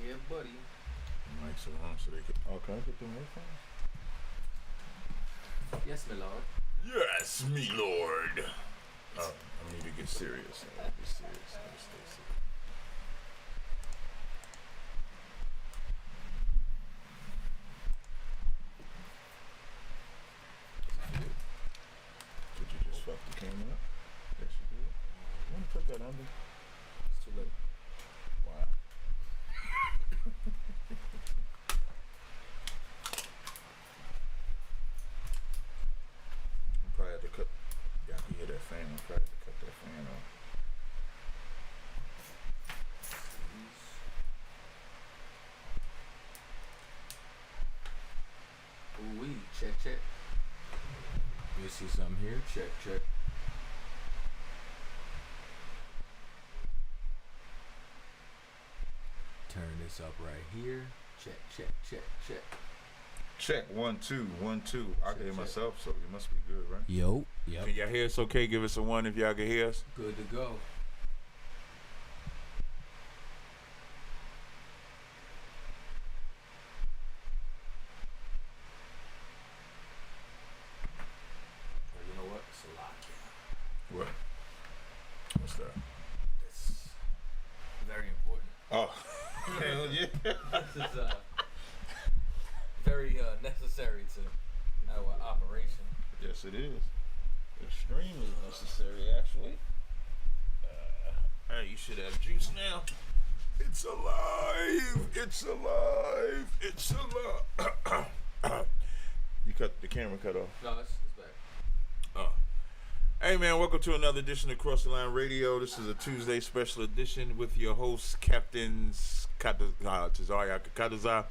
Yeah, buddy. Mics are on so they can. Oh, can I get them headphones? Yes, my lord. Yes, me lord. Oh, I need to get serious. I need to be serious. I need to stay serious. Did you just fuck the camera up? Yes, you did. You want to put that under? It's too late. Wow. I probably have to cut. Yeah, I can hear that fan. I probably have to cut that fan off. Ooh wee, check. You see something here? Check. Turn this up right here. Check. Check 1 2 1 2. I can hear Check. myself, so it must be good, right? Yo. Yep. Can y'all hear us? Okay, give us a 1 if y'all can hear us. Good to go. Oh, you know what? It's a lot. What? What's that? It's very important. Oh, hell yeah. This is very necessary to our operation. Yes, it is. Extremely necessary, actually. Hey, you should have juice now. It's alive. It's alive. It's alive. You cut the camera cut off. No, it's back. Oh. Hey man, welcome to another edition of Cross the Line Radio. This is a Tuesday special edition with your host, Captains Tazaryach.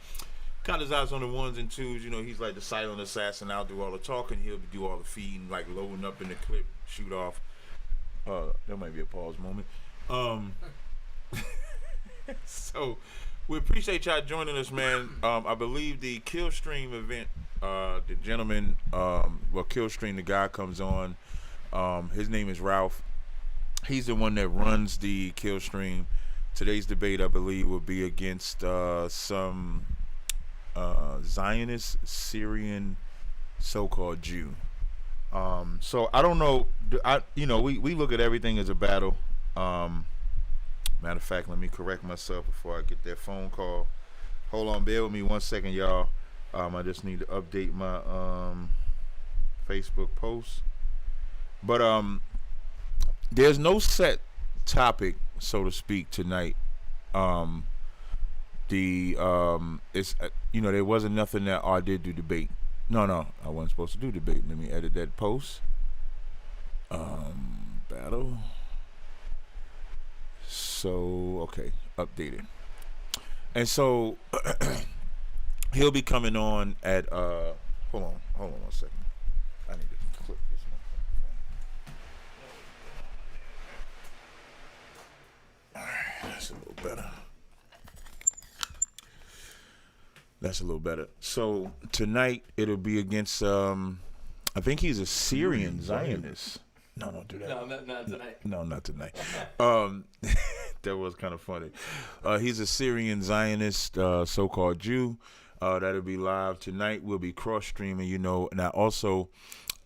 Kataza's on the ones and twos. You know, he's like the silent assassin. I'll do all the talking. He'll do all the feeding, like loading up in the clip, shoot off. There might be a pause moment. So we appreciate y'all joining us, man. I believe the Killstream event, the gentleman, Killstream, the guy comes on. His name is Ralph. He's the one that runs the Killstream. Today's debate, I believe, will be against some Zionist Syrian so-called Jew. So I don't know. We look at everything as a battle. Matter of fact, let me correct myself before I get that phone call. Hold on, bear with me 1 second, y'all. I just need to update my Facebook post. But there's no set topic, so to speak, tonight. There wasn't nothing that I did do debate. No, I wasn't supposed to do debate. Let me edit that post. Battle. So okay, updated. And so he'll be coming on at hold on 1 second. I need to clip this one. Alright, that's a little better. That's a little better. So tonight it'll be against I think he's a Syrian Zionist. No, don't do that. No, not tonight. No, not tonight. That was kind of funny. He's a Syrian Zionist, so-called Jew. That'll be live tonight. We'll be cross-streaming, Now, also,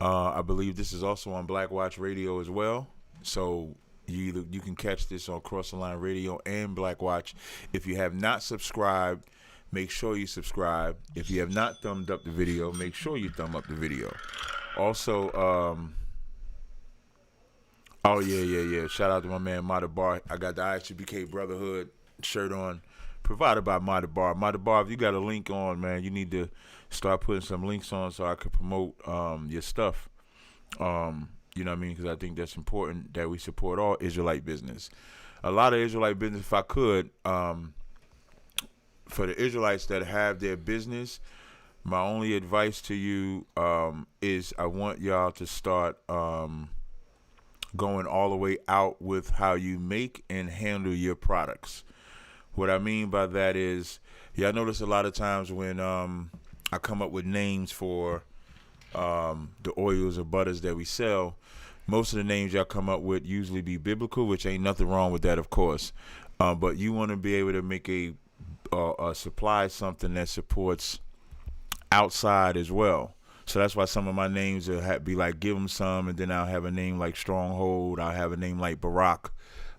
I believe this is also on Black Watch Radio as well. So you can catch this on Cross the Line Radio and Black Watch. If you have not subscribed, make sure you subscribe. If you have not thumbed up the video, make sure you thumb up the video. Also, oh, yeah. Shout out to my man, Madabar. I got the IHBK Brotherhood shirt on, provided by Madabar. Madabar, if you got a link on, man, you need to start putting some links on so I can promote your stuff. You know what I mean? Because I think that's important that we support all Israelite business. A lot of Israelite business, if I could, for the Israelites that have their business, my only advice to you is I want y'all to start going all the way out with how you make and handle your products. What I mean by that is, I notice a lot of times when I come up with names for the oils or butters that we sell, most of the names y'all come up with usually be biblical, which ain't nothing wrong with that, of course. But you want to be able to make a supply something that supports outside as well. So that's why some of my names will be like Give 'em Some, and then I'll have a name like Stronghold. I'll have a name like Barack.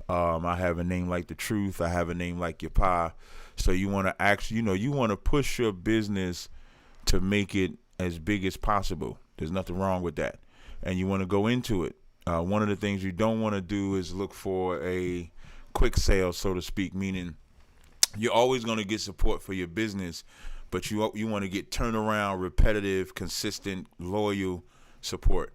I have a name like The Truth. I have a name like Yapah. So you want to actually, you want to push your business to make it as big as possible. There's nothing wrong with that. And you want to go into it. One of the things you don't want to do is look for a quick sale, so to speak, meaning you're always going to get support for your business, but you want to get turnaround, repetitive, consistent, loyal support.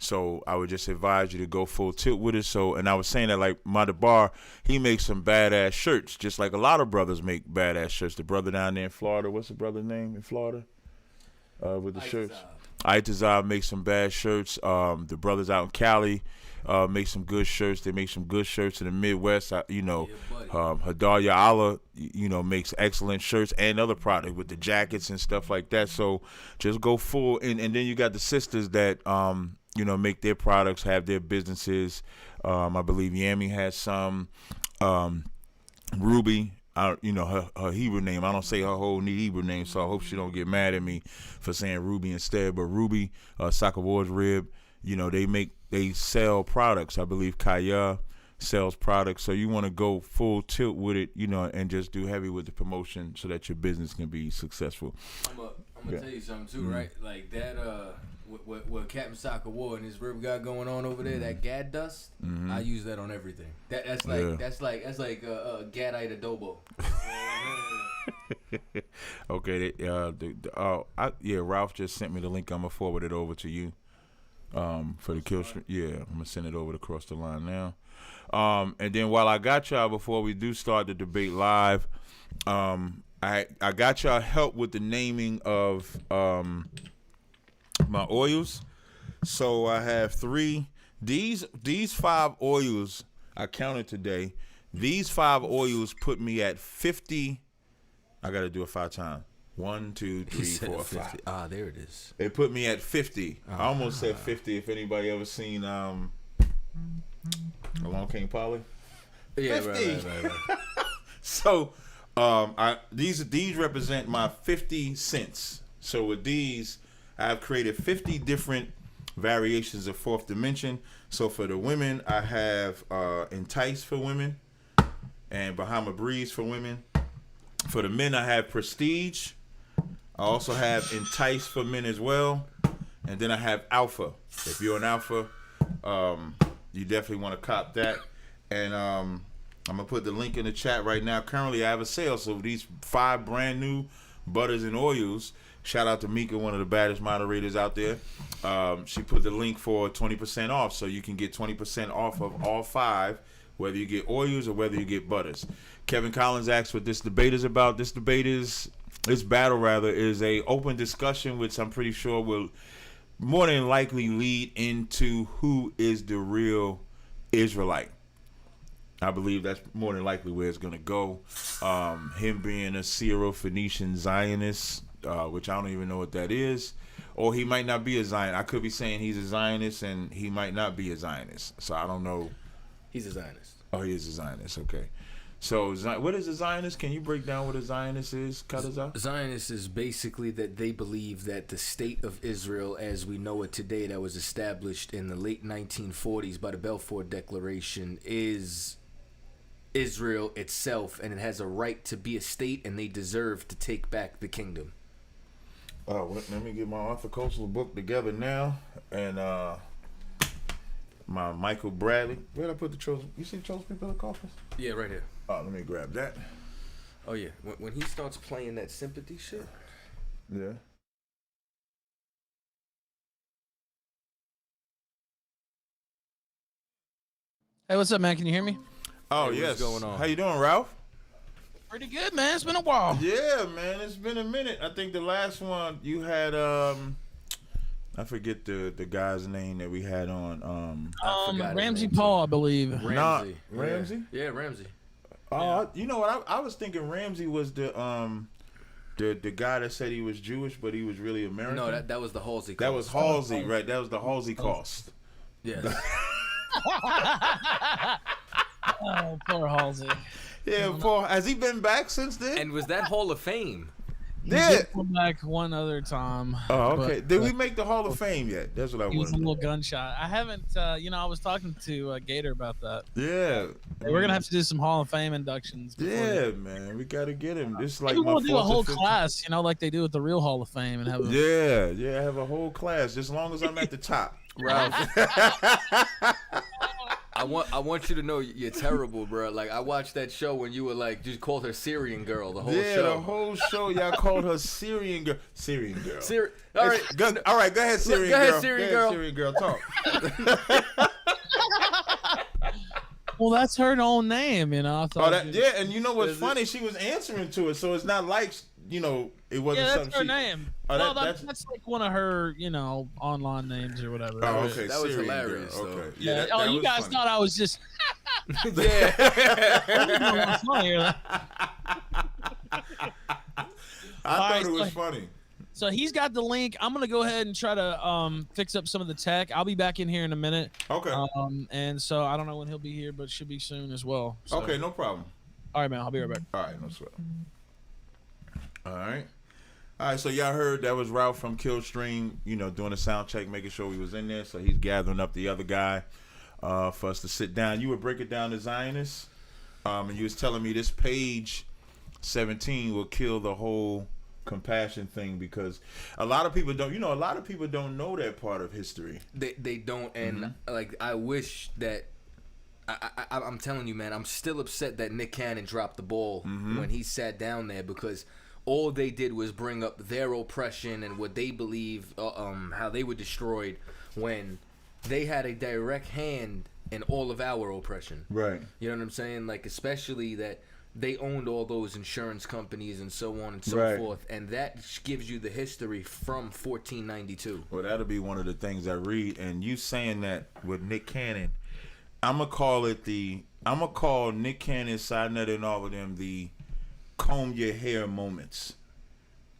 So I would just advise you to go full tilt with it. So, and I was saying that like Madabar, he makes some badass shirts, just like a lot of brothers make badass shirts. The brother down there in Florida, what's the brother's name in Florida? With the shirts. Tazaryach makes some bad shirts. The brothers out in Cali make some good shirts. They make some good shirts in the Midwest. Tazaryach Allah, makes excellent shirts and other products with the jackets and stuff like that. So just go full. And then you got the sisters that, make their products, have their businesses. I believe Yami has some. Ruby, her Hebrew name. I don't say her whole Hebrew name, so I hope she don't get mad at me for saying Ruby instead. But Ruby, Soccer Wars Rib, they sell products. I believe Kaya sells products. So you want to go full tilt with it, and just do heavy with the promotion so that your business can be successful. I'm gonna tell you something too, right? Like that, what Captain Soccer War and his rib got going on over there, that gad dust. I use that on everything. That's like gadite adobo. Okay. Ralph just sent me the link. I'm gonna forward it over to you. For the kill stream. Yeah, I'm gonna send it over across the line now. And then while I got y'all, before we do start the debate live, I got y'all help with the naming of my oils. So I have 3. These 5 oils I counted today. These 5 oils put me at 50. I got to do it 5 times. 1, 2, 3, 4, 5. Ah, there it is. It put me at 50. I almost said 50. If anybody ever seen Along Came Polly? Yeah, 50. right. So these represent my 50 cents. So with these, I've created 50 different variations of Fourth Dimension. So for the women, I have Entice for women and Bahama Breeze for women. For the men, I have Prestige. I also have Entice for men as well. And then I have Alpha. If you're an Alpha, you definitely want to cop that. And I'm going to put the link in the chat right now. Currently, I have a sale. So these 5 brand new butters and oils. Shout out to Mika, one of the baddest moderators out there. She put the link for 20% off. So you can get 20% off of all 5, whether you get oils or whether you get butters. Kevin Collins asked what this debate is about. This battle is a open discussion, which I'm pretty sure will more than likely lead into who is the real Israelite. I believe that's more than likely where it's going to go. Him being a Syro-Phoenician Zionist, which I don't even know what that is. Or he might not be a Zionist. I could be saying he's a Zionist and he might not be a Zionist. So I don't know. He's a Zionist. Oh, he is a Zionist. Okay. So what is a Zionist? Can you break down what a Zionist is, Kadaza? Zionist is basically that they believe that the state of Israel as we know it today, that was established in the late 1940s by the Balfour Declaration, is Israel itself, and it has a right to be a state, and they deserve to take back the kingdom. Let me get my Arthur Koestler book together now, and my Michael Bradley. Where did I put the chosen? You see the chosen people in the coffers? Yeah, right here. Oh, let me grab that. Oh yeah, when he starts playing that sympathy shit. Yeah. Hey, what's up, man? Can you hear me? Oh, hey, yes. What's going on? How you doing, Ralph? Pretty good, man. It's been a while. Yeah, man. It's been a minute. I think the last one you had, I forget the guy's name that we had on. Ramsey Paul, I believe. Ramsey. Ramsey? Yeah, Ramsey. Oh, you know what? I was thinking Ramsey was the guy that said he was Jewish, but he was really American. No, that was the Halsey. That was Halsey, right? That was the Halsey cost. Yes. Oh, poor Halsey. Yeah, Paul. Has he been back since then? And was that Hall of Fame? He did come back one other time. Oh, okay. But, Did we make the Hall of Fame yet? That's what I he was a wanted. little gunshot. I haven't, I was talking to Gator about that. Yeah. Hey, we're gonna have to do some Hall of Fame inductions. Yeah, man. We gotta get him. This is like maybe my we'll do a whole 4th or 5th. class, like they do with the real Hall of Fame, and have. Yeah. Have a whole class, as long as I'm at the top. Ralph. I want you to know you're terrible, bro. Like, I watched that show when you were like, you called her Syrian girl the whole show. Yeah, the whole show y'all called her Syrian girl. Syrian girl. All right. All right, go ahead, Syrian girl. Go ahead, Syrian girl. Syrian girl, talk. Well, that's her own name, I thought. And you know what's funny? She was answering to it, so it's not like, it wasn't yeah, something that's her name. Oh, that's like one of her, online names or whatever. Oh, okay. That was Syrian hilarious, girl. though. Okay. Yeah. That you was guys funny. thought I was just. Yeah. I thought right, it was funny. So he's got the link. I'm gonna go ahead and try to fix up some of the tech. I'll be back in here in a minute. Okay. And so I don't know when he'll be here, but should be soon as well. So. Okay, no problem. All right, man. I'll be right back. All right, no sweat. All right, so y'all heard that was Ralph from Killstream, doing a sound check, making sure we was in there. So he's gathering up the other guy for us to sit down. You would break it down to Zionist, and you was telling me this page 17 will kill the whole compassion thing, because a lot of people don't know that part of history. They don't, and like, I wish that I'm telling you, man, I'm still upset that Nick Cannon dropped the ball when he sat down there, because all they did was bring up their oppression and what they believe, how they were destroyed, when they had a direct hand in all of our oppression. Right. You know what I'm saying? Like, especially that they owned all those insurance companies and so on and so forth, and that gives you the history from 1492. Well, that'll be one of the things I read, and you saying that with Nick Cannon, I'm gonna call Nick Cannon, Sinetta, and all of them the comb your hair moments,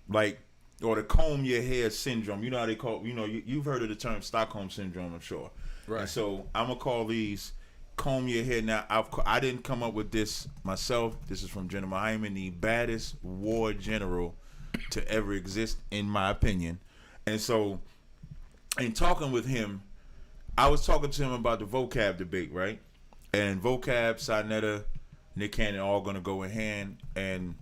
like, or the comb your hair syndrome. You know how they call, you've heard of the term Stockholm syndrome, I'm sure. Right. And so I'm gonna call these comb your hair. Now, I didn't come up with this myself. This is from General Hyman, the baddest war general to ever exist, in my opinion. And so, in talking with him, I was talking to him about the vocab debate, right? And vocab, Sinetta, Nick Cannon, all going to go in hand, and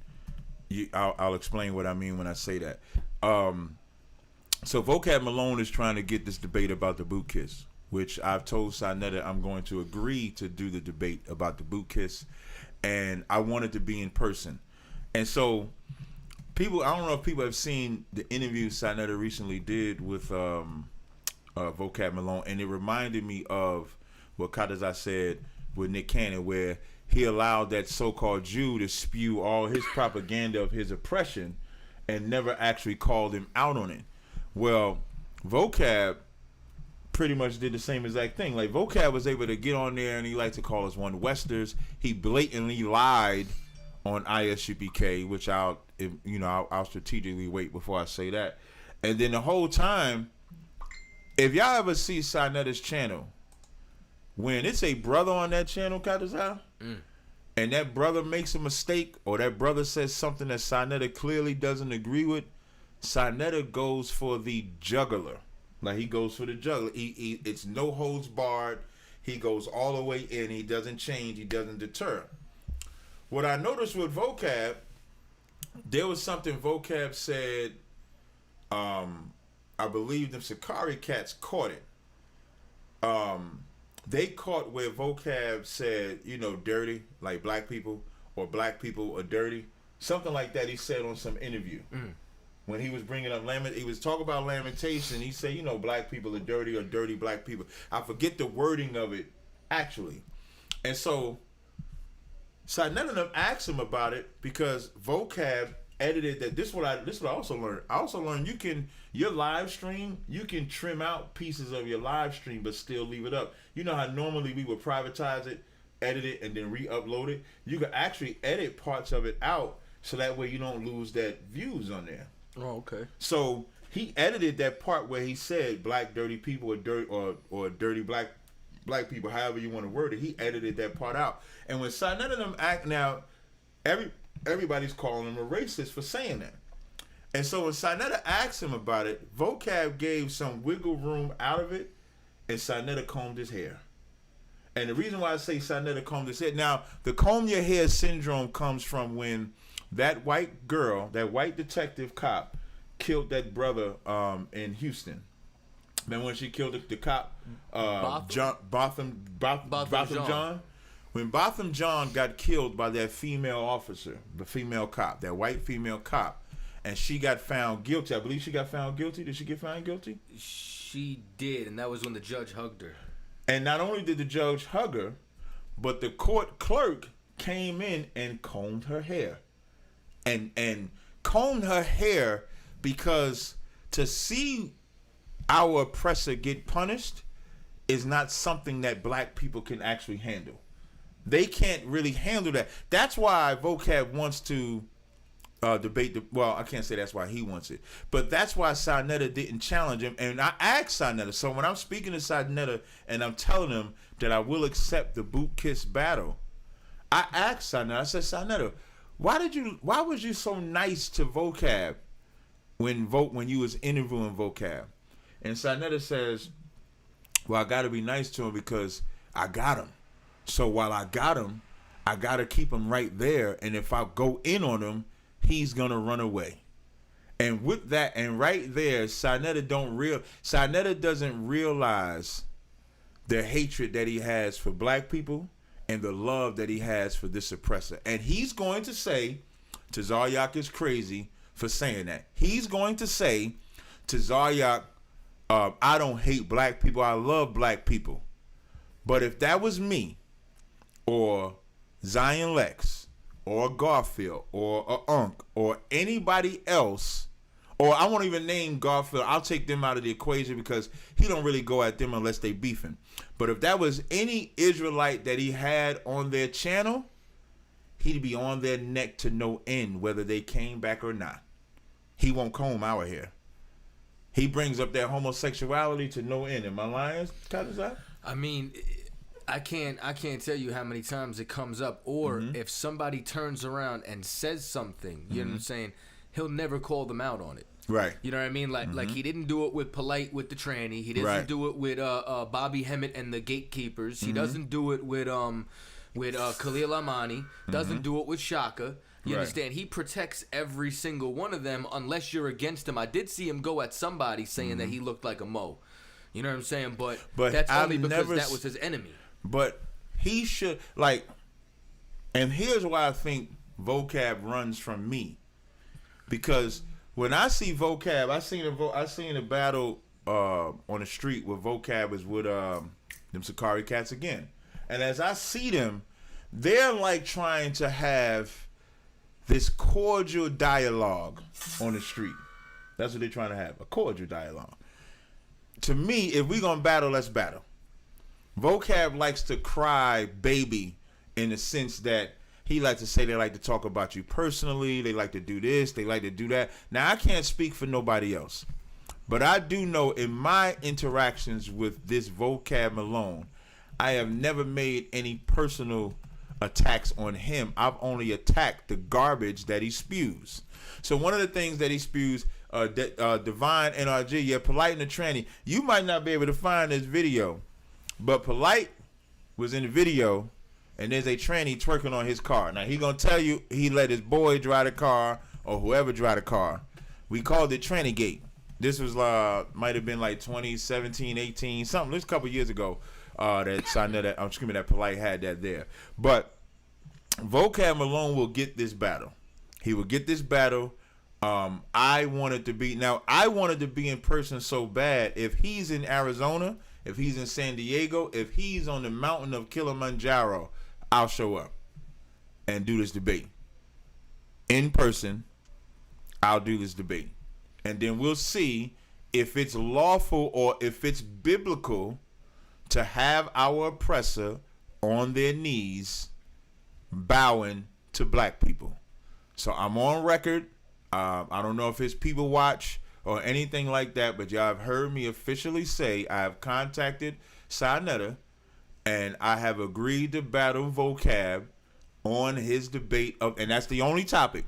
I'll explain what I mean when I say that. So vocab Malone is trying to get this debate about the boot kiss, which I've told Sinetta I'm going to agree to do the debate about the boot kiss, and I want it to be in person. And so people, I don't know if people have seen the interview Sinetta recently did with vocab Malone, and it reminded me of what Kataza said with Nick Cannon, where he allowed that so-called Jew to spew all his propaganda of his oppression and never actually called him out on it. Well, vocab pretty much did the same exact thing. Like, vocab was able to get on there, and he liked to call us one Westers. He blatantly lied on ISUPK, which I'll strategically wait before I say that. And then the whole time, if y'all ever see Sinetta's channel, when it's a brother on that channel, Kataza, and that brother makes a mistake, or that brother says something that Sinetta clearly doesn't agree with, Sinetta goes for the jugular. Like, he goes for the jugular. It's no holds barred. He goes all the way in. He doesn't change. He doesn't deter. What I noticed with vocab, there was something vocab said. I believe the Sakari cats caught it. They caught where vocab said, dirty, like black people, or black people are dirty. Something like that he said on some interview. When he was bringing up he was talking about lamentation. He said, black people are dirty, or dirty black people. I forget the wording of it, actually. And so, none of them asked him about it, because vocab edited that. This is what I also learned. I also learned your live stream, you can trim out pieces of your live stream but still leave it up. You know how normally we would privatize it, edit it, and then re-upload it? You can actually edit parts of it out, so that way you don't lose that views on there. Oh, okay. So he edited that part where he said black dirty people, or dirty black people, however you want to word it. He edited that part out. And when none of them act now, everybody's calling him a racist for saying that. And so when Sinetta asked him about it, Vocab gave some wiggle room out of it, and Sinetta combed his hair. And the reason why I say Sinetta combed his hair, now the comb your hair syndrome comes from when that white girl, that white detective cop, killed that brother in Houston. Then when she killed the cop, Botham John. When Botham John got killed by that female officer, the female cop, that white female cop, and she got found guilty. I believe she got found guilty. Did she get found guilty? She did, and that was when the judge hugged her. And not only did the judge hug her, but the court clerk came in and combed her hair. And combed her hair because to see our oppressor get punished is not something that black people can actually handle. They can't really handle that. That's why Vocab wants to debate well, I can't say that's why he wants it, but that's why Sinetta didn't challenge him. And I asked Sinetta, so when I'm speaking to Sinetta and I'm telling him that I will accept the boot kiss battle, I asked Sinetta, I said, Sinetta, why was you so nice to Vocab when you was interviewing Vocab? And Sinetta says, well, I got to be nice to him because I got him. So while I got him, I got to keep him right there. And if I go in on him, he's going to run away. And with that, and right there, Sinetta doesn't realize the hatred that he has for black people and the love that he has for this oppressor. And he's going to say, Tazaryach is crazy for saying that. He's going to say, Tazaryach, I don't hate black people. I love black people. But if that was me, or Zion Lex, or Garfield, or Unk, or anybody else, or I won't even name Garfield. I'll take them out of the equation because he don't really go at them unless they beefing. But if that was any Israelite that he had on their channel, he'd be on their neck to no end, whether they came back or not. He won't comb our hair. He brings up that homosexuality to no end. Am I lying, Tazaryach? I mean, I can't tell you how many times it comes up. Or if somebody turns around and says something, you know what I'm saying, he'll never call them out on it. Right. You know what I mean? Like he didn't do it with Polite with the tranny. He doesn't do it with Bobby Hemmett and the gatekeepers. He doesn't do it with Khalil Amani. Doesn't do it with Shaka. You understand? He protects every single one of them unless you're against him. I did see him go at somebody saying that he looked like a Mo. You know what I'm saying? But that's only because that was his enemy. But he should, and here's why I think Vocab runs from me. Because when I see Vocab, I seen a battle on the street where Vocab is with them Sakari cats again. And as I see them, they're like trying to have this cordial dialogue on the street. That's what they're trying to have, a cordial dialogue. To me, if we're going to battle, let's battle. Vocab likes to cry baby in the sense that he likes to say they like to talk about you personally. They like to do this. They like to do that. Now, I can't speak for nobody else. But I do know in my interactions with this Vocab Malone, I have never made any personal attacks on him. I've only attacked the garbage that he spews. So one of the things that he spews, Divine NRG, Polite and the tranny, you might not be able to find this video, but Polite was in the video, and there's a tranny twerking on his car. Now, he gonna tell you he let his boy drive the car, or whoever drive the car. We called it Tranny Gate. This was might have been like 2017, 18, something. This was a couple years ago. That Polite had that there. But Vocab Malone will get this battle. He will get this battle. I wanted to be in person so bad. If he's in Arizona, if he's in San Diego, if he's on the mountain of Kilimanjaro, I'll show up and do this debate. In person, I'll do this debate. And then we'll see if it's lawful or if it's biblical to have our oppressor on their knees bowing to black people. So I'm on record. I don't know if it's people watch or anything like that, but y'all have heard me officially say I have contacted Sinetta and I have agreed to battle Vocab on his debate of, and that's the only topic.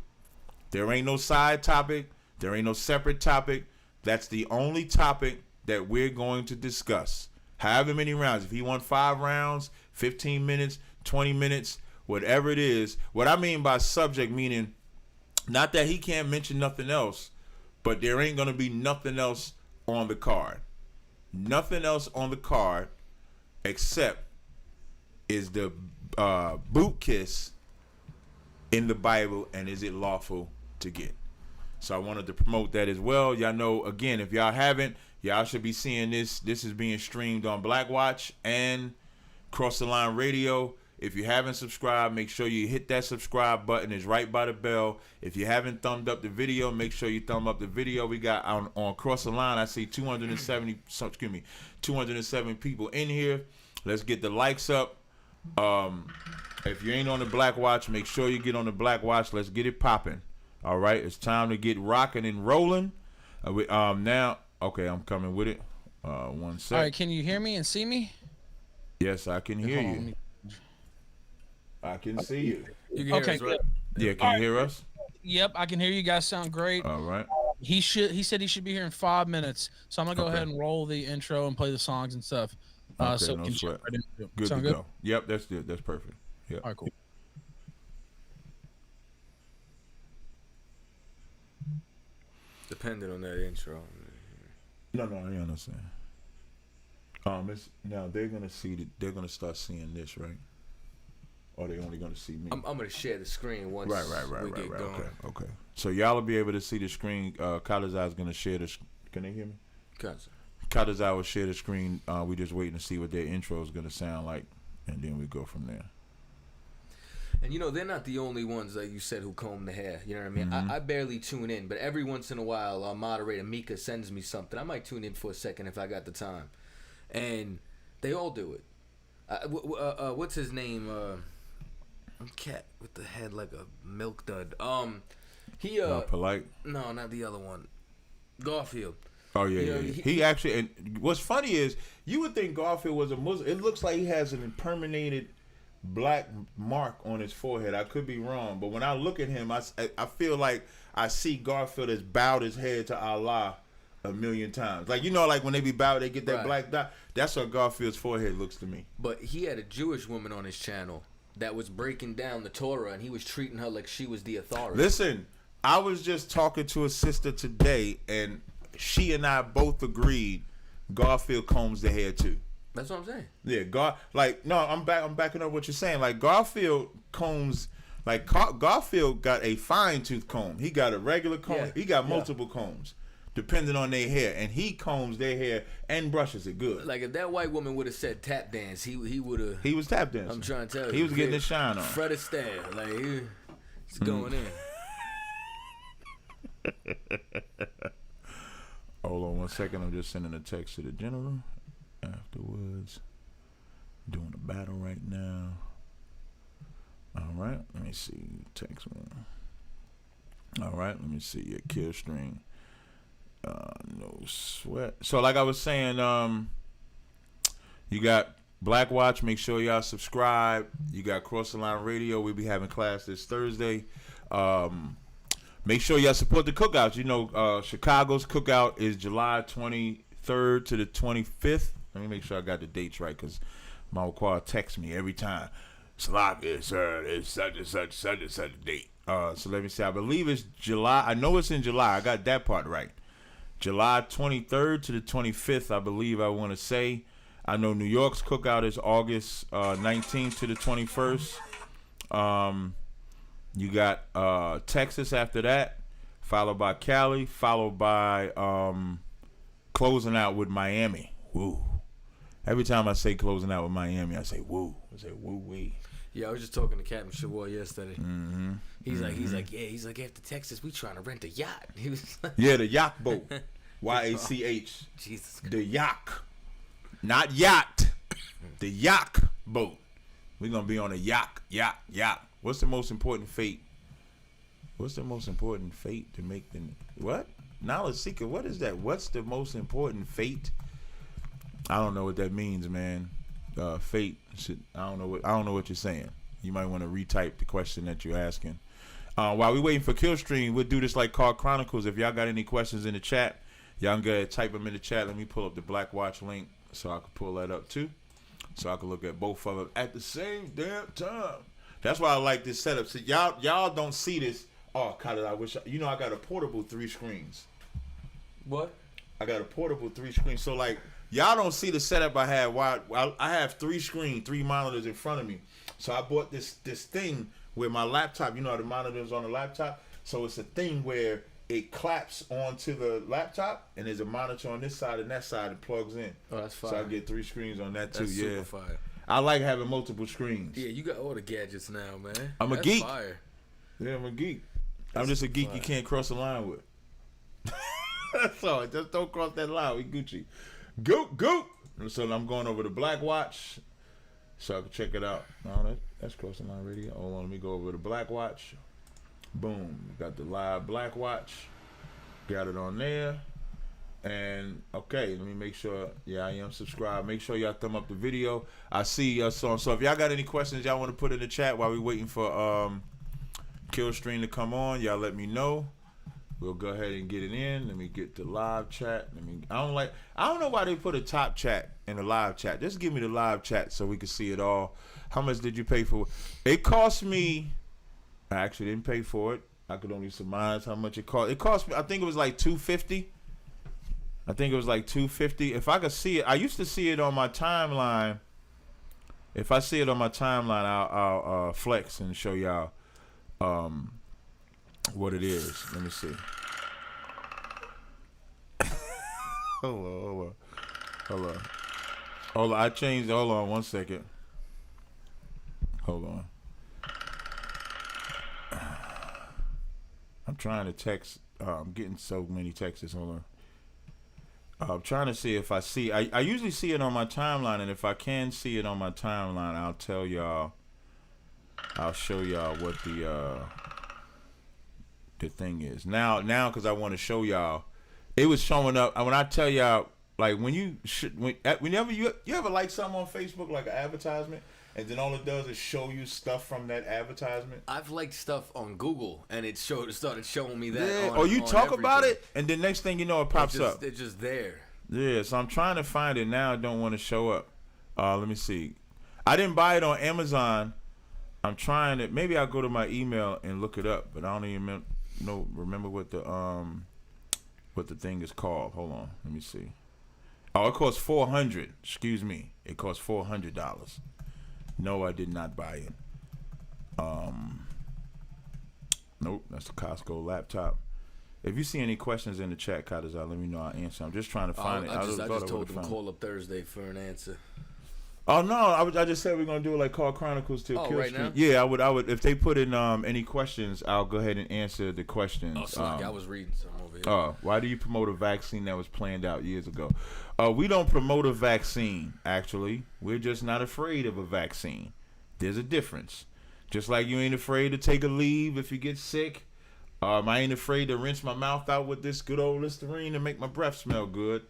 There ain't no side topic. There ain't no separate topic. That's the only topic that we're going to discuss. However many rounds. If he won 5 rounds, 15 minutes, 20 minutes, whatever it is. What I mean by subject, meaning not that he can't mention nothing else, but there ain't going to be nothing else on the card. Nothing else on the card except is the boot kiss in the Bible, and is it lawful to get? So I wanted to promote that as well. Y'all know, again, if y'all haven't, y'all should be seeing this. This is being streamed on Black Watch and Cross the Line Radio. If you haven't subscribed, make sure you hit that subscribe button. It's right by the bell. If you haven't thumbed up the video, make sure you thumb up the video. We got on Cross the Line, I see 207 people in here. Let's get the likes up. If you ain't on the Black Watch, make sure you get on the Black Watch. Let's get it popping. All right, it's time to get rocking and rolling. Now, okay, I'm coming with it. 1 sec. All right, can you hear me and see me? Yes, I can hear you. I can see you. You can hear us, right? Yeah, can you hear us? Yep, I can hear you guys. Sound great. All right. He said he should be here in 5 minutes, so I'm gonna go ahead and roll the intro and play the songs and stuff. Okay, So no can sweat. right into it. Good Sound to go. Yep, that's good. That's perfect. Yep. All right, cool. Depending on that intro. No, I understand. It's now they're gonna they're gonna start seeing this, right? Or they only gonna see me? I'm gonna share the screen once Right. we get going. Okay. So y'all will be able to see the screen. Tazaryach is gonna share this. Can they hear me? Tazaryach will share the screen. We just waiting to see what their intro is gonna sound like, and then we go from there. And they're not the only ones, like you said, who comb the hair. You know what I mean? Mm-hmm. I barely tune in, but every once in a while, our moderator Mika sends me something. I might tune in for a second if I got the time, and they all do it. What's his name? Cat with the head like a milk dud. He Polite. No, not the other one. Garfield. Oh yeah. He actually, and what's funny is you would think Garfield was a Muslim. It looks like he has an impermeated black mark on his forehead. I could be wrong, but when I look at him, I feel like I see Garfield has bowed his head to Allah a million times. Like like when they be bowed, they get that black dot. That's what Garfield's forehead looks to me. But he had a Jewish woman on his channel that was breaking down the Torah, and he was treating her like she was the authority. Listen, I was just talking to a sister today, and she and I both agreed Garfield combs the hair too. That's what I'm saying. Yeah, I'm backing up what you're saying. Like Garfield combs, like Garfield got a fine tooth comb. He got a regular comb. Yeah. He got multiple combs, depending on their hair, and he combs their hair and brushes it good. Like if that white woman would have said tap dance, he would have. He was tap dancing. I'm trying to tell you, he was getting his shine on. Fred Astaire, like he's going in. Hold on 1 second. I'm just sending a text to the general. Afterwards, doing a battle right now. All right, let me see. Text me. All right, let me see your kill stream. No sweat. So, like I was saying, you got Black Watch. Make sure y'all subscribe. You got Cross the Line Radio. We'll be having class this Thursday. Make sure y'all support the cookouts. Chicago's cookout is July 23rd to the 25th. Let me make sure I got the dates right, because my require texts me every time. Sloppy, sir, it's such and such a date. So let me see. I believe it's July. I know it's in July. I got that part right. July 23rd to the 25th, I believe I want to say. I know New York's cookout is August 19th to the 21st. You got Texas after that, followed by Cali, followed by closing out with Miami. Woo. Every time I say closing out with Miami, I say woo. I say woo-wee. Yeah, I was just talking to Captain Shawar yesterday. Mm-hmm. He's like, after Texas, we trying to rent a yacht. He was like, yeah, the yacht boat. Y-A-C-H. Jesus. The yacht. Not yacht. The yacht boat. We're going to be on a yacht. What's the most important fate? What's the most important fate to make the... What? Knowledge seeker, what is that? What's the most important fate? I don't know what that means, man. Fate. I don't know what you're saying. You might want to retype the question that you're asking. While we waiting for Killstream, we'll do this like Car Chronicles. If y'all got any questions in the chat, y'all can go ahead and type them in the chat. Let me pull up the Black Watch link so I can pull that up too, so I can look at both of them at the same damn time. That's why I like this setup. So y'all don't see this. Oh, God, I wish I got a portable 3 screens. What? I got a portable 3 screens. So like y'all don't see the setup I have. Why I have 3 screens, 3 monitors in front of me. So I bought this thing where my laptop, the monitors on the laptop. So it's a thing where it claps onto the laptop, and there's a monitor on this side and that side and plugs in. Oh, that's fire. So I get 3 screens on that too. That's super fire. I like having multiple screens. Yeah, you got all the gadgets now, man. I'm a geek. Fire. Yeah, I'm a geek. I'm just a geek you can't cross the line with. That's all. Just don't cross that line. We Gucci. Goop. So I'm going over to Black Watch so I can check it out. No, that's crossing line radio. Hold on, let me go over to Black Watch. Boom. Got the live Black Watch. Got it on there. And okay, let me make sure. Yeah, I am subscribed. Make sure y'all thumb up the video. I see us on. So if y'all got any questions y'all want to put in the chat while we waiting for Killstream to come on, y'all let me know. We'll go ahead and get it in. Let me get the live chat. I don't know why they put a top chat in the live chat. Just give me the live chat so we can see it all. How much did you pay for it? It cost me. I actually didn't pay for it. I could only surmise how much it cost. It cost me. I think it was like $250. I think it was like $250. If I could see it, I used to see it on my timeline. If I see it on my timeline, I'll flex and show y'all what it is. Let me see. Hold on. I changed. Hold on 1 second. Hold on. I'm trying to text. I'm getting so many texts. Hold on. I'm trying to see if I see. I usually see it on my timeline, and if I can see it on my timeline, I'll tell y'all. I'll show y'all what the thing is now because I want to show y'all. It was showing up. When I tell y'all, like whenever you ever like something on Facebook, like an advertisement, and then all it does is show you stuff from that advertisement. I've liked stuff on Google, and it started showing me that. Yeah. Or you talk about it, and the next thing you know, it pops up. It's just there. Yeah. So I'm trying to find it now. It don't want to show up. Let me see. I didn't buy it on Amazon. I'm trying it. Maybe I'll go to my email and look it up, but I don't even remember what the thing is called. Hold on. Let me see. Oh, it costs $400. Excuse me. It costs $400. No, I did not buy it. Nope, that's a Costco laptop. If you see any questions in the chat, Tazaryach, let me know. I'll answer. I'm just trying to find it. I just told them call up Thursday for an answer. Oh no, I just said we're gonna do it like Car Chronicles till Kill right Street. now? Yeah, I would if they put in any questions, I'll go ahead and answer the questions. Oh, sorry, I was reading something over here. Why do you promote a vaccine that was planned out years ago? We don't promote a vaccine. Actually, we're just not afraid of a vaccine. There's a difference. Just like you ain't afraid to take a leave if you get sick. I ain't afraid to rinse my mouth out with this good old Listerine to make my breath smell good.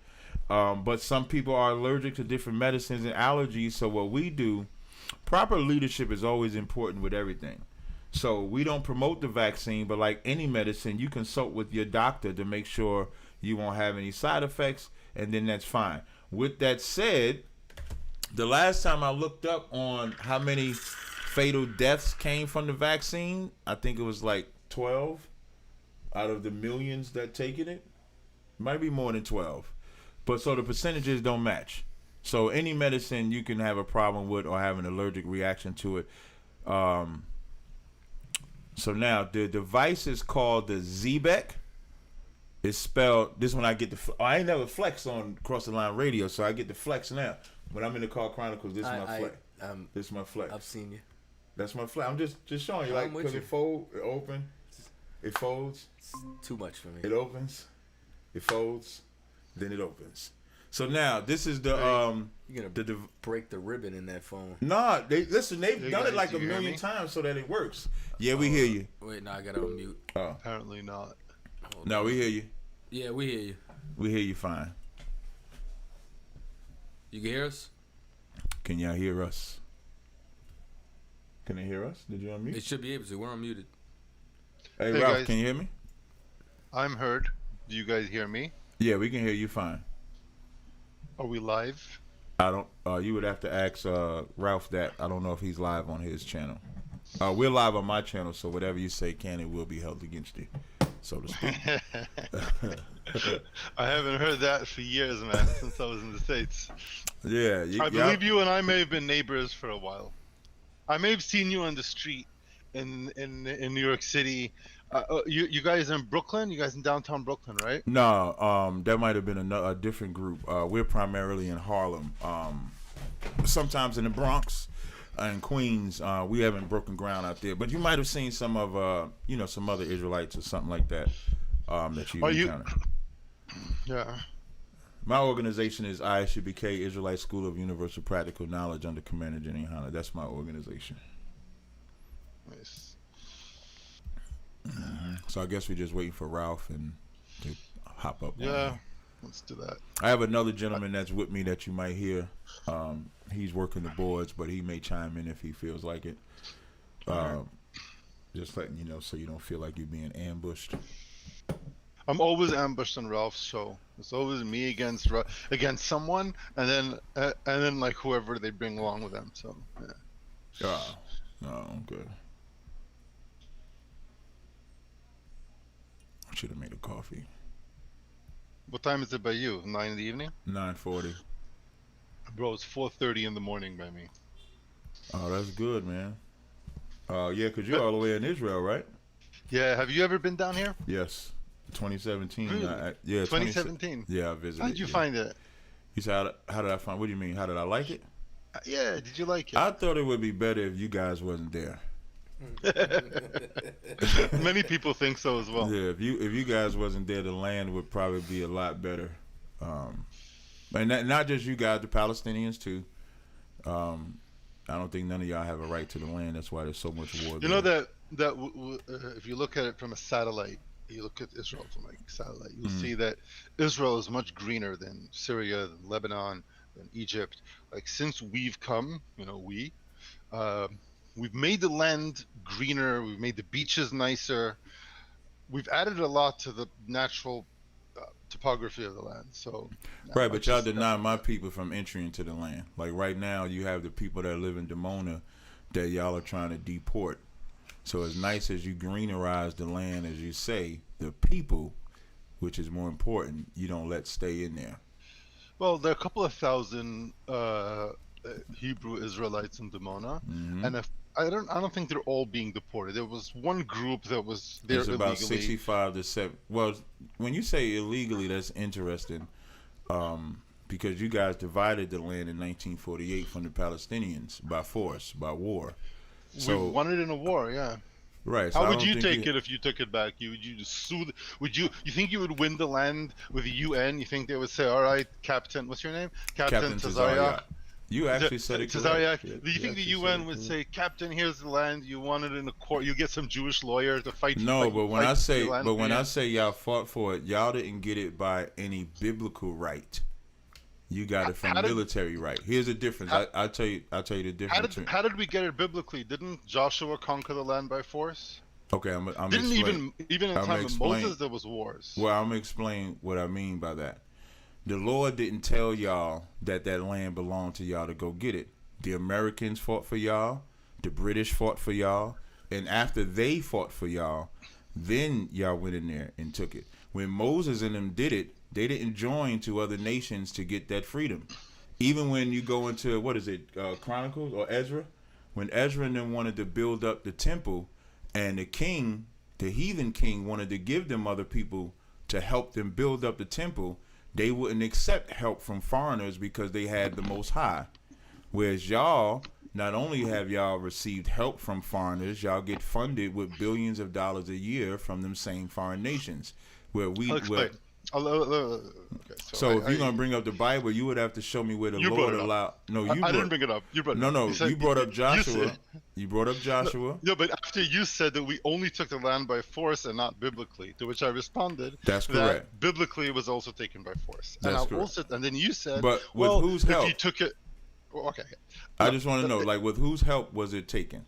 But some people are allergic to different medicines and allergies. So what we do, proper leadership is always important with everything. So we don't promote the vaccine, but like any medicine, you consult with your doctor to make sure you won't have any side effects, and then that's fine. With that said, the last time I looked up on how many fatal deaths came from the vaccine, I think it was like 12 out of the millions that taken it. Might be more than 12. But so the percentages don't match. So any medicine you can have a problem with or have an allergic reaction to it. So now the device is called the ZBEC. It's spelled, this one I get the, I ain't never flex on Cross the Line Radio, so I get the flex now. When I'm in the Car Chronicles, this is my flex. This is my flex. I've seen you. That's my flex. I'm just showing you, like, because it folds, it open, it folds. It's too much for me. It opens, it folds, then it opens. So now this is the you're gonna break the ribbon in that phone. Nah, they've done it like a million times so that it works. Yeah, we hear you. Wait, no, I got it on mute. Apparently not. No, we hear you. Yeah, we hear you. We hear you fine. You can hear us? Can y'all hear us? Can they hear us? Did you unmute? They should be able to. We're unmuted. Hey, Hey, Ralph, guys. can you hear me? I'm heard. Do you guys hear me? Yeah, we can hear you fine. Are we live? I don't. You would have to ask Ralph that. I don't know if he's live on his channel. We're live on my channel, so whatever you say can and will be held against you, so to speak. I haven't heard that for years, man, since I was in the States. Yeah, I believe you and I may have been neighbors for a while. I may have seen you on the street in New York City. You guys in Brooklyn? You guys in downtown Brooklyn, right? No, that might have been a different group. We're primarily in Harlem. Sometimes in the Bronx and Queens. We haven't broken ground out there, but you might have seen some of some other Israelites or something like that that you encountered. Yeah. My organization is ISUBK, Israelite School of Universal Practical Knowledge, under Commander Jenny Hanna. That's my organization. Nice. So I guess we're just waiting for Ralph and to hop up. Yeah, let's do that. I have another gentleman that's with me that you might hear. He's working the boards, but he may chime in if he feels like it. Just letting you know so you don't feel like you're being ambushed. I'm always ambushed on Ralph's show. It's always me against someone, and then like whoever they bring along with them. So yeah. Oh, good. I should have made a coffee. What time is it by you? 9 in the evening? 9:40. Bro, it's 4:30 in the morning by me. Oh, that's good, man. Yeah, because you're all the way in Israel, right? Yeah. Have you ever been down here? Yes. 2017. Really? Yeah. 2017. Yeah, I visited. How did you find it? You said, how did I find? What do you mean? How did I like it? Yeah. Did you like it? I thought it would be better if you guys wasn't there. Many people think so as well. Yeah, if you guys wasn't there, the land would probably be a lot better. And not just you guys, the Palestinians too. I don't think none of y'all have a right to the land. That's why there's so much war. You know that if you look at it from a satellite, you look at Israel from like a satellite, you'll see that Israel is much greener than Syria, than Lebanon, than Egypt. Like since we've come, we've made the land greener. We've made the beaches nicer. We've added a lot to the natural topography of the land. So right, but y'all deny my people from entering into the land. Like right now, you have the people that live in Dimona that y'all are trying to deport. So as nice as you greenize the land, as you say, the people, which is more important, you don't let stay in there. Well, there are a couple of thousand Hebrew Israelites in Dimona, and I don't think they're all being deported. There was one group that was there illegally. About 65 to 7. Well, when you say illegally, that's interesting, because you guys divided the land in 1948 from the Palestinians by force, by war. So we won it in a war, yeah. Right. So How would you take it if you took it back? Would you just sue? You think you would win the land with the UN? You think they would say, "All right, Captain, what's your name? Captain Tazaryach." You actually said it correct. Tazaryach. Do you think the UN would say, "Captain, here's the land. You want it in a court. You get some Jewish lawyer to fight." No, but when I say y'all fought for it, y'all didn't get it by any biblical right. You got it from military right. Here's the difference. I'll tell you the difference. How did we get it biblically? Didn't Joshua conquer the land by force? Okay, I'm Didn't explain. even in the time of Moses there was wars. Well, I'm gonna explain what I mean by that. The Lord didn't tell y'all that land belonged to y'all to go get it. The Americans fought for y'all. The British fought for y'all. And after they fought for y'all, then y'all went in there and took it. When Moses and them did it, they didn't join to other nations to get that freedom. Even when you go into, Chronicles or Ezra? When Ezra and them wanted to build up the temple, and the heathen king, wanted to give them other people to help them build up the temple, they wouldn't accept help from foreigners because they had the Most High. Whereas y'all, not only have y'all received help from foreigners, y'all get funded with billions of dollars a year from them same foreign nations. So if you're gonna bring up the Bible, you would have to show me where the Lord allowed. No, I didn't bring it up. You brought it up. No, you brought up Joshua. You brought up Joshua. No, but after you said that we only took the land by force and not biblically, to which I responded. That's correct. That biblically it was also taken by force. That's correct. And then you said, but with whose help? If you took it, well, okay. I just want to know, like, with whose help was it taken?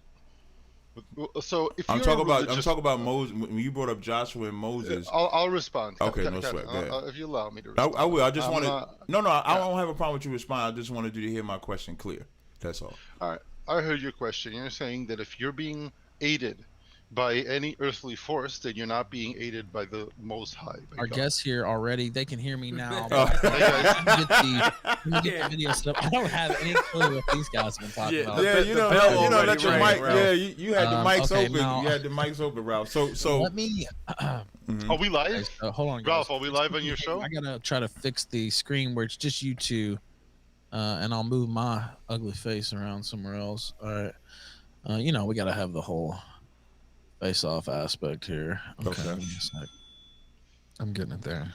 So if I'm you're talking a about religious, Moses. When you brought up Joshua and Moses, I'll respond. okay, no sweat. If you allow me to I respond. will. I just I'm wanted. not- No, I yeah. don't have a problem with you respond. I just wanted you to hear my question clear. That's all. All right. I heard your question. You're saying that if you're being aided by any earthly force, then you're not being aided by the Most High, by Our God. guests here already. They can hear me now. Oh. Hey guys, Let me get the video set up. I don't have any clue what these guys have been talking Yeah, about. Yeah, the you know, bell you know, already let the rang, mic. Ralph. Yeah, you had the mics okay, open. now- You had the mics open, Ralph. So Let me. are we live? Hold on, guys. Ralph, are we live on your show? I gotta try to fix the screen where it's just you two, and I'll move my ugly face around somewhere else. All right. You know, we gotta have the whole face-off aspect here. Okay. Okay. Give me a sec. I'm getting it there.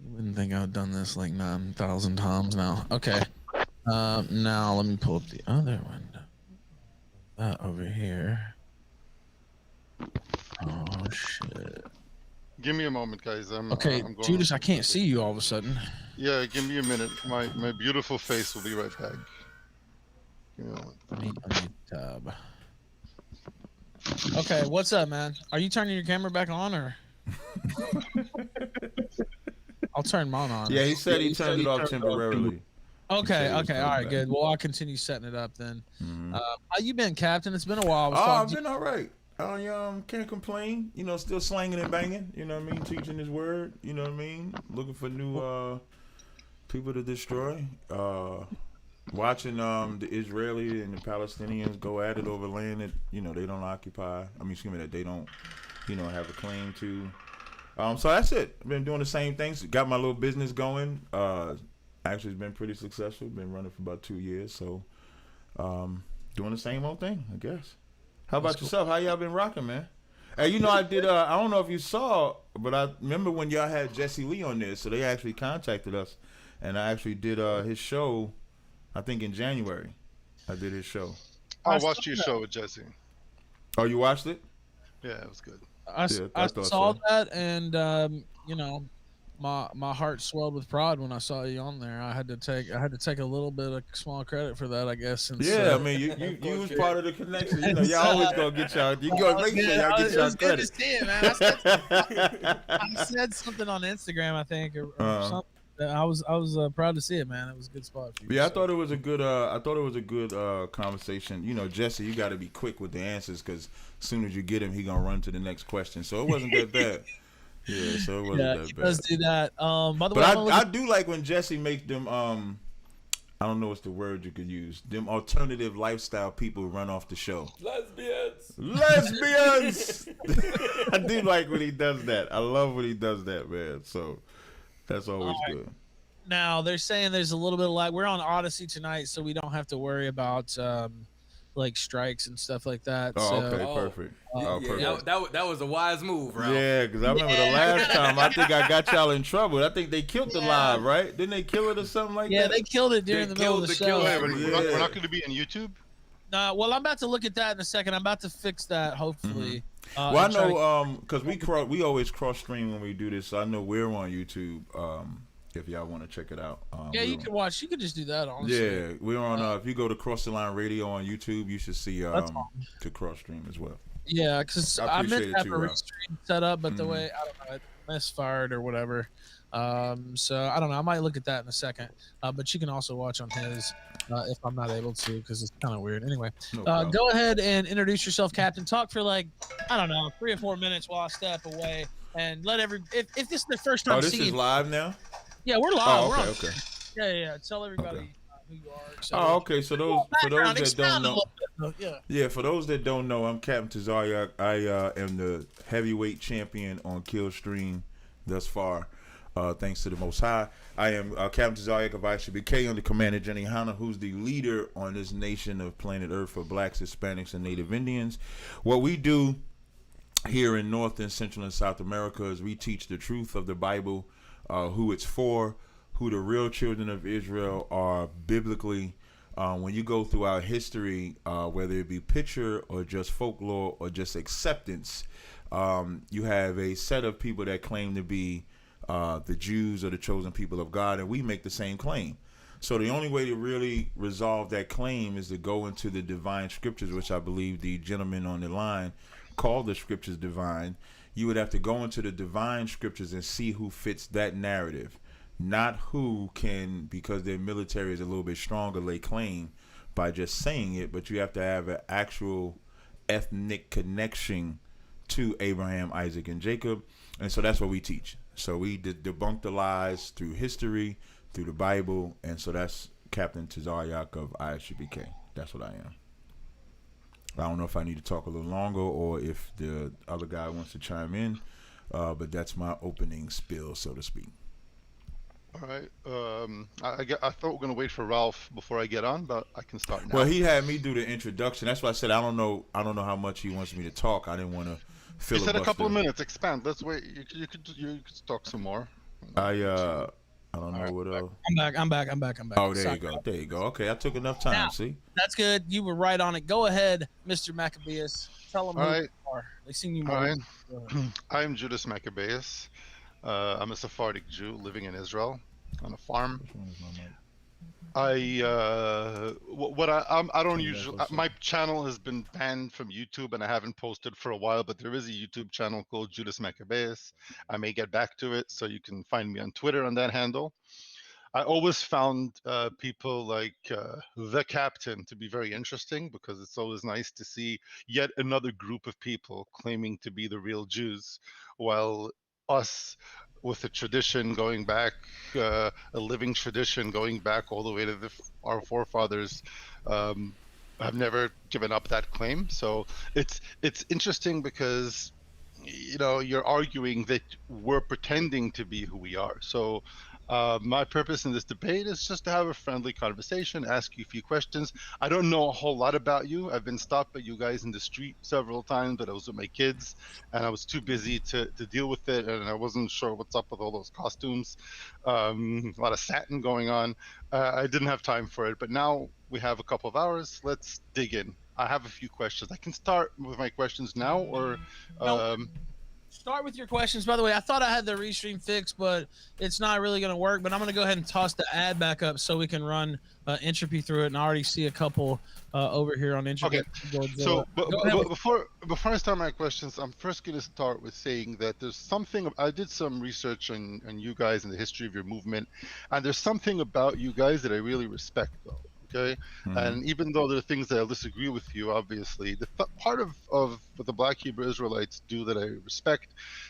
You wouldn't think I've done this like 9,000 times now. Okay. Now let me pull up the other window. That over here. Oh shit. Give me a moment, guys. Okay, I'm going. Judas, I can't see you all of a sudden. Yeah, give me a minute. My beautiful face will be right back. Give me a moment. Let me tab. Okay, what's up, man? Are you turning your camera back on, or? I'll turn mine on. yeah, he said he turned it off temporarily. Okay, He said he was okay, all coming right, back. good. Well, I'll continue setting it up then. Mhm. How you been, Captain? It's been a while. I was Oh, I've talking to been all right. I can't complain. You know, still slanging and banging. You know what I mean? Teaching his word. You know what I mean? Looking for new people to destroy. Watching the Israeli and the Palestinians go at it over land that they don't occupy. I mean, excuse me, that they don't have a claim to. So that's it. I've been doing the same things. Got my little business going. Actually, it's been pretty successful. Been running for about 2 years. So doing the same old thing, I guess. How about yourself? How y'all been rocking, man? Hey, I did. I don't know if you saw, but I remember when y'all had Jesse Lee on there. So they actually contacted us, and I actually did his show. I think in January, I did his show. I watched your show with Jesse. Oh, you watched it? Yeah, it was good. I I thought saw so. that, and my heart swelled with pride when I saw you on there. I had to take a little bit of small credit for that, I guess. Since, Yeah, I mean, you was part of the connection. Y'all always gonna get y'all. You gonna make sure y'all get it y'all was good to credit. see it, man. I said something on Instagram, I think, or something. I was proud to see it, man. It was a good spot for you. Yeah, I thought it was a good conversation. Jesse, you got to be quick with the answers because as soon as you get him, he gonna run to the next question. So it wasn't that bad. Yeah, so it wasn't that he bad. does do that. By the But way, I do like when Jesse make them. I don't know what's the word you could use. Them alternative lifestyle people run off the show. Lesbians. I do like when he does that. I love when he does that, man. So that's always good. now they're saying there's a little bit of lag. We're on Odyssey tonight, so we don't have to worry about like strikes and stuff like that. Oh, so, okay, perfect. Perfect. That was a wise move, Ralph. Yeah, because I remember the last time I think I got y'all in trouble. I think they killed the live, right? Didn't they kill it or something like Yeah, that? they killed it during They the middle of killed the the show. killer. Yeah, but we're Yeah. not going to be on YouTube. Well, I'm about to look at that in a second. I'm about to fix that, hopefully. Well, I and try to- know because we always cross stream when we do this. So I know we're on YouTube. If y'all want to check it out. yeah, you we're can watch. You can just do that, honestly. Yeah, we're on. If you go to Cross the Line Radio on YouTube, you should see That's to cross stream as well. Yeah, because I I meant appreciate to it have too, a Ralph. restream set up, but the way I don't know, it misfired or whatever. So I don't know. I might look at that in a second. But you can also watch on his if I'm not able to, because it's kind of weird. Anyway, No problem. go ahead and introduce yourself, Captain. Talk for like I don't know 3 or 4 minutes while I step away, and let if this is their first time Oh, this seeing. is live now. Yeah, we're live. Oh, We're on. okay. Yeah. Tell everybody Okay. who you are. So, Oh, okay. So for those that don't expound a know, little bit, yeah, for those that don't know, I'm Captain Tazaryach. I am the heavyweight champion on Killstream thus far. Thanks to the Most High. I am Captain Tazaryach of ICBK under Commander Jenny Hanna, who's the leader on this nation of planet Earth for blacks, Hispanics, and Native Indians. What we do here in North and Central and South America is we teach the truth of the Bible, who it's for, who the real children of Israel are biblically. When you go through our history, whether it be picture or just folklore or just acceptance, you have a set of people that claim to be the Jews or the chosen people of God, and we make the same claim. So the only way to really resolve that claim is to go into the divine scriptures, which I believe the gentleman on the line called the scriptures divine. You would have to go into the divine scriptures and see who fits that narrative, not who can, because their military is a little bit stronger, lay claim by just saying it, but you have to have an actual ethnic connection to Abraham, Isaac, and Jacob. And so that's what we teach. So we debunk the lies through history, through the Bible, and so that's Captain Tazaryach of ISUBK. That's what I am. I don't know if I need to talk a little longer or if the other guy wants to chime in, but that's my opening spiel, so to speak. All right. I thought we were gonna wait for Ralph before I get on, but I can start now. Well, he had me do the introduction. That's why I said I don't know how much he wants me to talk. I didn't want to You filibuster. said a couple of minutes. Expand. Let's wait. You could talk some more. I don't know what else. I'm back. Oh, there you go. Okay, I took enough time. Now, See, that's good. You were right on it. Go ahead, Mr. Maccabeus. Tell them who you are. They seen you more. All right. I'm Judas Maccabeus. I'm a Sephardic Jew living in Israel on a farm. I don't usually. My channel has been banned from YouTube, and I haven't posted for a while. But there is a YouTube channel called Judas Maccabeus. I may get back to it, so you can find me on Twitter on that handle. I always found people like the Captain to be very interesting because it's always nice to see yet another group of people claiming to be the real Jews, while us with a tradition going back, a living tradition going back all the way to our forefathers, have never given up that claim. So it's interesting because you're arguing that we're pretending to be who we are. So my purpose in this debate is just to have a friendly conversation, ask you a few questions. I don't know a whole lot about you. I've been stopped by you guys in the street several times, but I was with my kids and I was too busy to deal with it, and I wasn't sure what's up with all those costumes. A lot of satin going on. I didn't have time for it, but now we have a couple of hours. Let's dig in. I have a few questions. I can start with my questions now, or start with your questions. By the way, I thought I had the restream fixed, but it's not really going to work. But I'm going to go ahead and toss the ad back up so we can run entropy through it. And I already see a couple over here on entropy. Okay. So before I start my questions, I'm first going to start with saying that there's something. I did some research on you guys and the history of your movement, and there's something about you guys that I really respect, though. Okay, and even though there are things that I disagree with you, obviously, the part of what the Black Hebrew Israelites do that I respect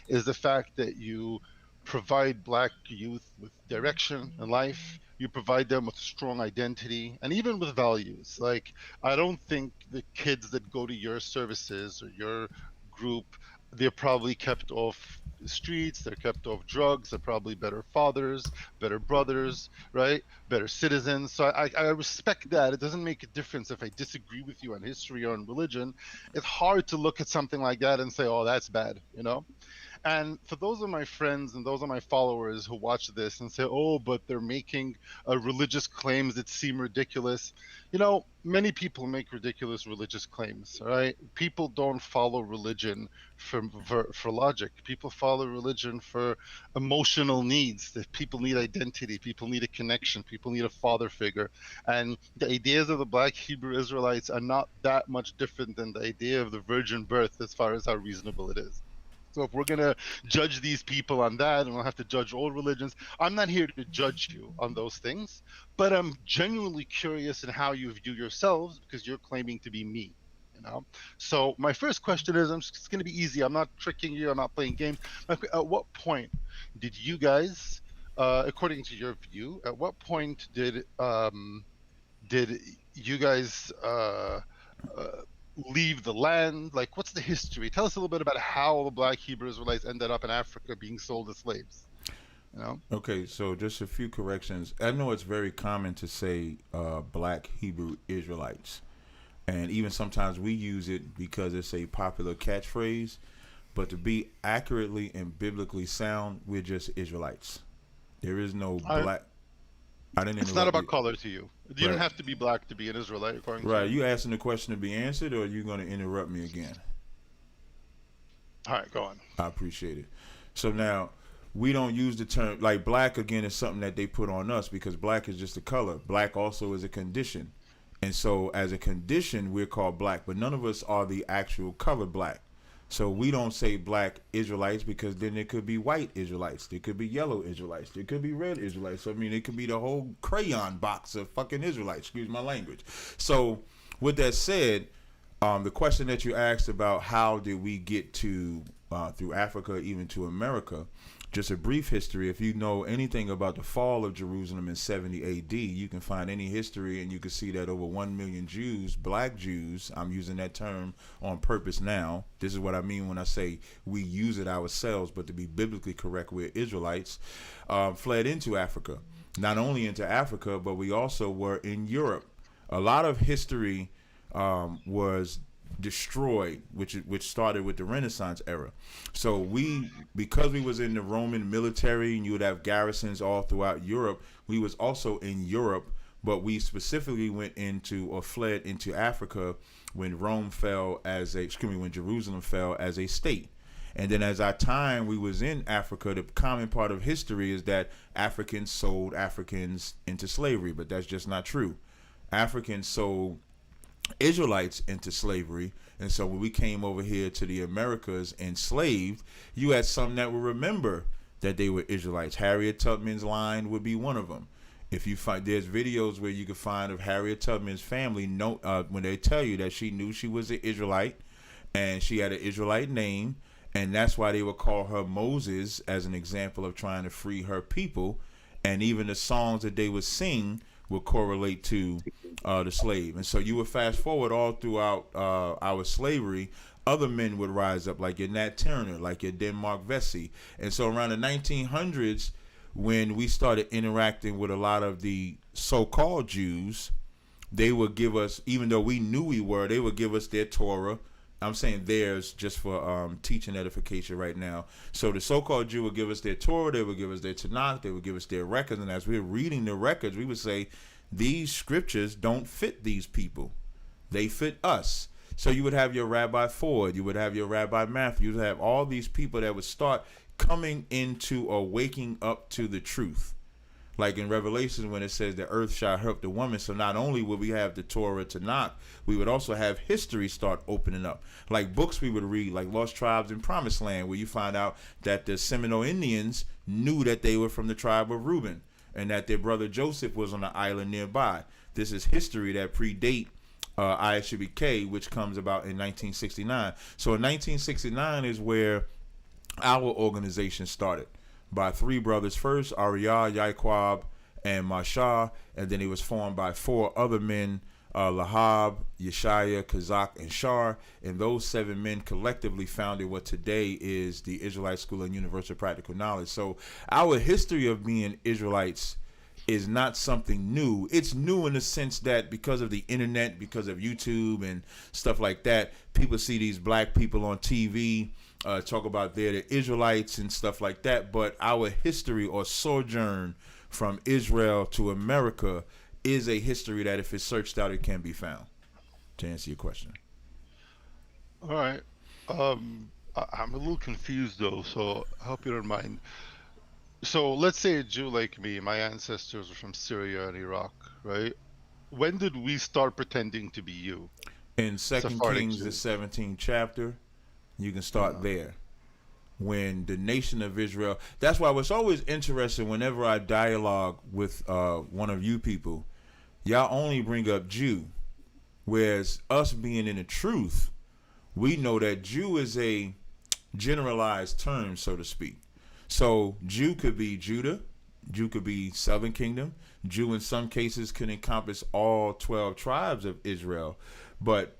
is the fact that you provide Black youth with direction in life. You provide them with strong identity and even with values. Like, I don't think the kids that go to your services or your group, they're probably kept off the streets, they're kept off drugs, they're probably better fathers, better brothers, right? Better citizens. So I respect that. It doesn't make a difference if I disagree with you on history or on religion. It's hard to look at something like that and say, oh, that's bad, And for those of my friends and those of my followers who watch this and say, oh, but they're making religious claims that seem ridiculous. Many people make ridiculous religious claims, all right? People don't follow religion for logic. People follow religion for emotional needs. That people need identity. People need a connection. People need a father figure. And the ideas of the Black Hebrew Israelites are not that much different than the idea of the virgin birth as far as how reasonable it is. So if we're going to judge these people on that, and we'll have to judge all religions, I'm not here to judge you on those things, but I'm genuinely curious in how you view yourselves because you're claiming to be me, So my first question is, it's going to be easy. I'm not tricking you. I'm not playing games. At what point did you guys, according to your view, at what point did you guys leave the land? Like, what's the history? Tell us a little bit about how the Black Hebrew Israelites ended up in Africa being sold as slaves. Okay, so just a few corrections. I know it's very common to say Black Hebrew Israelites, and even sometimes we use it because it's a popular catchphrase, but to be accurately and biblically sound, we're just Israelites. There is no black. It's not about color to you. You don't have to be black to be an Israelite, according to you. You asking the question to be answered, or are you going to interrupt me again? All right, go on. I appreciate it. So now, we don't use the term like black again is something that they put on us because black is just a color. Black also is a condition. And so as a condition, we're called black, but none of us are the actual color black. So we don't say black Israelites because then there could be white Israelites. There could be yellow Israelites. There could be red Israelites. So, I mean, it could be the whole crayon box of fucking Israelites. Excuse my language. So with that said, the question that you asked about how did we get to through Africa, even to America, just a brief history. If you know anything about the fall of Jerusalem in 70 AD, you can find any history and you can see that over 1 million Jews, black Jews, I'm using that term on purpose now. This is what I mean when I say we use it ourselves, but to be biblically correct, we're Israelites, fled into Africa. Not only into Africa, but we also were in Europe. A lot of history was destroyed, which started with the Renaissance era. So because we was in the Roman military and you would have garrisons all throughout Europe, we was also in Europe, but we specifically went into or fled into Africa when when Jerusalem fell as a state. And then as our time we was in Africa, the common part of history is that Africans sold Africans into slavery, but that's just not true. Africans sold Israelites into slavery, and so when we came over here to the Americas enslaved, you had some that will remember that they were Israelites. Harriet Tubman's line would be one of them. If you find, there's videos where you can find of Harriet Tubman's family when they tell you that she knew she was an Israelite and she had an Israelite name, and that's why they would call her Moses as an example of trying to free her people, and even the songs that they would sing will correlate to the slave. And so you would fast forward all throughout our slavery, other men would rise up like your Nat Turner, like your Denmark Vesey. And so around the 1900s, when we started interacting with a lot of the so-called Jews, they would give us, even though we knew we were, they would give us their Torah. I'm saying theirs just for teaching edification right now. So the so-called Jew would give us their Torah, they would give us their Tanakh, they would give us their records, and as we were reading the records, we would say, these scriptures don't fit these people. They fit us. So you would have your Rabbi Ford, you would have your Rabbi Matthew, you would have all these people that would start coming into or waking up to the truth. Like in Revelation when it says the earth shall help the woman. So not only would we have the Torah Tanakh, we would also have history start opening up. Like books we would read, like Lost Tribes in Promised Land, where you find out that the Seminole Indians knew that they were from the tribe of Reuben and that their brother Joseph was on an island nearby. This is history that predate ISUBK, which comes about in 1969. So in 1969 is where our organization started. By three brothers first, Ariyah, Yaquab, and Mashah, and then it was formed by four other men, Lahab, Yeshaya, Kazak, and Shar, and those 7 men collectively founded what today is the Israelite School of Universal Practical Knowledge. So our history of being Israelites is not something new. It's new in the sense that because of the internet, because of YouTube and stuff like that, people see these black people on TV talk about they're the Israelites and stuff like that, but our history or sojourn from Israel to America is a history that if it's searched out, it can be found, to answer your question. All right. I'm a little confused though, so I hope you don't mind. So let's say a Jew like me, my ancestors are from Syria and Iraq, right? When did we start pretending to be you? In 2 Kings, the 17th chapter, you can start there. When the nation of Israel, that's why what's always interesting whenever I dialogue with one of you people, y'all only bring up Jew, whereas us being in the truth, we know that Jew is a generalized term, so to speak. So Jew could be Judah, Jew could be Southern Kingdom, Jew in some cases can encompass all 12 tribes of Israel, but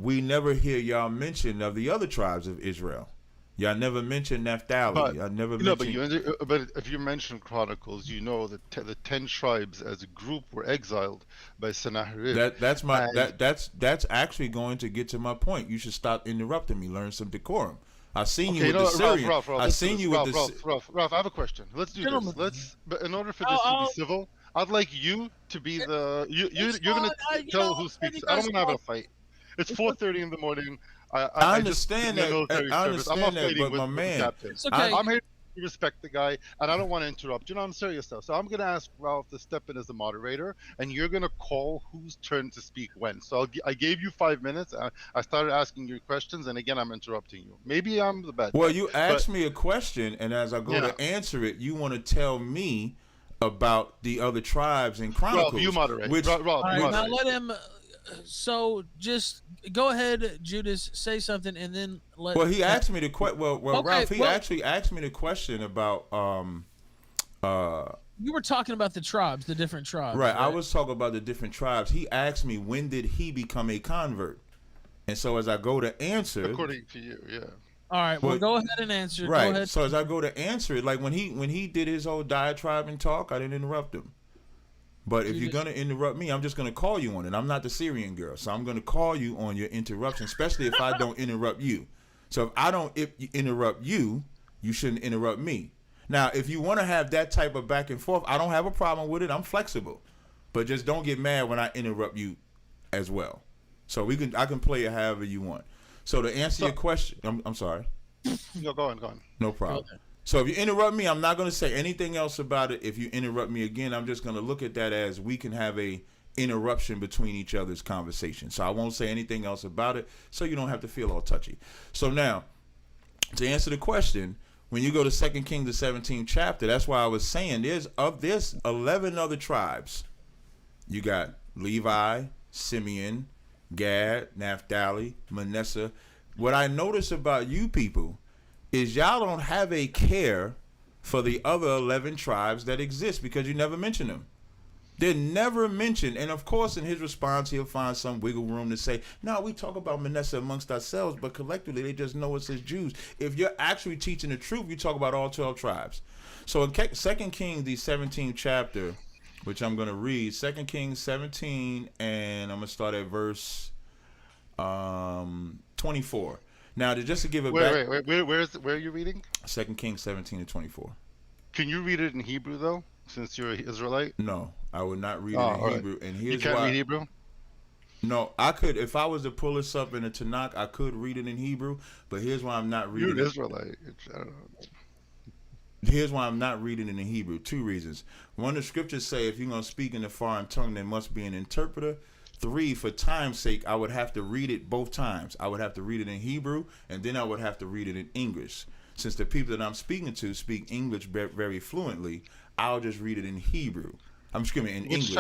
we never hear y'all mention of the other tribes of Israel. Y'all never mention Naphtali. Y'all never mention. But if you mention Chronicles, you know that the 10 tribes as a group were exiled by Sennacherib. That's actually going to get to my point. You should stop interrupting me. Learn some decorum. I seen you with the Syrian. Ralph, I have a question. Let's do this. But in order for this to be civil, I'd like you to be the you're gonna tell who speaks. I don't want to have a fight. It's 4:30 in the morning. I understand that. I understand that, but my man, it's okay. I'm here to respect the guy, and I don't want to interrupt. You know, I'm serious though. So I'm gonna ask Ralph to step in as the moderator, and you're gonna call whose turn to speak when. So I gave you 5 minutes. I started asking you questions, and again I'm interrupting you. Maybe I'm the bad Well, guy, you asked me a question, and as I go yeah. to answer it, you want to tell me about the other tribes in Chronicles. Ralph, you moderate. Which, Ralph, All you right, now moderate. let him. So just go ahead, Judas, say something, and then let. well, he asked me the question. Well, Okay, Ralph, he well- actually asked me the question about You were talking about the tribes, the different tribes. right. I was talking about the different tribes. He asked me when did he become a convert, and so as I go to answer, According to you, yeah. All right. Well, Well, go ahead and answer. Go right. ahead. So as I go to answer it, like when he did his whole diatribe and talk, I didn't interrupt him. But if you're gonna interrupt me, I'm just gonna call you on it. I'm not the Syrian girl, so I'm gonna call you on your interruption, especially if I don't interrupt you. So if I don't interrupt you, you shouldn't interrupt me. Now, if you want to have that type of back and forth, I don't have a problem with it. I'm flexible, but just don't get mad when I interrupt you as well. So I can play it however you want. So to answer your question, I'm sorry. No, go on. No problem. So if you interrupt me, I'm not going to say anything else about it. If you interrupt me again, I'm just going to look at that as we can have a interruption between each other's conversation. So I won't say anything else about it, so you don't have to feel all touchy. So now, to answer the question, when you go to 2 Kings, the 17th chapter, that's why I was saying there's 11 other tribes. You got Levi, Simeon, Gad, Naphtali, Manasseh. What I notice about you people is y'all don't have a care for the other 11 tribes that exist because you never mention them. They're never mentioned. And of course, in his response, he'll find some wiggle room to say, no, we talk about Manasseh amongst ourselves, but collectively, they just know us as Jews. If you're actually teaching the truth, you talk about all 12 tribes. So in 2 Kings, the 17th chapter, which I'm going to read, 2 Kings 17, and I'm going to start at verse 24. Now, just to give it back. Wait. Where are you reading? 2 Kings 17 to 24. Can you read it in Hebrew though, since you're an Israelite? No, I would not read Oh, it in all Hebrew. And You here's can't why. read Hebrew. No, I could, if I was to pull this up in the Tanakh, I could read it in Hebrew. But here's why I'm not You're reading an it. Israelite. I don't know. Here's why I'm not reading it in Hebrew. 2 reasons. 1, the scriptures say if you're going to speak in a foreign tongue, there must be an interpreter. 3, for time's sake, I would have to read it both times. I would have to read it in Hebrew, and then I would have to read it in English. Since the people that I'm speaking to speak English very fluently, I'll just read it in Hebrew. I'm just kidding, in English.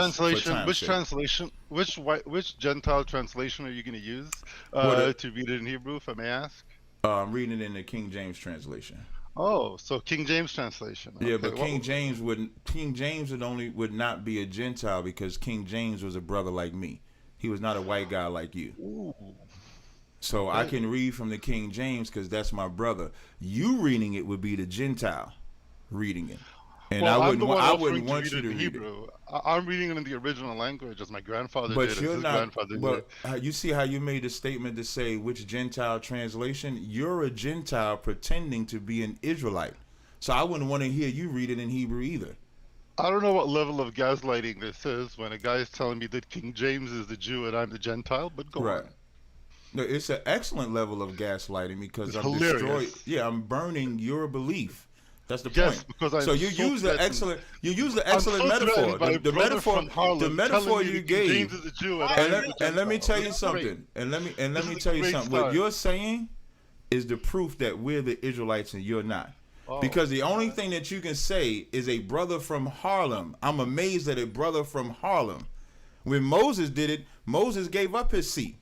Which Gentile translation are you going to use to read it in Hebrew, if I may ask? I'm reading it in the King James translation. Oh, so King James translation. Yeah, Okay, but King James would not be a Gentile because King James was a brother like me. He was not a white guy like you. Ooh. So I can read from the King James because that's my brother. You reading it would be the Gentile reading it. And Well, I I'm the one wouldn't offering want read you it to in read it. Hebrew. I'm reading it in the original language, as my grandfather But did. as you're his not. grandfather did. But you see how you made the statement to say which Gentile translation? You're a Gentile pretending to be an Israelite. So I wouldn't want to hear you read it in Hebrew either. I don't know what level of gaslighting this is when a guy is telling me that King James is the Jew and I'm the Gentile, but go Right. on. No, it's an excellent level of gaslighting because It's I'm hilarious. destroying. Yeah, I'm burning your belief. That's the Yes, point. because I'm so you so use the threatened. excellent. You use the I'm excellent so metaphor. threatened by a The brother metaphor. from Harlem The metaphor telling me you that King James gave. is a Jew and And I'm the let me Gentile. tell you This is something. great. And let me This is a tell you great something. What start. you're saying is the proof that we're the Israelites and you're not. Oh, Because the only thing that you can say is a brother from Harlem. I'm amazed at a brother from Harlem. When Moses did it, Moses gave up his seat.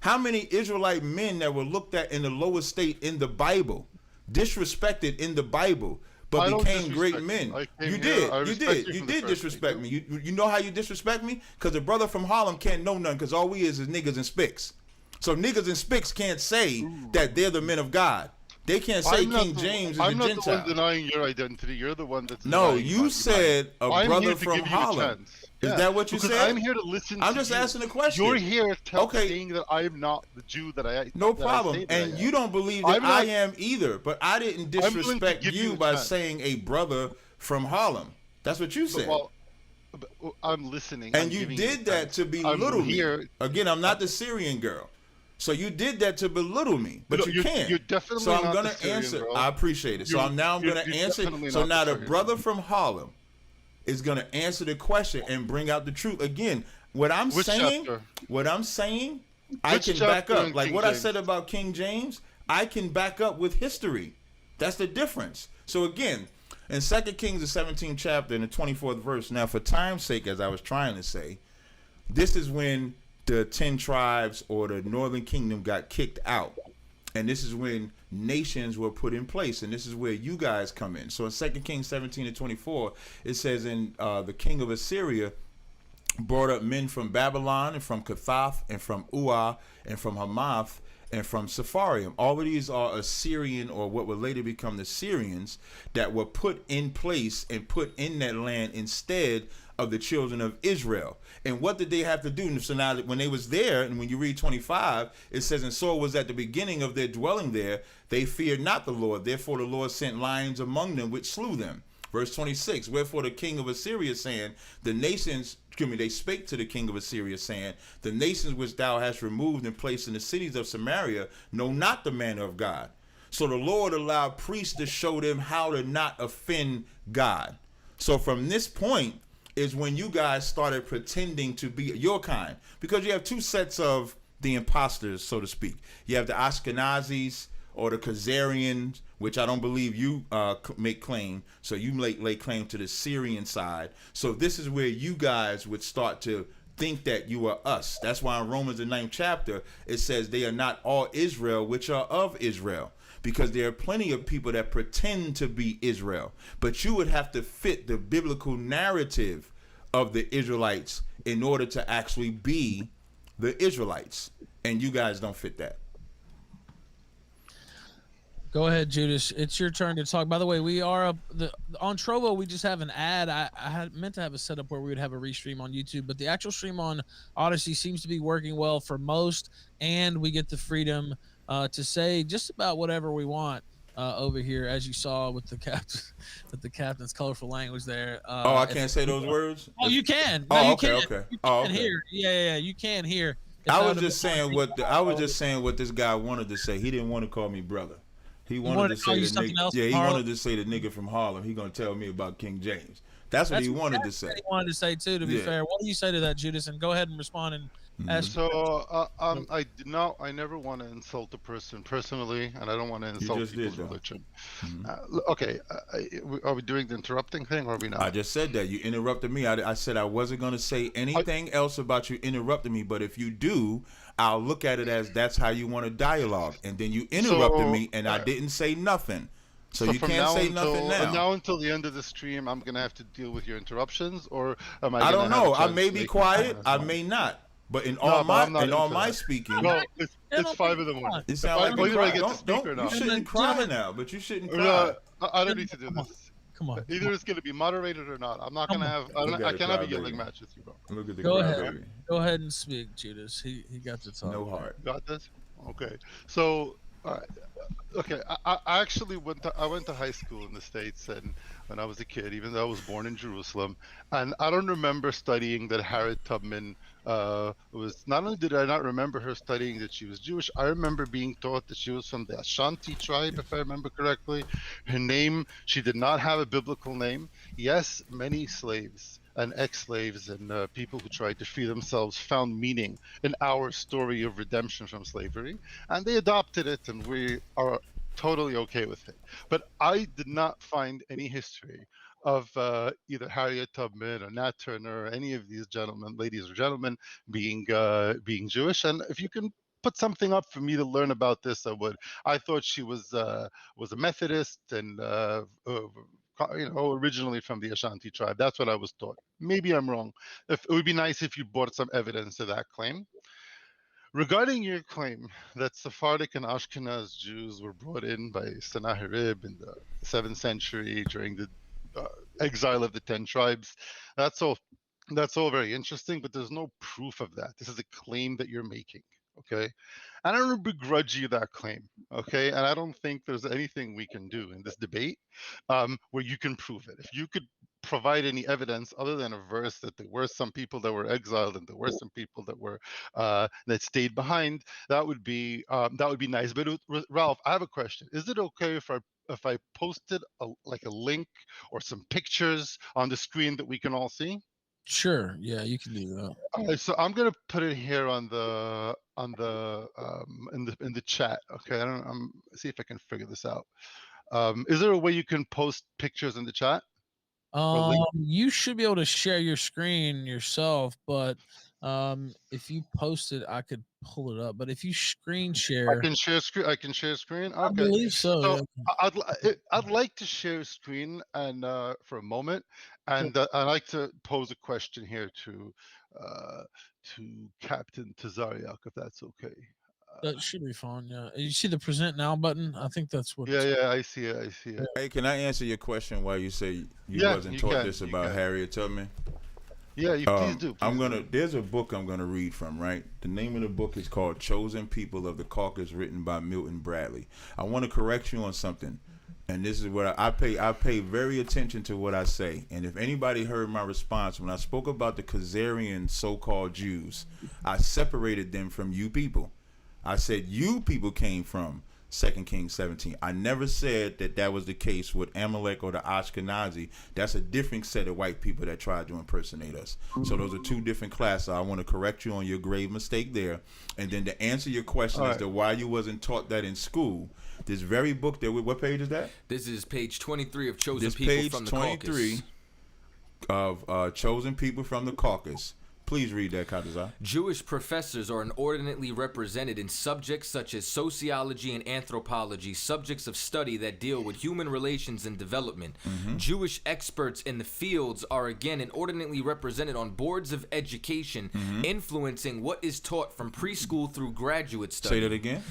How many Israelite men that were looked at in the lowest state in the Bible, disrespected in the Bible, I but don't became great disrespect men? you. I came You here, I did. You respect did. you You from the did first disrespect day. me. You know how you disrespect me? Because a brother from Harlem can't know none because all we is niggas and spicks. So niggas and spicks can't say that they're the men of God. They can't say King James is a I'm not the Gentile. one denying your identity. You're the one that's No, denying you mine. said a I'm brother here to from give you a Harlem. chance. Is Yeah, that what you because said? I'm here to listen I'm to just you. asking a question. You're here Okay. saying that I'm not the Jew that I No that I problem. say that I And am. you don't believe that I'm not- I am either. But I didn't willing to disrespect give you you a by chance. saying a brother from Harlem. That's what you said. Well, I'm listening. and I'm you giving did a that chance. to belittle I'm me. here. Again, I'm not the Syrian girl. So you did that to belittle me, but you can't. You're definitely So I'm not gonna the Syrian, answer. bro. I appreciate it. So I'm You're gonna answer. definitely So not now the Syrian. brother from Harlem is gonna answer the question and bring out the truth. Again, what I'm Which saying, chapter? I Which can back chapter up. in Like King what I James? said about King James, I can back up with history. That's the difference. So again, in 2 Kings, the 17th chapter, in the 24th verse. Now, for time's sake, as I was trying to say, this is when the 10 tribes or the northern kingdom got kicked out. And this is when nations were put in place. And this is where you guys come in. So in 2 Kings 17 and 24, it says, in the king of Assyria brought up men from Babylon and from Cathath and from Uah and from Hamath and from Sepharvaim. All of these are Assyrian, or what would later become the Syrians, that were put in place and put in that land instead of the children of Israel. And what did they have to do? So now when they was there, and when you read 25, it says, and so it was at the beginning of their dwelling there, they feared not the Lord. Therefore the Lord sent lions among them, which slew them. Verse 26, wherefore the king of Assyria saying, the nations, they spake to the king of Assyria saying, the nations which thou hast removed and placed in the cities of Samaria know not the manner of God. So the Lord allowed priests to show them how to not offend God. So from this point is when you guys started pretending to be your kind, because you have two sets of the imposters, so to speak. You have the Ashkenazis or the Khazarians, which I don't believe you make claim. So you lay claim to the Syrian side. So this is where you guys would start to think that you are us. That's why in Romans the 9th chapter, it says they are not all Israel, which are of Israel. Because there are plenty of people that pretend to be Israel. But you would have to fit the biblical narrative of the Israelites in order to actually be the Israelites. And you guys don't fit that. Go ahead, Judas. It's your turn to talk. By the way, we are on Trovo. We just have an ad. I had meant to have a setup where we would have a restream on YouTube, but the actual stream on Odyssey seems to be working well for most, and we get the freedom to say just about whatever we want over here, as you saw with the captain's colorful language there. I can't say those words. Oh, you can. No, you okay, can. okay. You Oh, can okay. hear. Yeah, you can hear. If I that was would've just been saying on- what this guy wanted to say. He didn't want to call me brother. He wanted wanted to to call say you the something nigga. else Yeah, from he Harlem? wanted to say the nigga from Harlem. He gonna tell me about King James. That's what he wanted to say. He wanted to say too. To be Yeah. fair, what do you say to that, Judas? And go ahead and respond and ask. So I never want to insult a person personally, and I don't want to insult just people's did, though. religion. Okay, are we doing the interrupting thing, or are we not? I just said that you interrupted me. I said I wasn't gonna say anything else about you interrupting me, but if you do, I'll look at it as that's how you want to dialogue. And then you interrupted me, and I didn't say nothing. So you from can't now say until, nothing now. Now until the end of the stream, I'm gonna have to deal with your interruptions, or am I? I gonna don't have a know. I chance may to be make quiet. my I point? may not. But in No, all but I'm not in all into my that. speaking, No, it's 5 in the morning. it sounds like Whether you I get to don't. speak or You not. shouldn't cry Gentlemen, now. But you shouldn't No, cry. I don't need to do Come on. this. Come on. Either it's gonna be moderated or not. I'm not Come gonna on. have. Look I at it, can't have a crybaby. yelling match with you, bro. Look at the Go cry, ahead. baby. Go ahead and speak, Judas. He got to talk. No heart. Got this? Okay. So, okay. I actually I went to high school in the States, and when I was a kid, even though I was born in Jerusalem, and I don't remember studying that Harriet Tubman was. Not only did I not remember her studying that she was Jewish, I remember being taught that she was from the Ashanti tribe, if I remember correctly. Her name, she did not have a biblical name. Yes, many slaves and ex-slaves and people who tried to free themselves found meaning in our story of redemption from slavery, and they adopted it, and we are totally okay with it. But I did not find any history of either Harriet Tubman or Nat Turner or any of these gentlemen, ladies or gentlemen, being Jewish. And if you can put something up for me to learn about this, I would. I thought she was a Methodist and originally from the Ashanti tribe. That's what I was taught. Maybe I'm wrong. If it would be nice if you brought some evidence to that claim. Regarding your claim that Sephardic and Ashkenaz Jews were brought in by Sennacherib in the 7th century during the exile of the 10 tribes, that's all very interesting, but there's no proof of that. This is a claim that you're making, okay? And I don't begrudge you that claim, okay? And I don't think there's anything we can do in this debate where you can prove it. If you could provide any evidence other than a verse that there were some people that were exiled and there were some people that were that stayed behind, that would be nice. But Ralph, I have a question. Is it okay if I posted like a link or some pictures on the screen that we can all see? Sure. Yeah, you can do that. All right, so I'm gonna put it here in the chat. Okay, I'm see if I can figure this out. Is there a way you can post pictures in the chat? You should be able to share your screen yourself, but if you post it, I could pull it up. But if you screen share, I can share screen. I can share screen. Okay. I believe so. So yeah. I'd like to share screen and for a moment, and I'd like to pose a question here to Captain Tazaryach, if that's okay. That should be fine. Yeah, you see the present now button? I think that's what. Yeah, I see it. I see it. Hey, can I answer your question while you say you wasn't taught this about Harriet Tubman? Yeah, you please do. There's a book I'm gonna read from, right? The name of the book is called Chosen People of the Caucasus, written by Milton Bradley. I want to correct you on something, and this is what I pay very attention to what I say. And if anybody heard my response when I spoke about the Khazarian so-called Jews, I separated them from you people. I said you people came from 2 Kings 17. I never said that was the case with Amalek or the Ashkenazi. That's a different set of white people that tried to impersonate us. So those are two different classes. I want to correct you on your grave mistake there. And then to answer your question as to why you wasn't taught that in school, this very book that what page is that? This is page 23 of Chosen People from the Caucasus. Page 23 of Chosen People from the Caucasus. Please read that, Tazaryach. Jewish professors are inordinately represented in subjects such as sociology and anthropology, subjects of study that deal with human relations and development. Jewish experts in the fields are again inordinately represented on boards of education, influencing what is taught from preschool through graduate study. Say that again.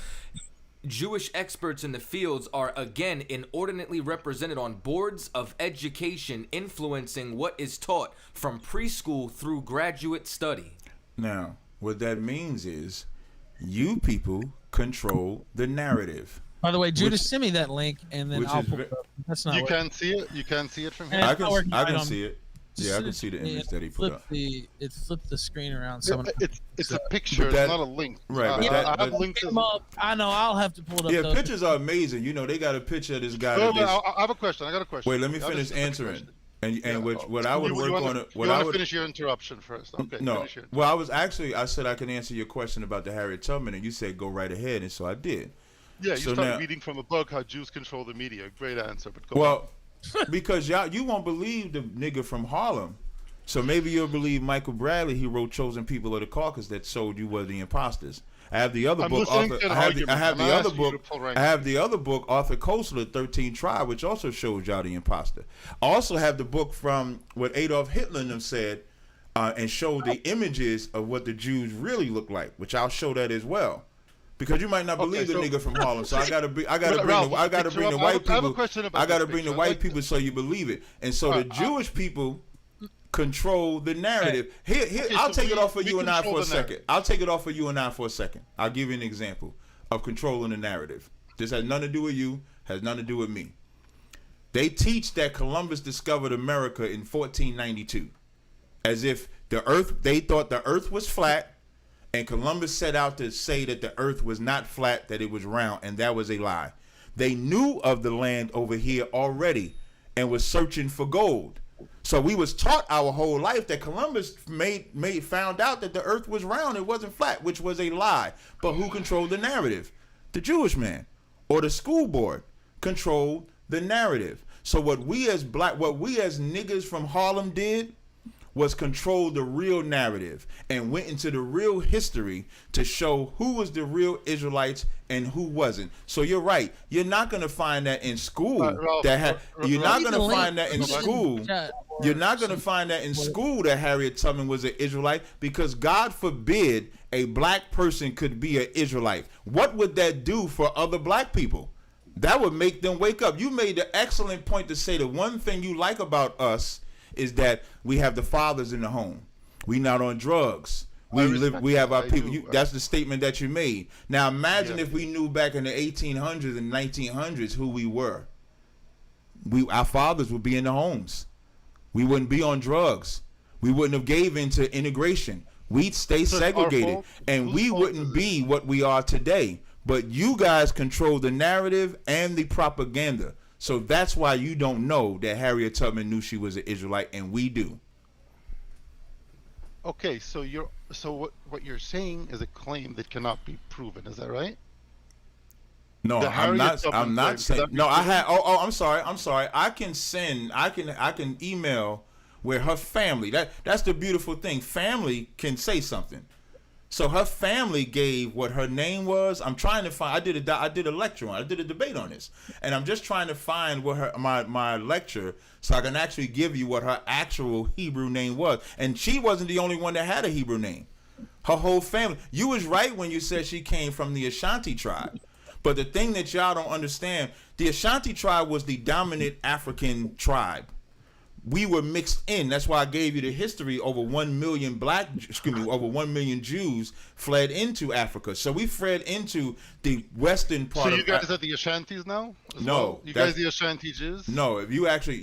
Jewish experts in the fields are again inordinately represented on boards of education, influencing what is taught from preschool through graduate study. Now, what that means is you people control the narrative. By the way, Judah, send me that link, and then I'll pull it up. That's not. You can't see it. You can't see it from here. I can see it. Yeah, I can see the image that he put up. It flipped the screen around. It's a picture. It's not a link. Right. I have links. I know. I'll have to pull it up. Yeah, pictures are amazing. You know, they got a picture of this guy. I have a question. I got a question. Wait, let me finish answering. And what I would work on it. You want to finish your interruption first? Okay. No. Well, I said I can answer your question about the Harriet Tubman, and you said go right ahead, and so I did. Yeah, you started reading from a book, How Jews Control the Media. Great answer, but go on. Because you won't believe the nigga from Harlem. So maybe you'll believe Michael Bradley. He wrote Chosen People of the Caucasus that showed you were the imposters. I have the other book. I have the other book, Arthur Koestler, 13 Tribe, which also shows y'all the imposter. I also have the book from what Adolf Hitler and them said, and showed the images of what the Jews really look like, which I'll show that as well. Because you might not believe the nigga from Harlem, so I gotta bring the white people. I gotta bring the white people so you believe it, and so the Jewish people control the narrative. Here, I'll take it off for you and I for a second. I'll give you an example of controlling the narrative. This has nothing to do with you, has nothing to do with me. They teach that Columbus discovered America in 1492. As if they thought the earth was flat, and Columbus set out to say that the earth was not flat, that it was round, and that was a lie. They knew of the land over here already and was searching for gold. So we was taught our whole life that Columbus found out that the earth was round, it wasn't flat, which was a lie. But who controlled the narrative? The Jewish man or the school board controlled the narrative. So what we as niggas from Harlem did was control the real narrative and went into the real history to show who was the real Israelites and who wasn't. So you're right. You're not going to find that in school. You're not going to find that in school. You're not going to find that in school that Harriet Tubman was an Israelite, because God forbid a black person could be an Israelite. What would that do for other black people? That would make them wake up. You made the excellent point to say the one thing you like about us is that we have the fathers in the home. We not on drugs. We have our people. That's the statement that you made. Now imagine if we knew back in the 1800s and 1900s who we were. Our fathers would be in the homes. We wouldn't be on drugs. We wouldn't have gave into integration. We'd stay So it's our segregated, fault? and Whose we fault wouldn't is it? be what we are today. But you guys control the narrative and the propaganda. So that's why you don't know that Harriet Tubman knew she was an Israelite, and we do. Okay, so what you're saying is a claim that cannot be proven. Is that right? No, The I'm Harriet not. Tubman I'm claim, not could saying. that be No, I proven? had. Oh, I'm sorry. I'm sorry. I can send. I can email where her family. That's the beautiful thing. Family can say something. So her family gave what her name was. I'm trying to find. I did a lecture on. I did a debate on this, and I'm just trying to find what my lecture, so I can actually give you what her actual Hebrew name was. And she wasn't the only one that had a Hebrew name. Her whole family. You was right when you said she came from the Ashanti tribe. But the thing that y'all don't understand, the Ashanti tribe was the dominant African tribe. We were mixed in. That's why I gave you the history. Over 1 million over 1 million Jews fled into Africa. So we fled into the western part So of you guys are the Ashantis now? As No, well? You guys the Ashanti Jews? No, if you actually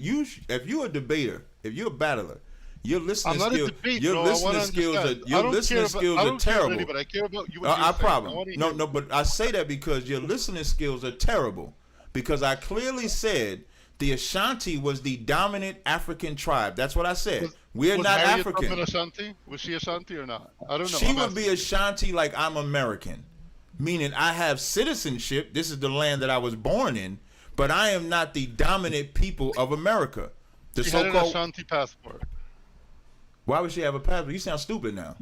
if you're a debater, if you're a battler, your listening I'm not skills, a debate, your bro. I listening wanna skills are understand. your I don't listening care about- skills I are don't care about terrible. anybody. I care about you. What I you're saying. I problem. wanna No, hear- no, but I say that because your listening skills are terrible. Because I clearly said the Ashanti was the dominant African tribe. That's what I said. We're was not Harriet African. Tubman Ashanti? Was she Ashanti or not? I don't know. She I'm would be asking. Ashanti like I'm American, meaning I have citizenship. This is the land that I was born in, but I am not the dominant people of America. The She had an so-called. Ashanti passport. Why would she have a passport? You sound stupid now.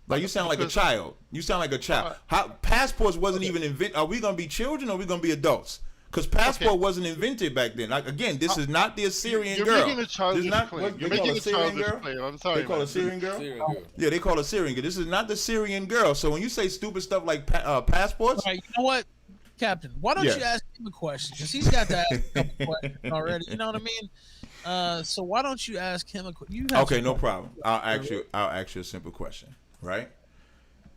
Like you sound like a Because- child. You sound like a child. How passports wasn't even invented? Are we gonna be children or are we gonna be adults? Because passport wasn't invented back then. Like again, this is not the Assyrian You're girl. making a childish This is not, claim. what, You're they call making a Syrian childish girl? claim. I'm sorry, They call man. a Syrian girl? Syrian girl. Yeah, they call a Syrian girl. This is not the Syrian girl. So when you say stupid stuff like passports, All right, you know what, Captain? Why don't Yes. you ask him a question? Because he's got to ask a couple questions already. You know what I mean? So why don't you ask him a question? okay, no problem. I'll ask you a simple question, right?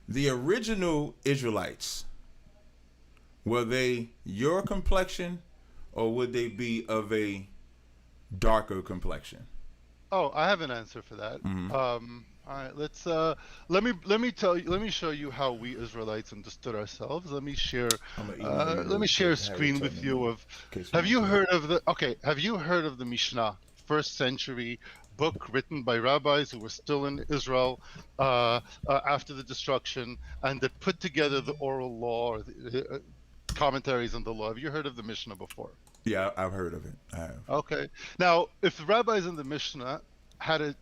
The original Israelites, were they your complexion or would they be of a darker complexion? Oh, I have an answer for that. All right, let's let me show you how we Israelites understood ourselves. Let me share a screen with you of have you heard of the Mishnah, first century book written by rabbis who were still in Israel after the destruction, and that put together the oral law or the commentaries on the law? Have you heard of the Mishnah before? Yeah, I've heard of it. I have. Okay. Now, if the rabbis in the Mishnah had a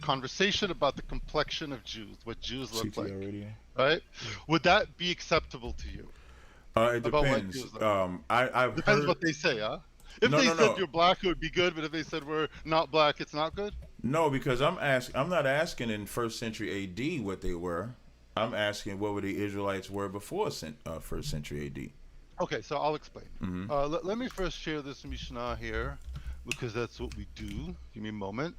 conversation about the complexion of Jews, what Jews look like, right? Would that be acceptable to you? It About what depends. Jews look I've Depends heard. what they say, huh? If No, they no, said no. you're black, it would be good, but if they said we're not black, it's not good? No, because I'm not asking in first century AD what they were. I'm asking what were the Israelites were before first century AD. Okay, so I'll explain. Let me first share this Mishnah here, because that's what we do. Give me a moment.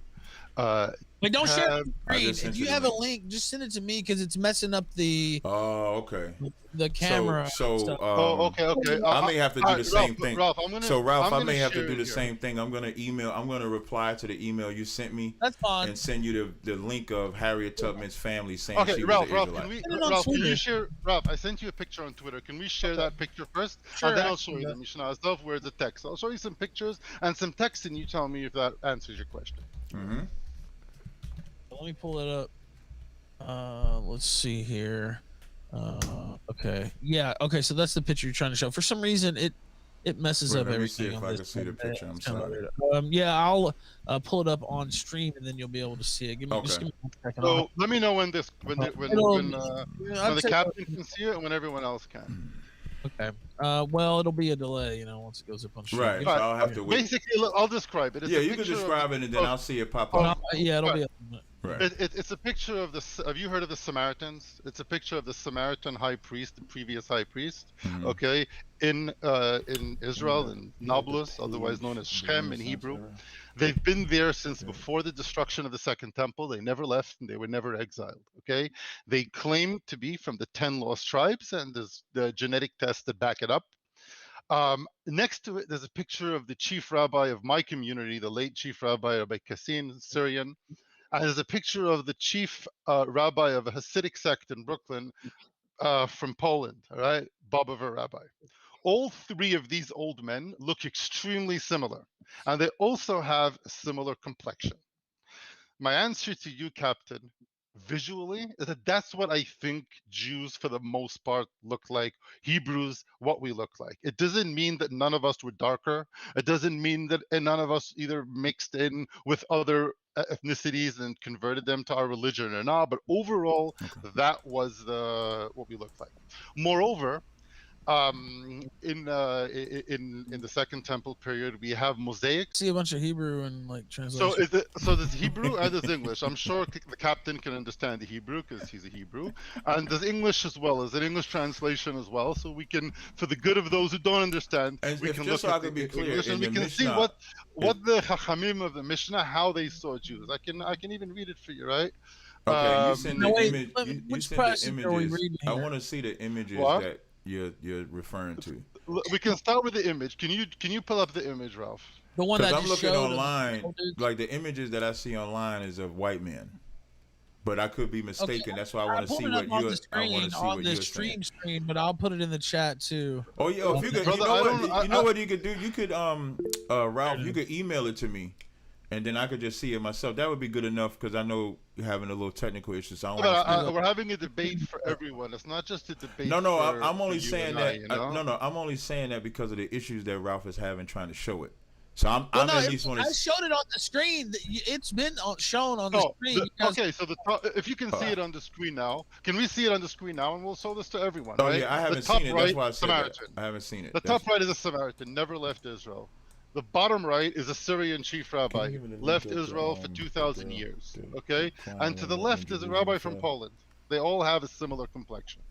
Wait, don't share the I screen. just sent If you you the have a link. link, just send it to me because it's messing up the Oh, okay. camera. So, stuff. Okay. I may have to do the same thing. Ralph, Ralph, I I'm may gonna have to share do it the here. same thing. I'm gonna reply to the email you sent me That's fine. and send you the link of Harriet Tubman's family saying Okay, she Ralph, was an Israelite. Put it on Ralph, can Twitter. you share? Ralph, I sent you a picture on Twitter. Can we share that picture first? Sure, And then I I'll can show do you that. the Mishnah itself, where the text. I'll show you some pictures and some text, and you tell me if that answers your question. Let me pull it up. Let's see here. Okay. Yeah. Okay. So that's the picture you're trying to show. For some reason, it messes Wait, up let me see everything. if on I this can see the thing. picture. I'm It's kinda sorry. weird. Yeah, I'll pull it up on stream and then you'll be able to see it. Just Okay. give me 1 second. So let me know when the I'll take captain can see it and when everyone else can. Okay. Well, it'll be a delay, once it goes up on stream. Right. So I'll have to wait. Basically, look, I'll describe it. It's Yeah, a you can picture of- describe it and then I'll see it pop Oh, up. yeah, it'll be. Right. It's a picture of have you heard of the Samaritans? It's a picture of the Samaritan high priest, the previous high priest, okay, in Israel, in Nablus, otherwise known as Shechem in Hebrew. They've been there since before the destruction of the Second Temple. They never left and they were never exiled, okay? They claim to be from the 10 lost tribes, and there's the genetic tests that back it up. Next to it, there's a picture of the chief rabbi of my community, the late chief rabbi, Rabbi Kassin, Syrian. And there's a picture of the chief rabbi of a Hasidic sect in Brooklyn from Poland, all right, Bobover rabbi. All three of these old men look extremely similar, and they also have a similar complexion. My answer to you, Captain, visually, is that that's what I think Jews, for the most part, look like. Hebrews, what we look like. It doesn't mean that none of us were darker. It doesn't mean that none of us either mixed in with other ethnicities and converted them to our religion or not. But overall, that was what we looked like. Moreover, in the Second Temple period, we have mosaics. See a bunch of Hebrew and like translation. So there's Hebrew and there's English. I'm sure the captain can understand the Hebrew because he's a Hebrew, and there's English as well. There's an English translation as well. So we can, for the good of those who don't understand, we can look at the English and we can see what the Chachamim of the Mishnah, how they saw Jews. I can even read it for you, right? Okay, you send the image. You Which send the passage are we images. reading I here? want to see the images that you're referring to. We can start with the image. Can you pull up the image, Ralph? The one Because that I'm just looking showed online, like the images that I see online is of white men, but I could be mistaken. Okay, That's why I want to see what on you're. the screen, I want to see on what the you're stream saying. screen, but I'll put it in the chat too. Oh yeah, if you could, Brother, you know what you could do. You could Ralph, you could email it to me, and then I could just see it myself. That would be good enough because I know you're having a little technical issue. So we're having a debate for everyone. It's not just a debate. No, for, I'm only for saying I, that. you know? I'm only saying that because of the issues that Ralph is having trying to show it. So I'm No, at least want I to. showed it on the screen. It's been shown on the screen. Okay, so if you can see it on the screen now, can we see it on the screen now? And we'll show this to everyone. Oh right? yeah, I haven't top seen it. Right, That's why I said Samaritan. that. I haven't seen it. The top right is a Samaritan, never left Israel. The bottom right is a Syrian chief rabbi, left Israel for 2,000 years. Okay, and to the left is a rabbi from Poland. They all have a similar complexion.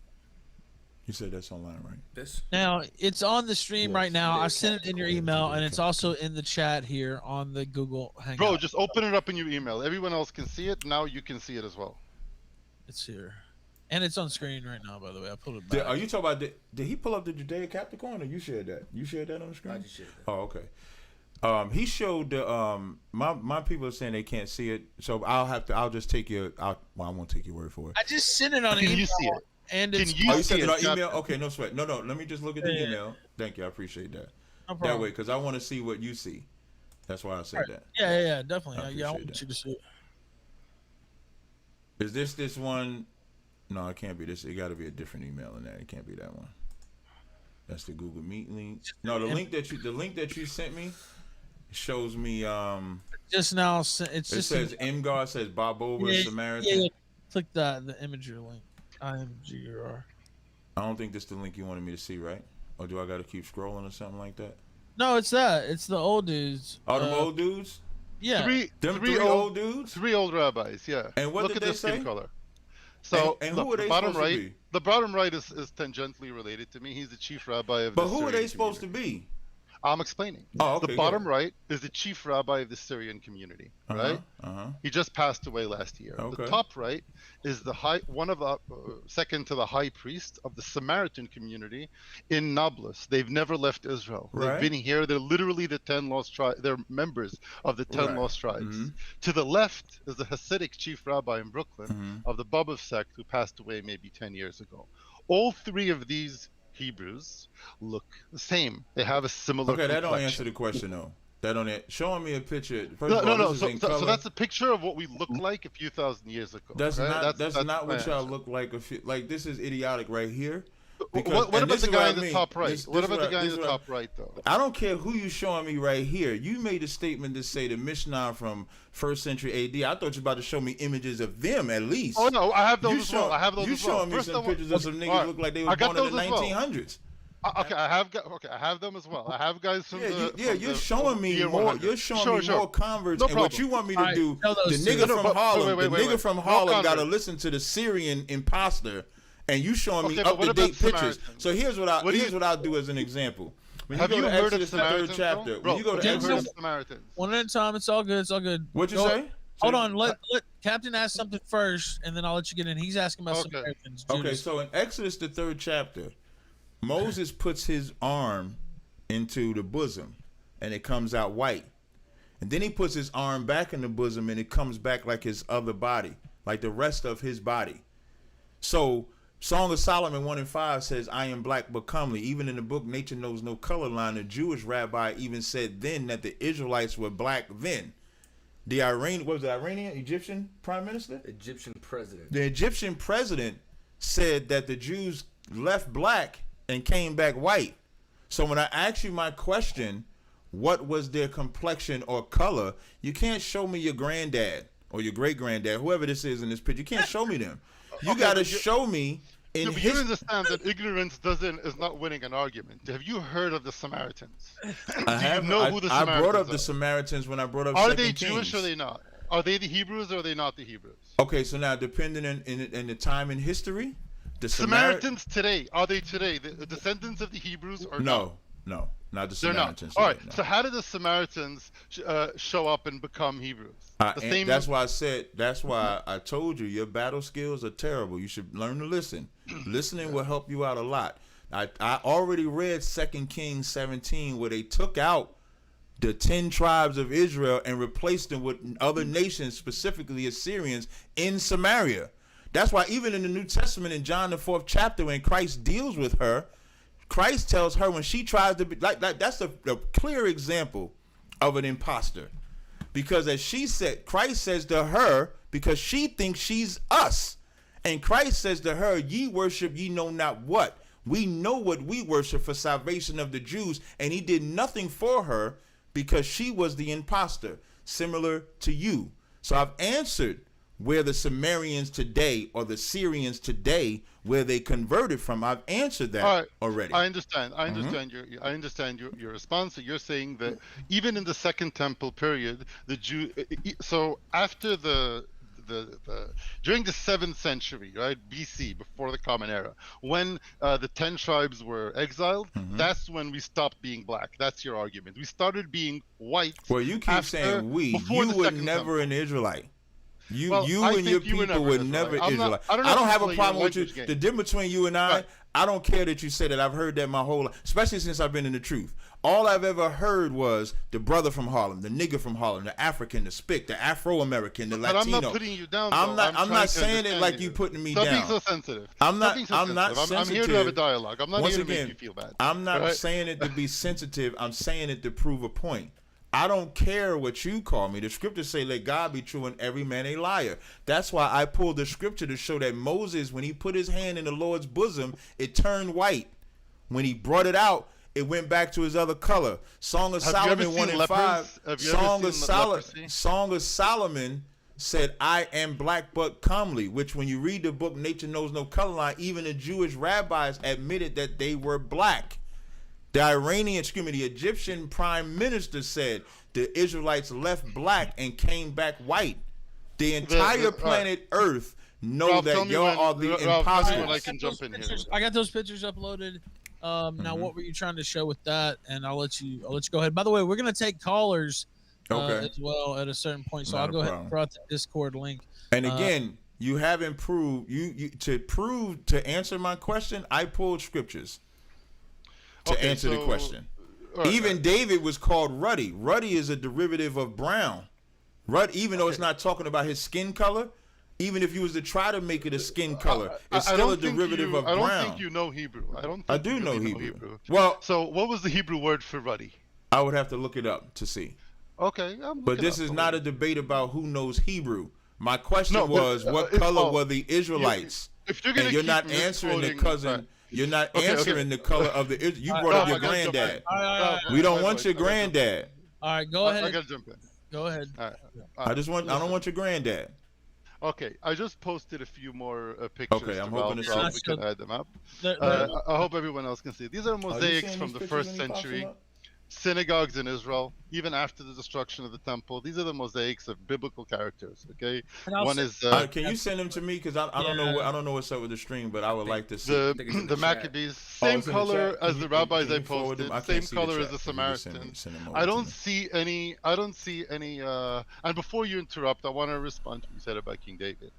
You said that's online, right? Now it's on the stream right now. I sent it in your email, and it's also in the chat here on the Google Hangout. Bro, just open it up in your email. Everyone else can see it. Now you can see it as well. It's here, and it's on screen right now. By the way, I pulled it back. Are you talking about? Did he pull up the Judaic Capricorn, or you shared that? You shared that on the screen? I just shared that. Oh, okay. He showed the my people are saying they can't see it, so I'll just take your. I won't take your word for it. I just sent it on Can email. you see it? And Can it's you Oh, you see sent it it on email? Okay, no sweat. No. Let me just look at the email. Thank you. I appreciate that. no That problem. way, because I want to see what you see. That's why I said that. Yeah, definitely. I Yeah, I appreciate want you to see it. Is this one? No, it can't be this. It got to be a different email than that. It can't be that one. That's the Google Meet link. No, the link that you sent me shows me. Just now, it's It just says Imgar, says Bob Over Samaritan. Yeah. Click the imager link. IMGR. I don't think this is the link you wanted me to see, right? Or do I got to keep scrolling or something like that? No, it's that. It's the old dudes. All them old dudes? Yeah. Three old dudes? 3 old rabbis, yeah. And what Look did at they the skin say? color. So and look, who are they the bottom supposed right, to be? the bottom right is tangentially related to me. He's the chief rabbi of But the who are Syrian they supposed community. to be? I'm explaining. Oh, okay. The bottom right is the chief rabbi of the Syrian community, right? He just passed away last year. Okay. The top right is the second to the high priest of the Samaritan community in Nablus. They've never left Israel. Right. They've been here. They're literally the 10 lost tribes. They're members of the 10 Right. lost tribes. Mm-hmm. To the left is the Hasidic chief rabbi in Brooklyn of the Bobov sect who passed away maybe 10 years ago. All three of these Hebrews look the same. They have a similar Okay, that don't complexion. answer the question, though. That don't showing me a picture. First No, of all, no. this is in So color. that's a picture of what we looked like a few thousand years ago. That's right? not that's not my what y'all answer. look like. Like this is idiotic right here. What and about this the is what guy I in the mean. top right? This What about the what I- guy in this the what I- top right, though? I don't care who you showing me right here. You made a statement to say the Mishnah from 1st century AD. I thought you were about to show me images of them at least. Oh no, I have those You as well. I have those you as well. showing me First, some pictures of some niggas alright, look like they I were got born in the those as well. 1900s. Okay, I have them as well. I have guys from You're showing me year more. 100. You're showing me more converts. No and what problem. you want me to Alright, do? tell The those nigga two. from but- Harlem. wait, The nigga wait. from No Harlem got to converts. listen to the Syrian imposter, and you showing me Okay, but up what to about date pictures. Samaritans? So here's what I'll do as an example. When Have you you go to heard of Exodus the third Samaritans, chapter, bro? when you go to Have you heard of Exodus, Samaritans? One at a time. It's all good. It's all good. what you Go- say? Hold on. Let Captain ask something first, and then I'll let you get in. He's asking about Okay. Samaritans. Okay, Judas. so in Exodus the third chapter, Moses puts his arm into the bosom, and it comes out white. And then he puts his arm back in the bosom, and it comes back like his other body, like the rest of his body. So Song of Solomon 1:5 says, I am black but comely. Even in the book Nature Knows No Color line, a Jewish rabbi even said then that the Israelites were black then. The Iranian Egyptian prime minister? Egyptian president. The Egyptian president said that the Jews left black and came back white. So when I ask you my question, what was their complexion or color, you can't show me your granddad or your great granddad, whoever this is in this picture. You can't show me them. You got to show me in but you understand that ignorance is not winning an argument. Have you heard of the Samaritans? I brought up the Samaritans when I brought up. Are Second they Kings. Jewish or are they not? Are they the Hebrews or are they not the Hebrews? Okay, so now depending in the time in history, the Samaritans today, are they today the descendants of the Hebrews or not? No, not the They're Samaritans. not. All right. No. So how did the Samaritans show up and become Hebrews? That's why I said. That's why I told you your battle skills are terrible. You should learn to listen. Listening will help you out a lot. I already read 2 Kings 17 where they took out the 10 tribes of Israel and replaced them with other nations, specifically Assyrians, in Samaria. That's why even in the New Testament in John the 4th chapter, when Christ deals with her, Christ tells her when she tries to be like that's a clear example of an imposter, because as she said, Christ says to her, because she thinks she's us, and Christ says to her, ye worship ye know not what. We know what we worship for salvation of the Jews, and he did nothing for her because she was the imposter, similar to you. So I've answered where the Sumerians today or the Syrians today, where they converted from. I've answered that already. I understand. I understand your response. So you're saying that even in the Second Temple period, the Jew. So after during the 7th century, right, BC, before the Common Era, when the 10 tribes were exiled, that's when we stopped being black. That's your argument. We started being white. Well, you keep saying we. You were never an Israelite. You and your people were never Israelite. I don't have a problem with you. The difference between you and I don't care that you said that. I've heard that my whole life, especially since I've been in the truth. All I've ever heard was the brother from Harlem, the nigger from Harlem, the African, the Spic, the Afro-American, the Latino. But I'm not putting you down. I'm not saying it like you putting me down. Stop being so sensitive. I'm not sensitive. I'm here to have a dialogue. I'm not here to make you feel bad. I'm not saying it to be sensitive. I'm saying it to prove a point. I don't care what you call me. The scriptures say, let God be true and every man a liar. That's why I pulled the scripture to show that Moses, when he put his hand in the Lord's bosom, it turned white. When he brought it out, it went back to his other color. Song of Solomon 1:5. Song of Solomon said, I am black but comely, which when you read the book Nature Knows No Color line, even the Jewish rabbis admitted that they were black. The Egyptian prime minister said the Israelites left black and came back white. The entire planet Earth know that y'all are the imposters. I can jump in here. I got those pictures uploaded. Now, what were you trying to show with that? And I'll let you go ahead. By the way, we're gonna take callers as well at a certain point, so I'll go ahead and throw out the Discord link. And again, you haven't proved to answer my question. I pulled scriptures to answer the question. Even David was called ruddy. Ruddy is a derivative of brown. Even though it's not talking about his skin color, even if you was to try to make it a skin color, it's still a derivative of brown. I don't think you know Hebrew. I do know Hebrew. Well, so what was the Hebrew word for ruddy? I would have to look it up to see. Okay, but this is not a debate about who knows Hebrew. My question was, what color were the Israelites? And you're not answering the cousin. You're not answering the color of the. You brought up your granddad. We don't want your granddad. All right, go ahead. I gotta jump in. Go ahead. I don't want your granddad. Okay, I just posted a few more pictures. Okay, I'm hoping we can add them up. I hope everyone else can see. These are mosaics from the 1st century. Synagogues in Israel, even after the destruction of the temple. These are the mosaics of biblical characters. Okay, one is. Can you send them to me? Because I don't know. I don't know what's up with the stream, but I would like to see the Maccabees. Same color as the rabbis I posted. Same color as the Samaritans. I don't see any. And before you interrupt, I want to respond to what you said about King David.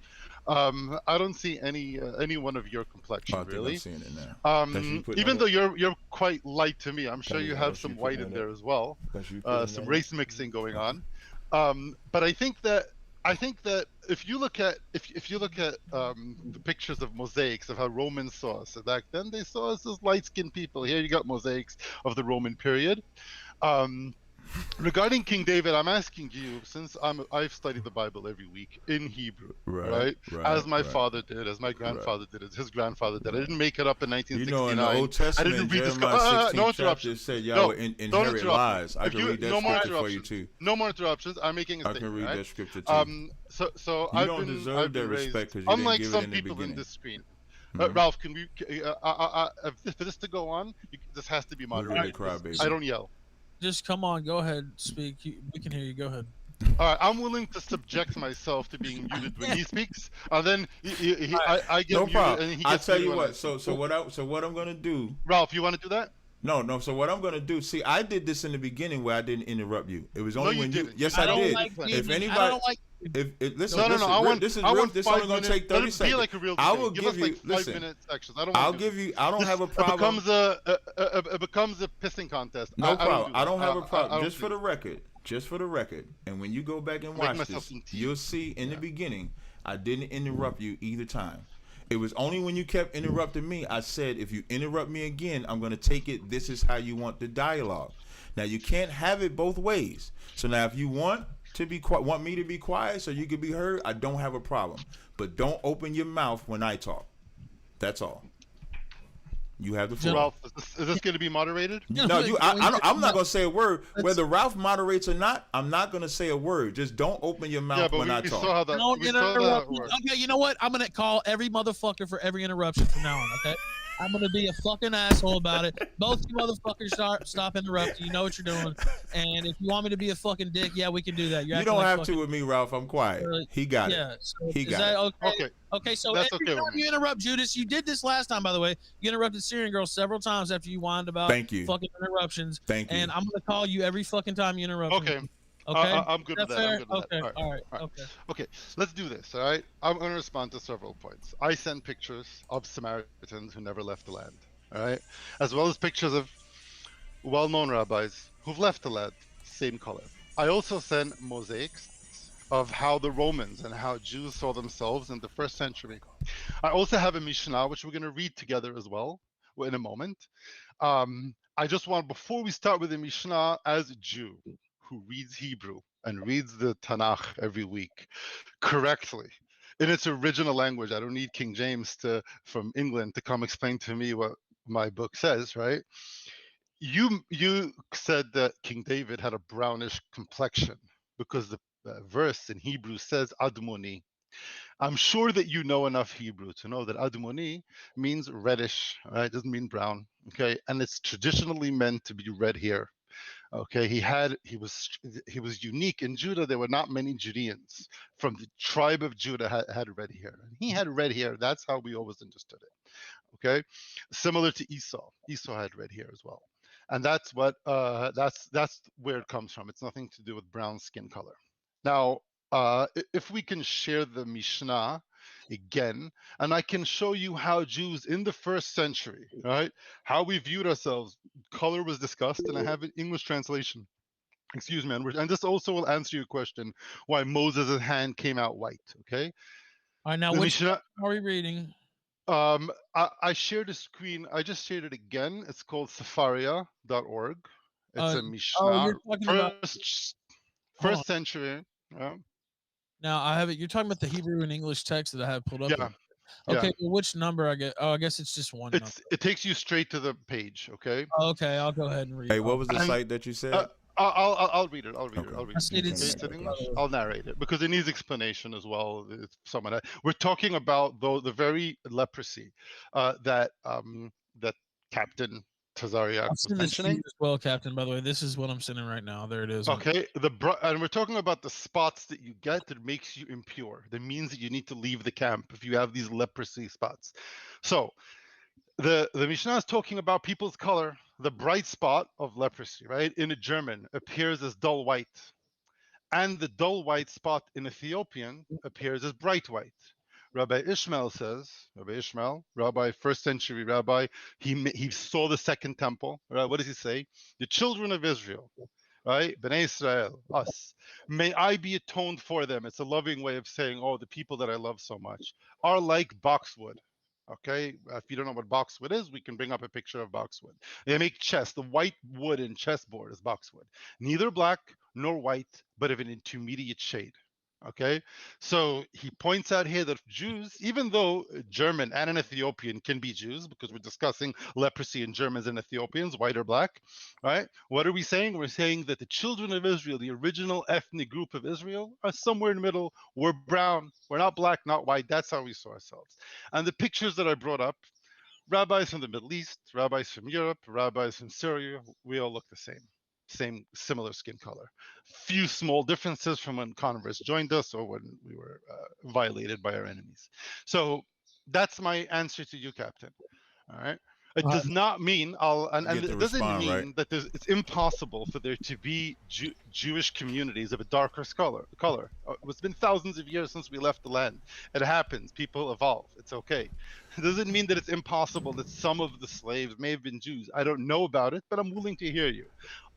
I don't see any one of your Oh, complexion I think I'm really. seeing it now. That's you putting Even that though up? you're quite light to me, I'm sure you have That's you some putting white in that up? there as well. That's you putting Some that up? race mixing going on. But I think that if you look at the pictures of mosaics of how Romans saw us, so back then they saw us as light-skinned people. Here you got mosaics of the Roman period. Um, Regarding King David, I'm asking you, since I've studied the Bible every week in Hebrew, Right, right? right, As my right, father did, as my right, grandfather did, as his grandfather did. I right. didn't make it up in You know, in the 1969. Old I didn't Testament, read this. Jeremiah No 16th chapter, it interruptions. said y'all No, would don't inherit interrupt me. lies. I If can you read that no more scripture for you interruptions. too. No more interruptions. I'm making a I can statement, read right? that scripture too. So You don't deserve I've that been respect raised because you didn't unlike give it some in the people in beginning. this screen. Hmm? Ralph, can we? For this to go on, this has to be Look at the moderated because crybaby. I don't yell. Just come on, go ahead, speak. We can hear you. Go ahead. All right, I'm willing to subject myself to being muted when he speaks, and then I get No muted, problem. and he I gets tell muted you when I what. speak. So what I'm gonna do? Ralph, you want to do that? No. So what I'm gonna do? See, I did this in the beginning where I didn't interrupt you. It was No, only you when you. didn't. Yes, I I don't did. like If being. I anybody, don't like. listen, No, listen, I this is want real. This only 5 gonna minutes. take Let 30 it be seconds. like a real I debate. will Give give us like you. 5 Listen, minute sections. I don't want I'll to do give this. you. I don't This have a problem. it becomes a pissing contest. No I don't problem. do I that. don't have a problem. I don't Just do for the this. record. Just for the record. And when you go back and I make watch myself this, some tea. you'll see in the Yeah. beginning, I didn't interrupt you either time. It was only when you kept interrupting me, I said, if you interrupt me again, I'm going to take it. This is how you want the dialogue. Now, you can't have it both ways. So now, if you want me to be quiet so you can be heard, I don't have a problem. But don't open your mouth when I talk. That's all. You have the floor. Ralph, is this going to be moderated? No, I'm not gonna say a word. Whether Ralph moderates or not, I'm not gonna say a word. Just don't open your mouth Yeah, but when I we talk. saw how that. Don't We saw how interrupt that me. worked. Okay, you know what? I'm gonna call every motherfucker for every interruption from now on. Okay, I'm gonna be a fucking asshole about it. Both you motherfuckers stop interrupting. You know what you're doing. And if you want me to be a fucking dick, yeah, we can do that. You're You acting don't like have fucking, to with me, Ralph. I'm quiet. He got it. yeah. So He is got that it. okay? Okay, Okay, so that's every okay time with me. you interrupt Judas, you did this last time, by the way. You interrupted Syrian Girl several times after you whined about Thank you. fucking interruptions. Thank you. And I'm gonna call you every fucking time you interrupt Okay. me. Okay, I'm good is with that. fair? I'm good with Okay, that. all right, All right. okay. Okay, let's do this. All right. I'm going to respond to several points. I sent pictures of Samaritans who never left the land. All right, as well as pictures of well-known rabbis who've left the land, same color. I also sent mosaics of how the Romans and how Jews saw themselves in the first century. I also have a Mishnah, which we're going to read together as well in a moment. I just want, before we start with the Mishnah, as a Jew who reads Hebrew and reads the Tanakh every week correctly in its original language, I don't need King James from England to come explain to me what my book says, right? You said that King David had a brownish complexion because the verse in Hebrew says Admoni. I'm sure that you know enough Hebrew to know that Admoni means reddish, right? It doesn't mean brown, okay? And it's traditionally meant to be red hair. Okay, he was unique in Judah. There were not many Judeans from the tribe of Judah had red hair. He had red hair. That's how we always understood it. Okay, similar to Esau. Esau had red hair as well, and that's where it comes from. It's nothing to do with brown skin color. Now, if we can share the Mishnah again, and I can show you how Jews in the first century, right, how we viewed ourselves. Color was discussed, and I have an English translation. Excuse me, and this also will answer your question why Moses' hand came out white. Okay. All right, now The which Mishnah. are we reading? I shared a screen. I just shared it again. It's called Safaria.org. It's a Mishnah. you're talking about. Hold on. First century. Now I have it. You're talking about the Hebrew and English text that I have pulled up. Yeah. Okay. Yeah. Well, which number I get? Oh, I guess it's just one. Number. It takes you straight to the page. Okay. Okay, I'll go ahead and read. Hey, what was the site that you said? I'll read it. I'll read Okay. it. I'll read it. Okay, It's in English. I'll narrate it because it needs explanation as well. It's someone we're talking about the very leprosy that Captain Tazaryach was mentioning. As well, Captain. By the way, this is what I'm sending right now. There it is. Okay, and we're talking about the spots that you get that makes you impure. That means that you need to leave the camp if you have these leprosy spots. So the Mishnah is talking about people's color. The bright spot of leprosy, right, in a German appears as dull white, and the dull white spot in Ethiopian appears as bright white. Rabbi Ishmael says, Rabbi Ishmael, rabbi, first century rabbi, he saw the second temple. Right? What does he say? The children of Israel, right? Bnei Israel, us. May I be atoned for them. It's a loving way of saying, oh, the people that I love so much are like boxwood. Okay, if you don't know what boxwood is, we can bring up a picture of boxwood. They make chess. The white wood in chessboard is boxwood. Neither black nor white, but of an intermediate shade. Okay, so he points out here that Jews, even though German and an Ethiopian can be Jews, because we're discussing leprosy in Germans and Ethiopians, white or black, right? What are we saying? We're saying that the children of Israel, the original ethnic group of Israel, are somewhere in the middle. We're brown. We're not black, not white. That's how we saw ourselves. And the pictures that I brought up, rabbis from the Middle East, rabbis from Europe, rabbis from Syria, we all look the same similar skin color. Few small differences from when converts joined us or when we were violated by our enemies. So that's my answer to you, Captain. All right. It does not mean and it doesn't mean that it's impossible for there to be Jewish communities of a darker color. It's been thousands of years since we left the land. It happens. People evolve. It's okay. It doesn't mean that it's impossible that some of the slaves may have been Jews. I don't know about it, but I'm willing to hear you.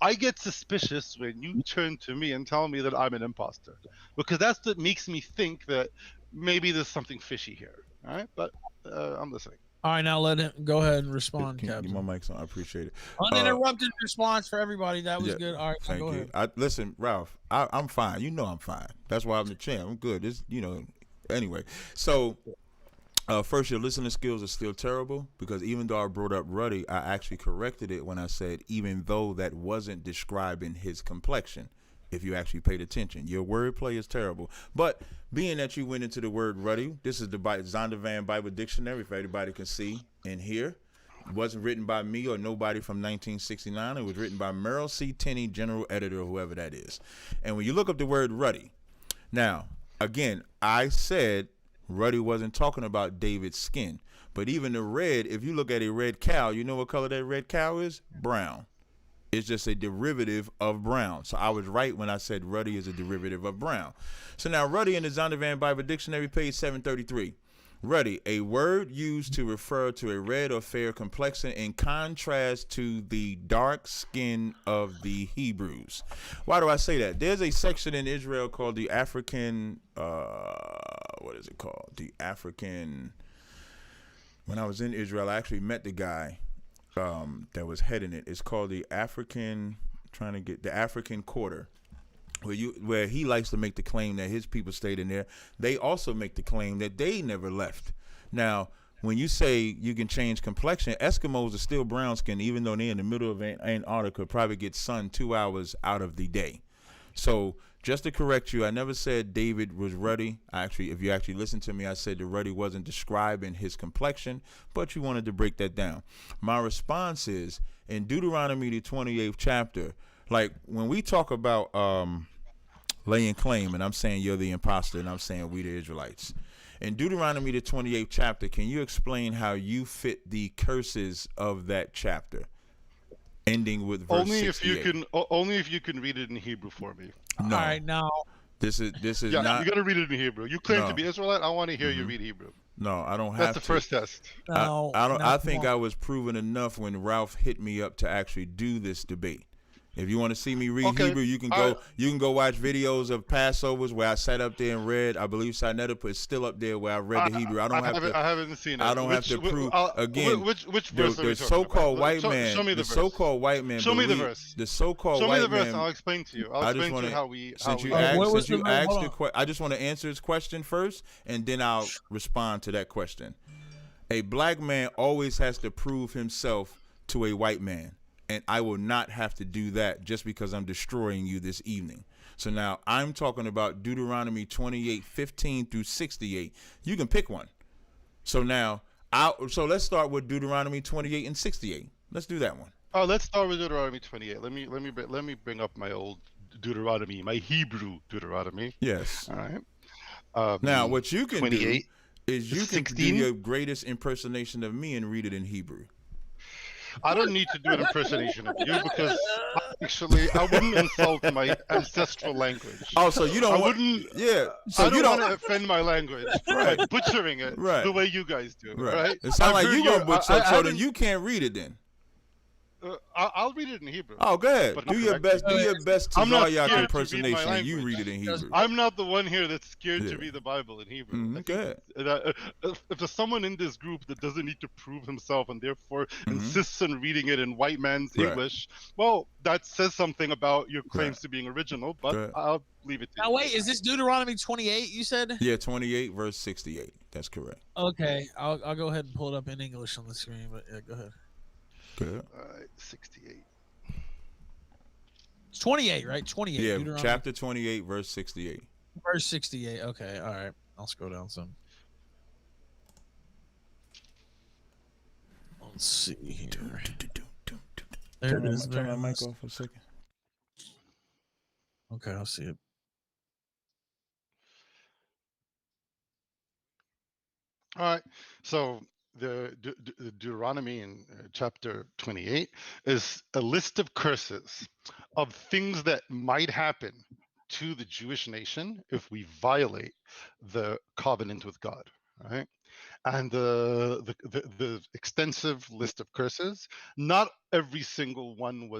I get suspicious when you turn to me and tell me that I'm an imposter, because that's what makes me think that maybe there's something fishy here. All right, but I'm listening. All right, now let him go ahead and respond, Captain. My mic's on. I appreciate it. Uninterrupted response for everybody. That was good. All right, thank go you. ahead. Listen, Ralph, I'm fine. You know I'm fine. That's why I'm the champ. I'm good. It's, anyway. So, first, your listening skills are still terrible, because even though I brought up Ruddy, I actually corrected it when I said, even though that wasn't describing his complexion. If you actually paid attention, your wordplay is terrible. But being that you went into the word ruddy, this is the Zondervan Bible Dictionary, if everybody can see in here. It wasn't written by me or nobody from 1969. It was written by Merrill C. Tenney, general editor, or whoever that is. And when you look up the word ruddy, now, again, I said ruddy wasn't talking about David's skin. But even the red, if you look at a red cow, you know what color that red cow is? Brown. It's just a derivative of brown. So I was right when I said ruddy is a derivative of brown. So now ruddy in the Zondervan Bible Dictionary, page 733. Ruddy, a word used to refer to a red or fair complexion in contrast to the dark skin of the Hebrews. Why do I say that? There's a section in Israel called the African, what is it called? The African, when I was in Israel, I actually met the guy that was heading it. It's called the African Quarter, where he likes to make the claim that his people stayed in there. They also make the claim that they never left. Now, when you say you can change complexion, Eskimos are still brown skin, even though they're in the middle of Antarctica, probably get sun 2 hours out of the day. So just to correct you, I never said David was ruddy. If you actually listen to me, I said the ruddy wasn't describing his complexion, but you wanted to break that down. My response is, in Deuteronomy, the 28th chapter, like when we talk about laying claim, and I'm saying you're the imposter, and I'm saying we the Israelites. In Deuteronomy, the 28th chapter, can you explain how you fit the curses of that chapter? Ending with verse only 68. Only if you can read it in Hebrew for me. No. All right, now this is yeah, not. You got to read it in Hebrew. You claim to be Israelite. I want to hear you read Hebrew. No, I don't have That's to. the first test. No, I don't. no, I think I was proven enough when Ralph hit me up to actually do this debate. If you want to see me read Hebrew, you can go. You can go watch videos of Passovers where I sat up there and read. I believe Sinetta is still up there where I read the Hebrew. I haven't seen it. I don't have to prove again. Which verse the so-called white man. Show me the so-called white man. Show me the verse. The so-called white man. Show me the verse. Man, I'll explain to you. I'll explain to you how we. Since you asked the question, I just want to answer his question first, and then I'll respond to that question. A black man always has to prove himself to a white man. And I will not have to do that just because I'm destroying you this evening. So now I'm talking about Deuteronomy 28:15 through 68. You can pick one. So now, so let's start with Deuteronomy 28 and 68. Let's do that one. Oh, let's start with Deuteronomy 28. Let me bring up my old Deuteronomy, my Hebrew Deuteronomy. Yes. All right. Now, what you can do is you can 16? do your greatest impersonation of me and read it in Hebrew. I don't need to do an impersonation of you because actually I wouldn't insult my ancestral language. Oh, so you don't I want? wouldn't. Yeah. So I you don't want don't. to offend my language by butchering it the way you guys do. Right? It sounds like you gonna butcher. So then haven't- you can't read it then. I'll read it in Hebrew. Oh, go ahead. But Do not your best. Do correctly. your best I'm not Tazaryach scared to read my impersonation, and you language. read it in Hebrew. I'm not the one here that's scared Yeah. to read the Bible in Hebrew. Go ahead. If there's someone in this group that doesn't need to prove himself and therefore Mm-hmm. insists on reading it in white man's Right. English, well, that says something about your claims to being original, but Right. I'll leave it to Now you. wait, is this Deuteronomy 28? You said? Yeah, 28 verse 68. That's correct. Okay, I'll go ahead and pull it up in English on the screen. But yeah, go ahead. Good. All right, 68. It's 28, right? 28. Yeah, Deuteronomy, chapter 28 verse 68. verse 68. Okay, all right. I'll scroll down some. Let's see here. There it is. Turn There my it mic is. off for a second. Okay, I'll see it. All right. So the Deuteronomy in chapter 28 is a list of curses of things that might happen to the Jewish nation if we violate the covenant with God. Right. And the extensive list of curses, not every single one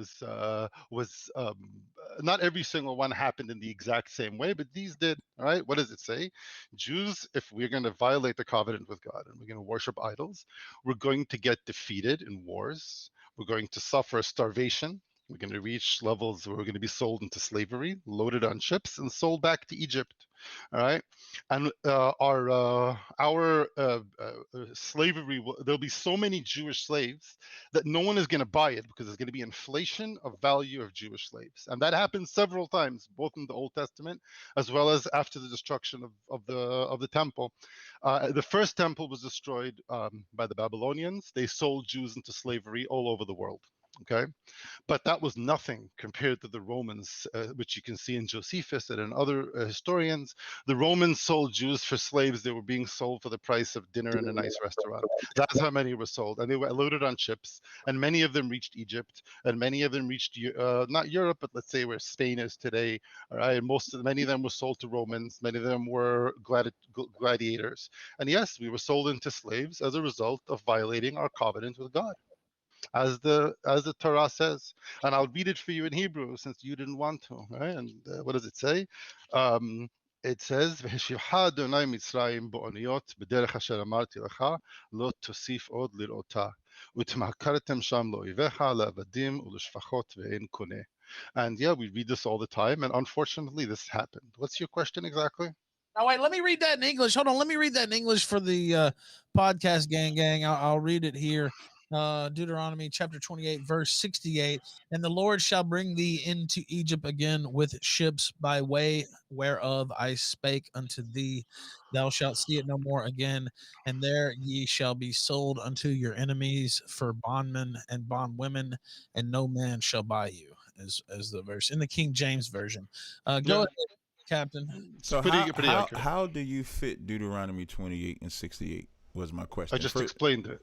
not every single one happened in the exact same way, but these did. All right, what does it say? Jews, if we're going to violate the covenant with God and we're going to worship idols, we're going to get defeated in wars. We're going to suffer starvation. We're going to reach levels where we're going to be sold into slavery, loaded on ships, and sold back to Egypt. All right, and our slavery. There'll be so many Jewish slaves that no one is going to buy it because there's going to be inflation of value of Jewish slaves, and that happens several times, both in the Old Testament as well as after the destruction of the temple. The first temple was destroyed by the Babylonians. They sold Jews into slavery all over the world. Okay, but that was nothing compared to the Romans, which you can see in Josephus and in other historians. The Romans sold Jews for slaves. They were being sold for the price of dinner in a nice restaurant. That's how many were sold, and they were loaded on ships. And many of them reached Egypt, and many of them reached not Europe, but let's say where Spain is today. All right, many of them were sold to Romans. Many of them were gladiators. And yes, we were sold into slaves as a result of violating our covenant with God, as the Torah says. And I'll read it for you in Hebrew since you didn't want to. Right? And what does it say? It says, "V'heshivcha Adonai Mitzrayim bo'oniyot b'derech asher amarti lecha lo tosif od lir'ota u'tmakartem sham lo'ivecha le'avadim u'l'shfachot ve'en koneh." And yeah, we read this all the time, and unfortunately, this happened. What's your question exactly? Oh, wait, let me read that in English. Hold on, let me read that in English for the podcast gang. I'll read it here. Deuteronomy chapter 28, verse 68. And the Lord shall bring thee into Egypt again with ships, by way whereof I spake unto thee. Thou shalt see it no more again. And there ye shall be sold unto your enemies for bondmen and bondwomen, and no man shall buy you, as the verse in the King James Version. Go ahead, Captain. So pretty accurate. how do you fit Deuteronomy 28 and 68 was my question. I just explained it.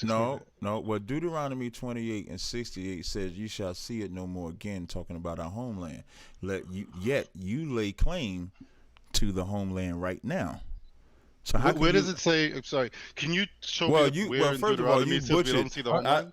No. What Deuteronomy 28 and 68 says, you shall see it no more again, talking about our homeland. Yet you lay claim to the homeland right now. So where does it say? I'm sorry. Can you show me where in Deuteronomy it says we don't see the homeland?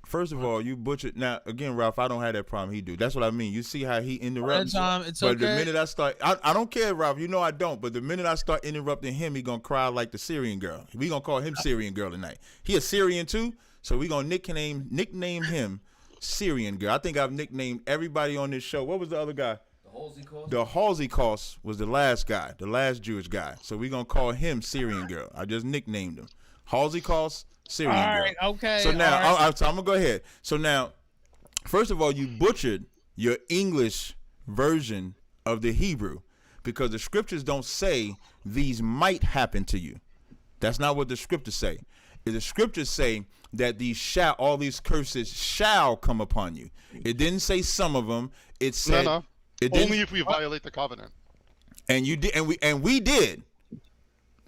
First of all, you butchered. Now again, Ralph, I don't have that problem. He do. That's what I mean. You see how he interrupts. It's but okay. the minute I start, I don't care, Ralph. You know I don't. But the minute I start interrupting him, he gonna cry like the Syrian girl. We gonna call him Syrian girl tonight. He a Syrian too, so we gonna nickname him Syrian girl. I think I've nicknamed everybody on this show. What was the other guy? The Halsey Cost was the last guy, the last Jewish guy. So we're going to call him Syrian girl. I just nicknamed him. Halsey Cost, Syrian girl. All right, okay. So now, I'm going to go ahead. So now, first of all, you butchered your English version of the Hebrew because the scriptures don't say these might happen to you. That's not what the scriptures say. The scriptures say that all these curses shall come upon you. It didn't say some of them. It said... No. Only if we violate the covenant. And you did, and we did.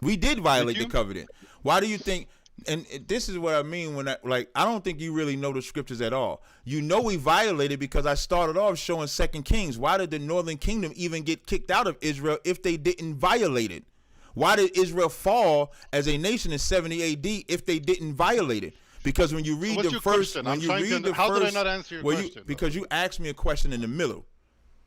We did violate the covenant. Why do you think? And this is what I mean when I don't think you really know the scriptures at all. You know we violated because I started off showing 2 Kings. Why did the northern kingdom even get kicked out of Israel if they didn't violate it? Why did Israel fall as a nation in 70 AD if they didn't violate it? Because when you read the first, when you read the how first, did I not answer your question? because you asked me a question in the middle.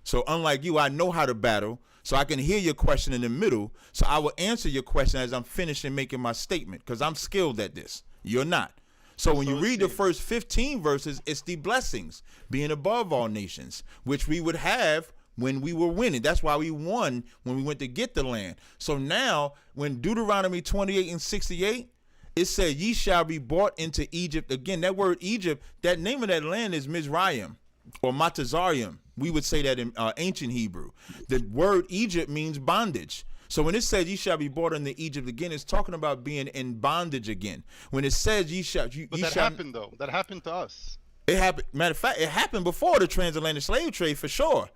So unlike you, I know how to battle, so I can hear your question in the middle. So I will answer your question as I'm finishing making my statement, because I'm skilled at this. You're not. So when you read the first 15 verses, it's the blessings, being above all nations, which we would have when we were winning. That's why we won when we went to get the land. So now, when Deuteronomy 28 and 68, it said, ye shall be brought into Egypt. Again, that word Egypt, that name of that land is Mizraim or Tazaryach. We would say that in ancient Hebrew. The word Egypt means bondage. So when it says ye shall be brought into Egypt again, it's talking about being in bondage again. When it says ye shall... But that happened, though. That happened to us. It happened. Matter of fact, it happened before the transatlantic slave trade for sure.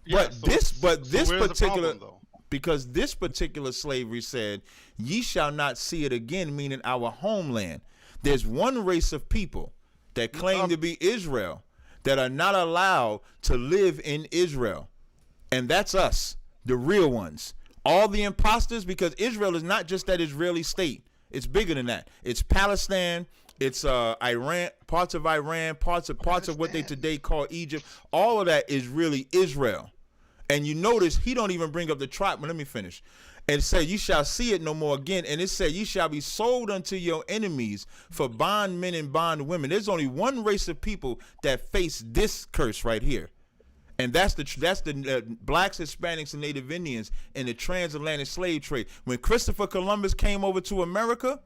Yeah, But this particular... problem, because this particular slavery said, ye shall not see it again, meaning our homeland. There's one race of people that claim to be Israel that are not allowed to live in Israel. And that's us, the real ones. All the imposters, because Israel is not just that Israeli state. It's bigger than that. It's Palestine, it's Iran, parts of what they today call Egypt. All of that is really Israel. And you notice he don't even bring up the tribe. But let me finish. And say, you shall see it no more again. And it said, you shall be sold unto your enemies for bondmen and bondwomen. There's only one race of people that face this curse right here. And that's the blacks, Hispanics, and Native Indians in the transatlantic slave trade. When Christopher Columbus came over to America,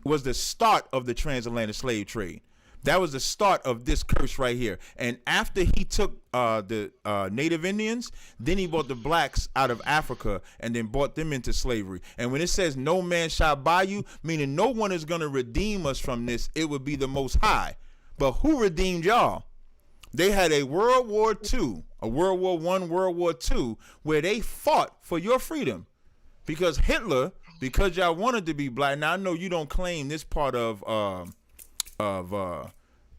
was the start of the transatlantic slave trade. That was the start of this curse right here. And after he took the Native Indians, then he brought the blacks out of Africa and then brought them into slavery. And when it says no man shall buy you, meaning no one is going to redeem us from this, it would be the Most High. But who redeemed y'all? They had a World War II, a World War I, World War II, where they fought for your freedom. Because Hitler, because y'all wanted to be black. Now, I know you don't claim this part of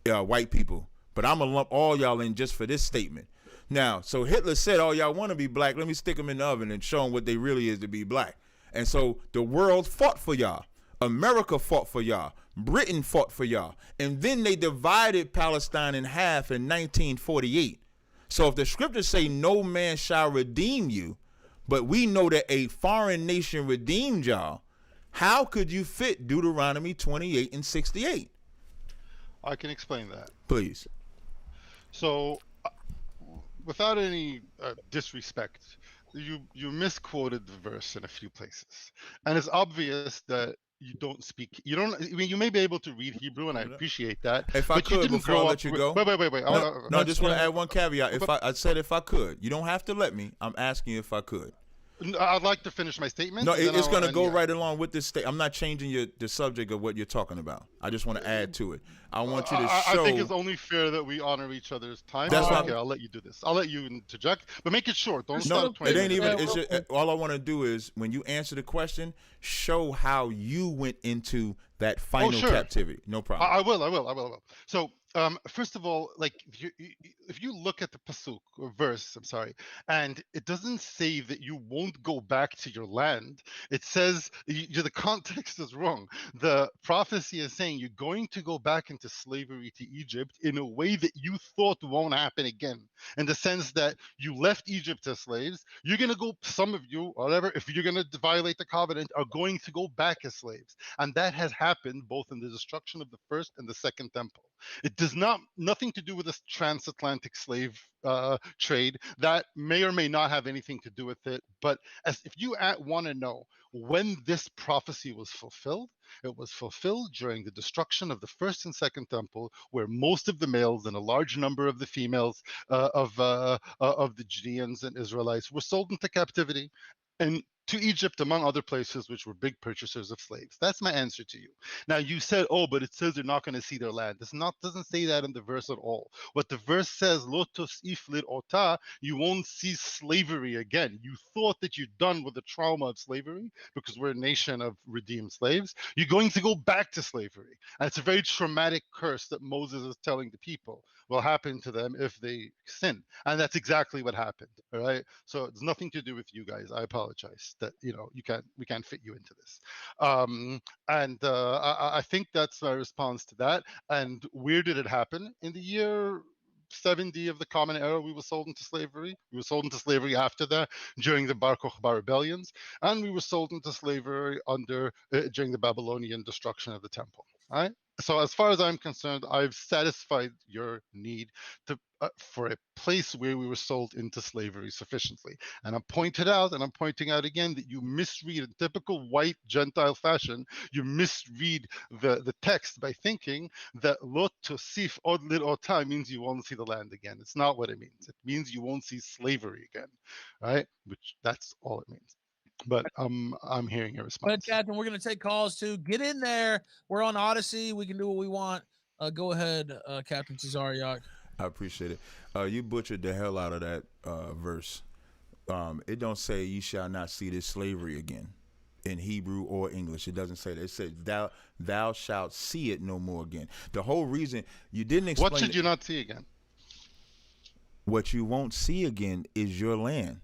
white people, but I'm gonna lump all y'all in just for this statement. Now, so Hitler said, oh, y'all want to be black, let me stick them in the oven and show them what they really is to be black. And so the world fought for y'all. America fought for y'all. Britain fought for y'all. And then they divided Palestine in half in 1948. So if the scriptures say no man shall redeem you, but we know that a foreign nation redeemed y'all, how could you fit Deuteronomy 28 and 68? I can explain that. Please. So, without any disrespect, you misquoted the verse in a few places, and it's obvious that you don't speak. You don't. I mean, you may be able to read Hebrew, and I appreciate that. If I could, before I let you go. Wait. No, I just want to add one caveat. I said if I could. You don't have to let me. I'm asking you if I could. I'd like to finish my statement. No, it's going to go right along with this I'm not changing the subject of what you're talking about. I just want to add to it. I want you to show. I think it's only fair that we honor each other's time. That's okay, I'll let you do this. I'll let you interject, but make it short. Don't start at 20 it ain't minutes. even. It's just, all I want to do is when you answer the question, show how you went into that final captivity. No problem. I will. So, first of all, like if you look at the pasuk or verse, and it doesn't say that you won't go back to your land. It says the context is wrong. The prophecy is saying you're going to go back into slavery to Egypt in a way that you thought won't happen again. In the sense that you left Egypt as slaves, you're going to go. Some of you, whatever, if you're going to violate the covenant, are going to go back as slaves, and that has happened both in the destruction of the first and the second temple. It does nothing to do with this transatlantic slave trade. That may or may not have anything to do with it. But if you want to know when this prophecy was fulfilled, it was fulfilled during the destruction of the first and second temple, where most of the males and a large number of the females of the Judeans and Israelites were sold into captivity. And to Egypt, among other places, which were big purchasers of slaves. That's my answer to you. Now, you said, oh, but it says they're not going to see their land. This doesn't say that in the verse at all. What the verse says, Lotus iflir ota, you won't see slavery again. You thought that you're done with the trauma of slavery because we're a nation of redeemed slaves. You're going to go back to slavery. And it's a very traumatic curse that Moses is telling the people will happen to them if they sin. And that's exactly what happened. All right. So it's nothing to do with you guys. I apologize that we can't fit you into this. I think that's my response to that. And where did it happen? In the year 70 of the Common Era, we were sold into slavery. We were sold into slavery after that during the Bar Kokhba rebellions, and we were sold into slavery during the Babylonian destruction of the temple. All right. So as far as I'm concerned, I've satisfied your need for a place where we were sold into slavery sufficiently. And I'm pointing out again that you misread in typical white Gentile fashion. You misread the text by thinking that lot tosif od lit ota means you won't see the land again. It's not what it means. It means you won't see slavery again, right? Which that's all it means. But I'm hearing your response. But Captain, we're going to take calls too. Get in there. We're on Odyssey. We can do what we want. Go ahead, Captain Tazaryach. I appreciate it. You butchered the hell out of that verse. It don't say you shall not see this slavery again in Hebrew or English. It doesn't say that. It says thou shalt see it no more again. The whole reason you didn't explain. What should you not see again? What you won't see again is your land.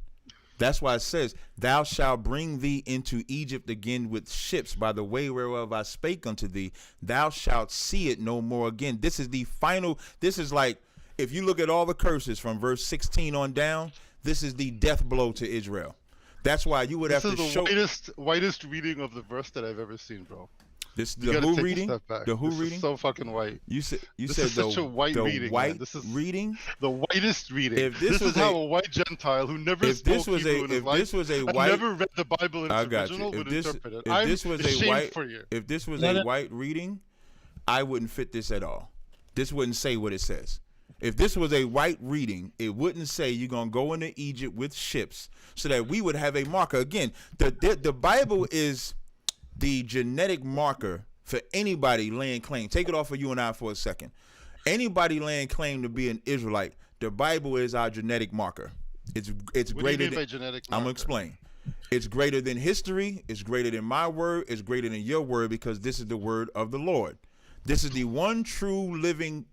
That's why it says, thou shalt bring thee into Egypt again with ships by the way whereof I spake unto thee. Thou shalt see it no more again. This is the final. This is like, if you look at all the curses from verse 16 on down, this is the death blow to Israel. That's why you would have to show. This is the whitest reading of the verse that I've ever seen, bro. This the who reading? The who reading? Is so fucking white. You said such a white reading. White this is reading. The whitest reading. If this is how a white Gentile who never spoke Hebrew in his life, this was a white, never read the Bible in its original would interpret it. If this was a white, for you. If this was a white reading, I wouldn't fit this at all. This wouldn't say what it says. If this was a white reading, it wouldn't say you're gonna go into Egypt with ships, so that we would have a marker. Again, the Bible is the genetic marker for anybody laying claim. Take it off of you and I for a second. Anybody laying claim to be an Israelite, the Bible is our genetic marker. It's what greater do you mean than by genetic marker? I'm gonna explain. It's greater than history. It's greater than my word. It's greater than your word, because this is the word of the Lord. This is the one true living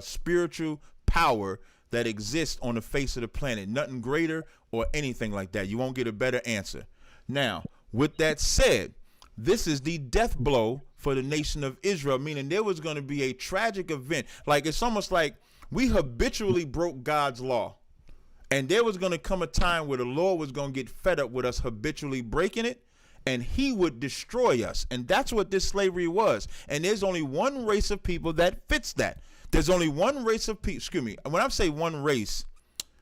spiritual power that exists on the face of the planet. Nothing greater or anything like that. You won't get a better answer. Now, with that said, this is the death blow for the nation of Israel, meaning there was going to be a tragic event. Like, it's almost like we habitually broke God's law, and there was going to come a time where the Lord was going to get fed up with us habitually breaking it, and he would destroy us. And that's what this slavery was. And there's only one race of people that fits that. There's only one race of people. Excuse me. When I say one race,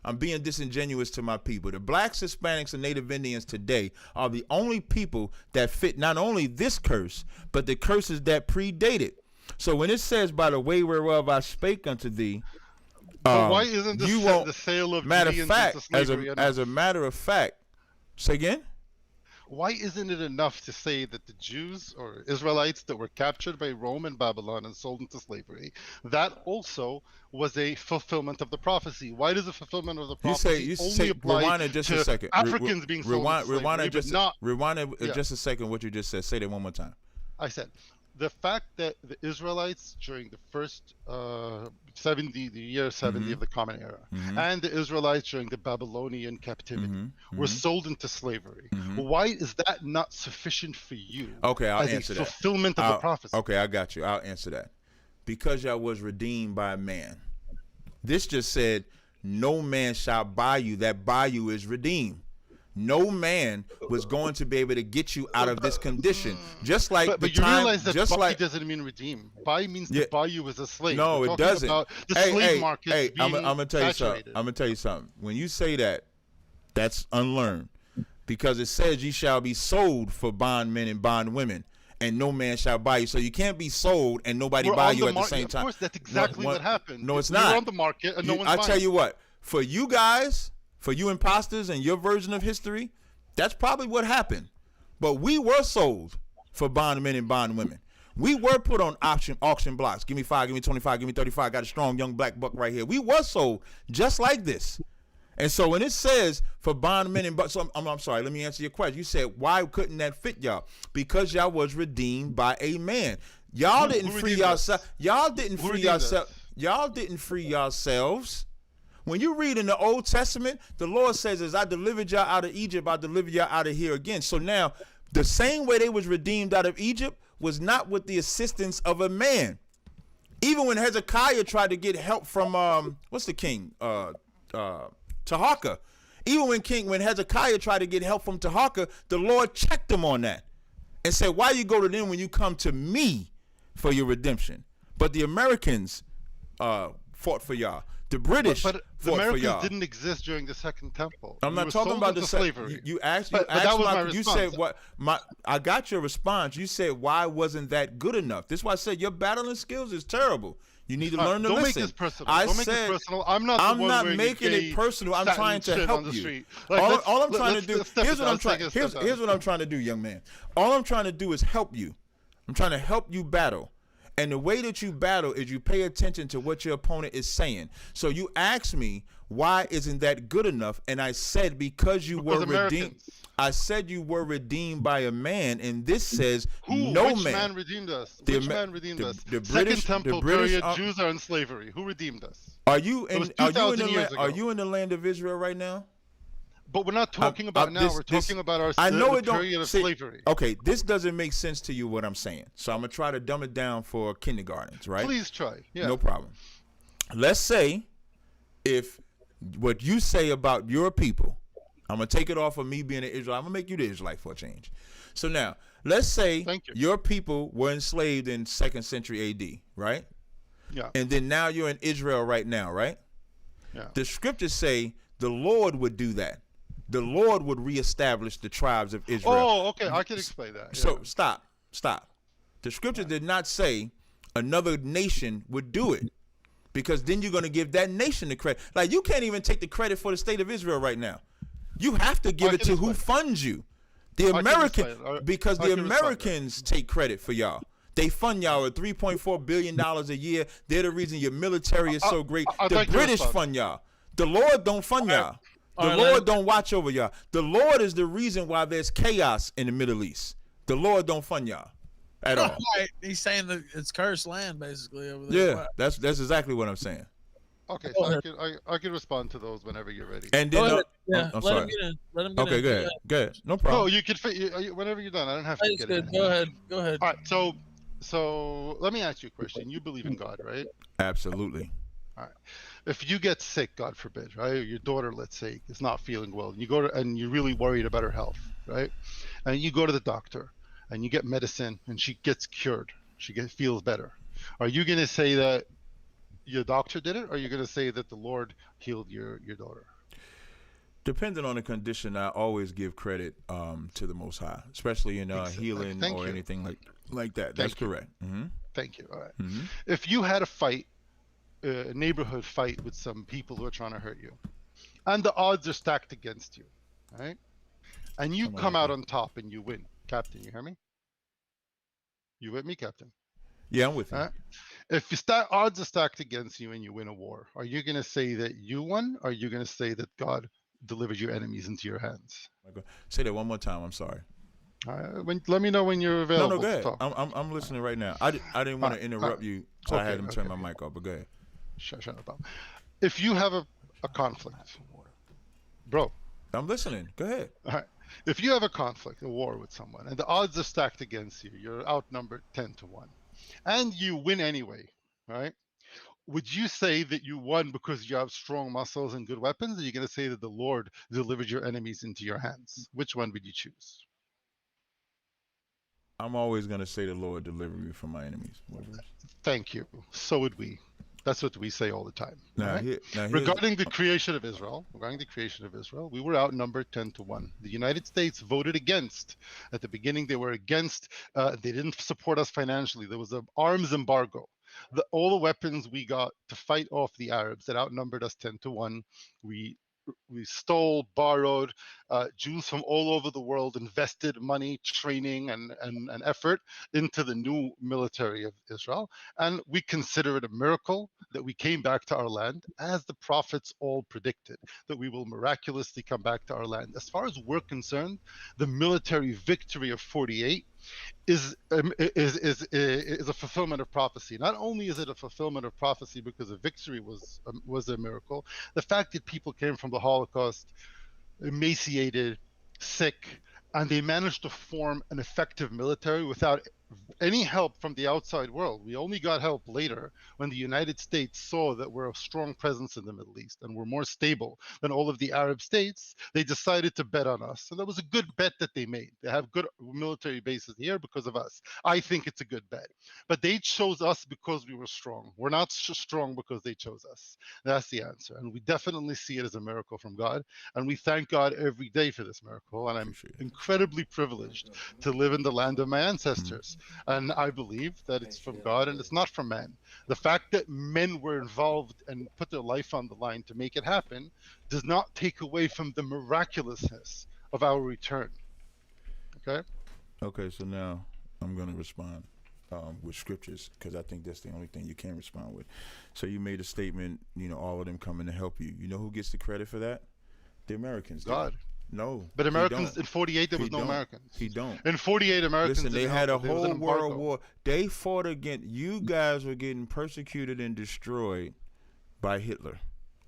I'm being disingenuous to my people. The blacks, Hispanics, and Native Indians today are the only people that fit not only this curse, but the curses that predate it. So when it says, by the way whereof I spake unto thee, why isn't this the sale of matter of Judeans fact, into slavery as a matter of fact, say again? Why isn't it enough to say that the Jews or Israelites that were captured by Rome and Babylon and sold into slavery, that also was a fulfillment of the prophecy? Why does the fulfillment of the prophecy only apply rewind it just to a second. Africans being sold into slavery, rewind it yeah. just a second what you just said. Say that one more time. I said, the fact that the Israelites during the first 70, the year 70 of the Common Era, and the Israelites during the Babylonian captivity were sold into slavery. Why is that not sufficient for you? Okay, I'll as answer a that. Fulfillment of the prophecy. Okay, I got you. I'll answer that. Because y'all was redeemed by man. This just said, no man shall buy you. That buy you is redeemed. No man was going to be able to get you out of this condition. Just like but you realize that buy doesn't mean redeem. Buy means to buy you as a slave. No, it doesn't. About the slave market. Hey, I'm gonna tell you saturated. something. I'm gonna tell you something. When you say that, that's unlearned, because it says you shall be sold for bondmen and bondwomen, and no man shall buy you. So you can't be sold and nobody buy you at the same time. Of course, that's exactly what happened. No, it's not. You're on the market and no one's buying. I tell you what, for you guys, for you imposters and your version of history, That's probably what happened. But we were sold for bondmen and bondwomen. We were put on auction blocks. Give me 5, give me 25, give me 35. Got a strong young black buck right here. We were sold just like this. And so when it says for bondmen and so I'm sorry, let me answer your question. You said, why couldn't that fit y'all? Because y'all was redeemed by a man. Y'all didn't free yourselves. Y'all didn't free yourselves. Y'all didn't free yourselves. When you read in the Old Testament, the Lord says, as I delivered y'all out of Egypt, I deliver y'all out of here again. So now the same way they was redeemed out of Egypt was not with the assistance of a man. Even when Hezekiah tried to get help from what's the king? Tahaka. Even when Hezekiah tried to get help from Tahaka, the Lord checked him on that and said, why you go to them when you come to me for your redemption? But the Americans fought for y'all. The British but the fought Americans for y'all. didn't exist during the Second Temple. I'm not talking about the slavery. You asked. You said what? I got your response. You said, why wasn't that good enough? This is why I said your battling skills is terrible. You need to learn to listen. Don't make this personal. Don't make this personal. I'm not making it personal. I'm trying to help you. All I'm trying to do. Here's what I'm trying to do, young man. All I'm trying to do is help you. I'm trying to help you battle. And the way that you battle is you pay attention to what your opponent is saying. So you asked me, why isn't that good enough? And I said, because you were redeemed. I said you were redeemed by a man, and this says Which man redeemed us? Which man redeemed us? The British, Second Temple period, Jews are in slavery. Who redeemed us? Are you in the land of Israel right now? But we're not talking about now. We're talking about our period of slavery. Okay, this doesn't make sense to you what I'm saying. So I'm going to try to dumb it down for kindergartens, right? Please try. Yeah. No problem. Let's say if what you say about your people, I'm going to take it off of me being an Israelite. I'm going to make you the Israelite for a change. So now, let's say your people were enslaved in 2nd century AD, right? Yeah. And then now you're in Israel right now, right? Yeah. The scriptures say the Lord would do that. The Lord would reestablish the tribes of Israel. Oh, okay. I can explain that. Yeah. So stop. The scripture did not say another nation would do it, because then you're going to give that nation the credit. Like, you can't even take the credit for the state of Israel right now. You have to give it to who funds you. The Americans take credit for y'all. They fund y'all at $3.4 billion a year. They're the reason your military is so great. The British fund y'all. The Lord don't fund y'all. The Lord don't watch over y'all. The Lord is the reason why there's chaos in the Middle East. The Lord don't fund y'all at all. Right. He's saying that it's cursed land, basically, over there. Yeah, that's exactly what I'm saying. Okay, so I can respond to those whenever you're ready. And then, I'm sorry. Let him get in. Okay, go ahead. No problem. No, you can whenever you're done. I don't have to get in. Go ahead. All right, so let me ask you a question. You believe in God, right? Absolutely. All right. If you get sick, God forbid, right? Your daughter, let's say, is not feeling well, and you go and you're really worried about her health, right? And you go to the doctor, and you get medicine, and she gets cured. She feels better. Are you going to say that your doctor did it, or are you going to say that the Lord healed your daughter? Depending on the condition, I always give credit to the Most High, especially in healing or anything like that. That's correct. Mm-hmm. Thank you. All right. Mm-hmm. If you had a neighborhood fight with some people who are trying to hurt you, and the odds are stacked against you, right? And you come out on top and you win. Captain, you hear me? You with me, Captain? Yeah, I'm with you. If odds are stacked against you and you win a war, are you going to say that you won, or are you going to say that God delivered your enemies into your hands? Say that one more time. I'm sorry. Let me know when you're available. No, go ahead. I'm listening right now. I didn't want to interrupt you, so I had to turn my mic off. But go ahead. Shut up. If you have a conflict, bro, I'm listening. Go ahead. All right. If you have a conflict, a war with someone, and the odds are stacked against you, you're outnumbered 10-1, and you win anyway, right? Would you say that you won because you have strong muscles and good weapons, or are you going to say that the Lord delivered your enemies into your hands? Which one would you choose? I'm always going to say the Lord delivered me from my enemies. Thank you. So would we. That's what we say all the time. Regarding the creation of Israel, we were outnumbered 10-1. The United States voted against. At the beginning, they were against. They didn't support us financially. There was an arms embargo. All the weapons we got to fight off the Arabs that outnumbered us 10-1, we we stole, borrowed. Jews from all over the world invested money, training, and effort into the new military of Israel. And we consider it a miracle that we came back to our land, as the prophets all predicted, that we will miraculously come back to our land. As far as we're concerned, the military victory of 48 is a fulfillment of prophecy. Not only is it a fulfillment of prophecy because the victory was a miracle, the fact that people came from the Holocaust emaciated, sick, and they managed to form an effective military without any help from the outside world. We only got help later when the United States saw that we're a strong presence in the Middle East and we're more stable than all of the Arab states. They decided to bet on us. And that was a good bet that they made. They have good military bases here because of us. I think it's a good bet. But they chose us because we were strong. We're not strong because they chose us. That's the answer. And we definitely see it as a miracle from God. And we thank God every day for this miracle. And I'm incredibly privileged to live in the land of my ancestors. And I believe that it's from God and it's not from man. The fact that men were involved and put their life on the line to make it happen does not take away from the miraculousness of our return. Okay? Okay, so now I'm going to respond with scriptures, because I think that's the only thing you can respond with. So you made a statement, all of them coming to help you. You know who gets the credit for that? The Americans. God. No. But Americans in 48, there was no Americans. He don't. In 48, Americans. Listen, they had a whole world war. They fought against, you guys were getting persecuted and destroyed by Hitler.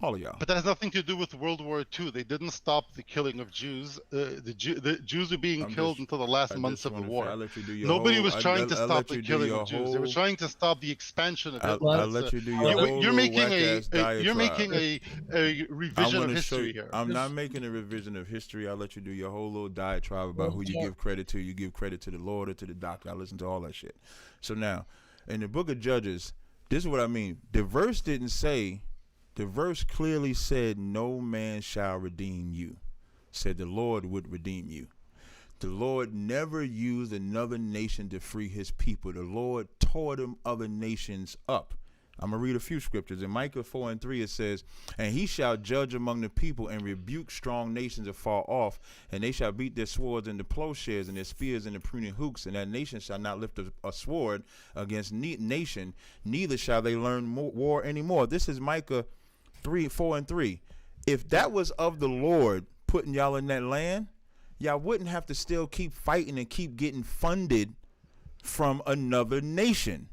All of y'all. But that has nothing to do with World War II. They didn't stop the killing of Jews. The Jews were being killed until the last months of the war. Nobody was trying to stop the killing of Jews. They were trying to stop the expansion of Hitler. I'll let you do your whole You're making a revision of history here. I'm not making a revision of history. I'll let you do your whole little diatribe about who you give credit to. You give credit to the Lord or to the doctor. I listen to all that shit. So now, in the book of Judges, this is what I mean. The verse didn't say. The verse clearly said, no man shall redeem you. Said the Lord would redeem you. The Lord never used another nation to free his people. The Lord tore them other nations up. I'm going to read a few scriptures. In Micah 4:3 it says, and he shall judge among the people and rebuke strong nations afar off, and they shall beat their swords into plowshares and their spears into pruning hooks, and that nation shall not lift a sword against nation, neither shall they learn war anymore. This is Micah 4:3. If that was of the Lord putting y'all in that land, y'all wouldn't have to still keep fighting and keep getting funded from another nation.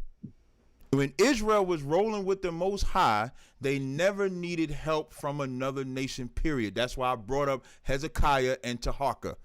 When Israel was rolling with the Most High, they never needed help from another nation, period. That's why I brought up Hezekiah and Tazaryach.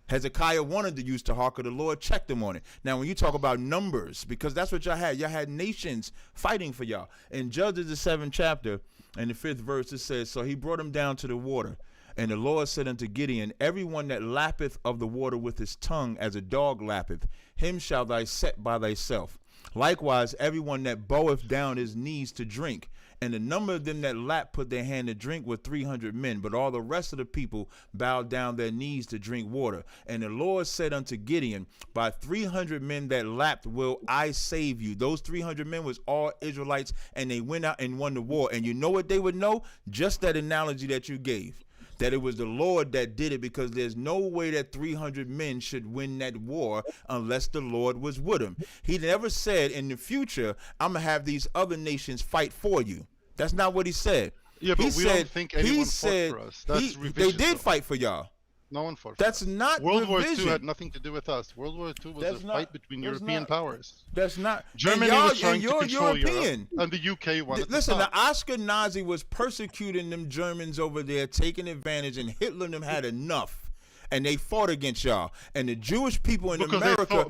Hezekiah wanted to use Tazaryach. The Lord checked him on it. Now, when you talk about numbers, because that's what y'all had nations fighting for y'all. In Judges, the 7th chapter, and the 5th verse, it says, so he brought him down to the water. And the Lord said unto Gideon, everyone that lappeth of the water with his tongue as a dog lappeth, him shall thou set by thyself. Likewise, everyone that boweth down his knees to drink. And the number of them that lapped put their hand to drink were 300 men. But all the rest of the people bowed down their knees to drink water. And the Lord said unto Gideon, by 300 men that lapped will I save you. Those 300 men was all Israelites, and they went out and won the war. And you know what they would know? Just that analogy that you gave. That it was the Lord that did it, because there's no way that 300 men should win that war unless the Lord was with them. He never said in the future, I'm going to have these other nations fight for you. That's not what he said. Yeah, but don't think anyone fought for us. That's they did fight for y'all. No one fought. That's not World War II had nothing to do with us. World War II was a fight between European powers. That's not. Germany was trying to control European. Europe, and the UK wanted Listen, to stop. the Ashkenazi was persecuting them Germans over there, taking advantage, and Hitler and them had enough. And they fought against y'all. And the Jewish people in America,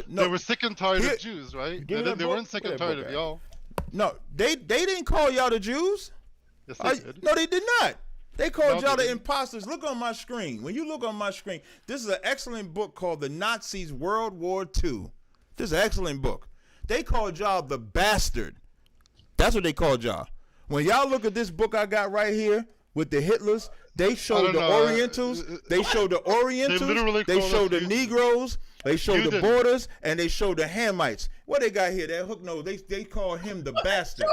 they were sick and tired of Jews, right? They weren't sick and tired of y'all. No, they didn't call y'all the Jews. Yes, they did. No, they did not. They called y'all the imposters. Look on my screen. When you look on my screen, this is an excellent book called The Nazis World War II. This is an excellent book. They called y'all the bastard. That's what they called y'all. When y'all look at this book I got right here with the Hitlers, they showed the Orientals. They showed the Orientals. They showed the Negroes. They showed the Borders, and they showed the Hamites. What they got here? That hook nose. They call him the bastard.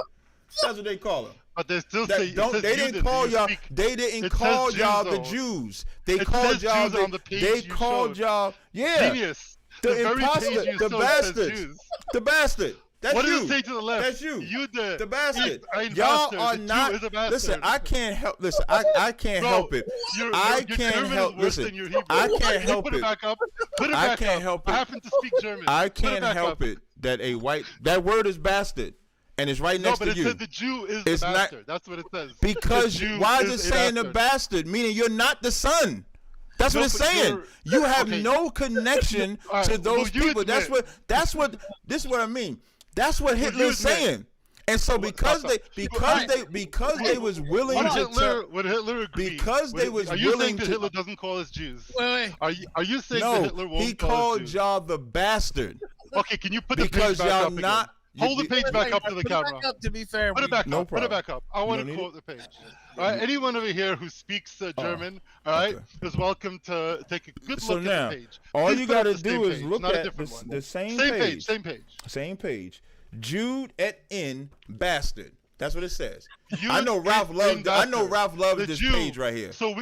That's what they call them. But they still say They didn't call y'all. They didn't call y'all the Jews. They called y'all. They called y'all. Yeah. Genius. The imposter. The bastard. The bastard. That's what you. does it say to the left? That's you. You the bastard. Y'all are not. Listen, I can't help. Listen, I can't help it. I can't help. Listen, I can't help it. Put it back up. Put it back up. I can't help it. I happen to speak German. I can't help it that that word is bastard, and it's right next to you. No, but it said the Jew is the bastard. That's what it says. Because why is it saying the bastard? Meaning you're not the son. That's what it's saying. You have no connection to those people. That's what. This is what I mean. That's what Hitler's saying. And so because they was willing to when Hitler agreed, because they was are you willing saying that to Hitler doesn't call us Jews? Wait. Are you saying that Hitler won't he call called us Jews? y'all the bastard. Okay, can you put the because page back y'all up not again? Hold the page back up to the camera. Back up, to be fair. Put it back no up. problem. Put it back up. I want to quote the page. All right, anyone over here who speaks German, all right, is welcome to take a good look at the page. All Please you put up got to the same do is page, look not a at different one. the same page. Same page. Jude et in bastard. That's what it says. Jude I know Ralph loves. I know Ralph loves this Jew. page right here. So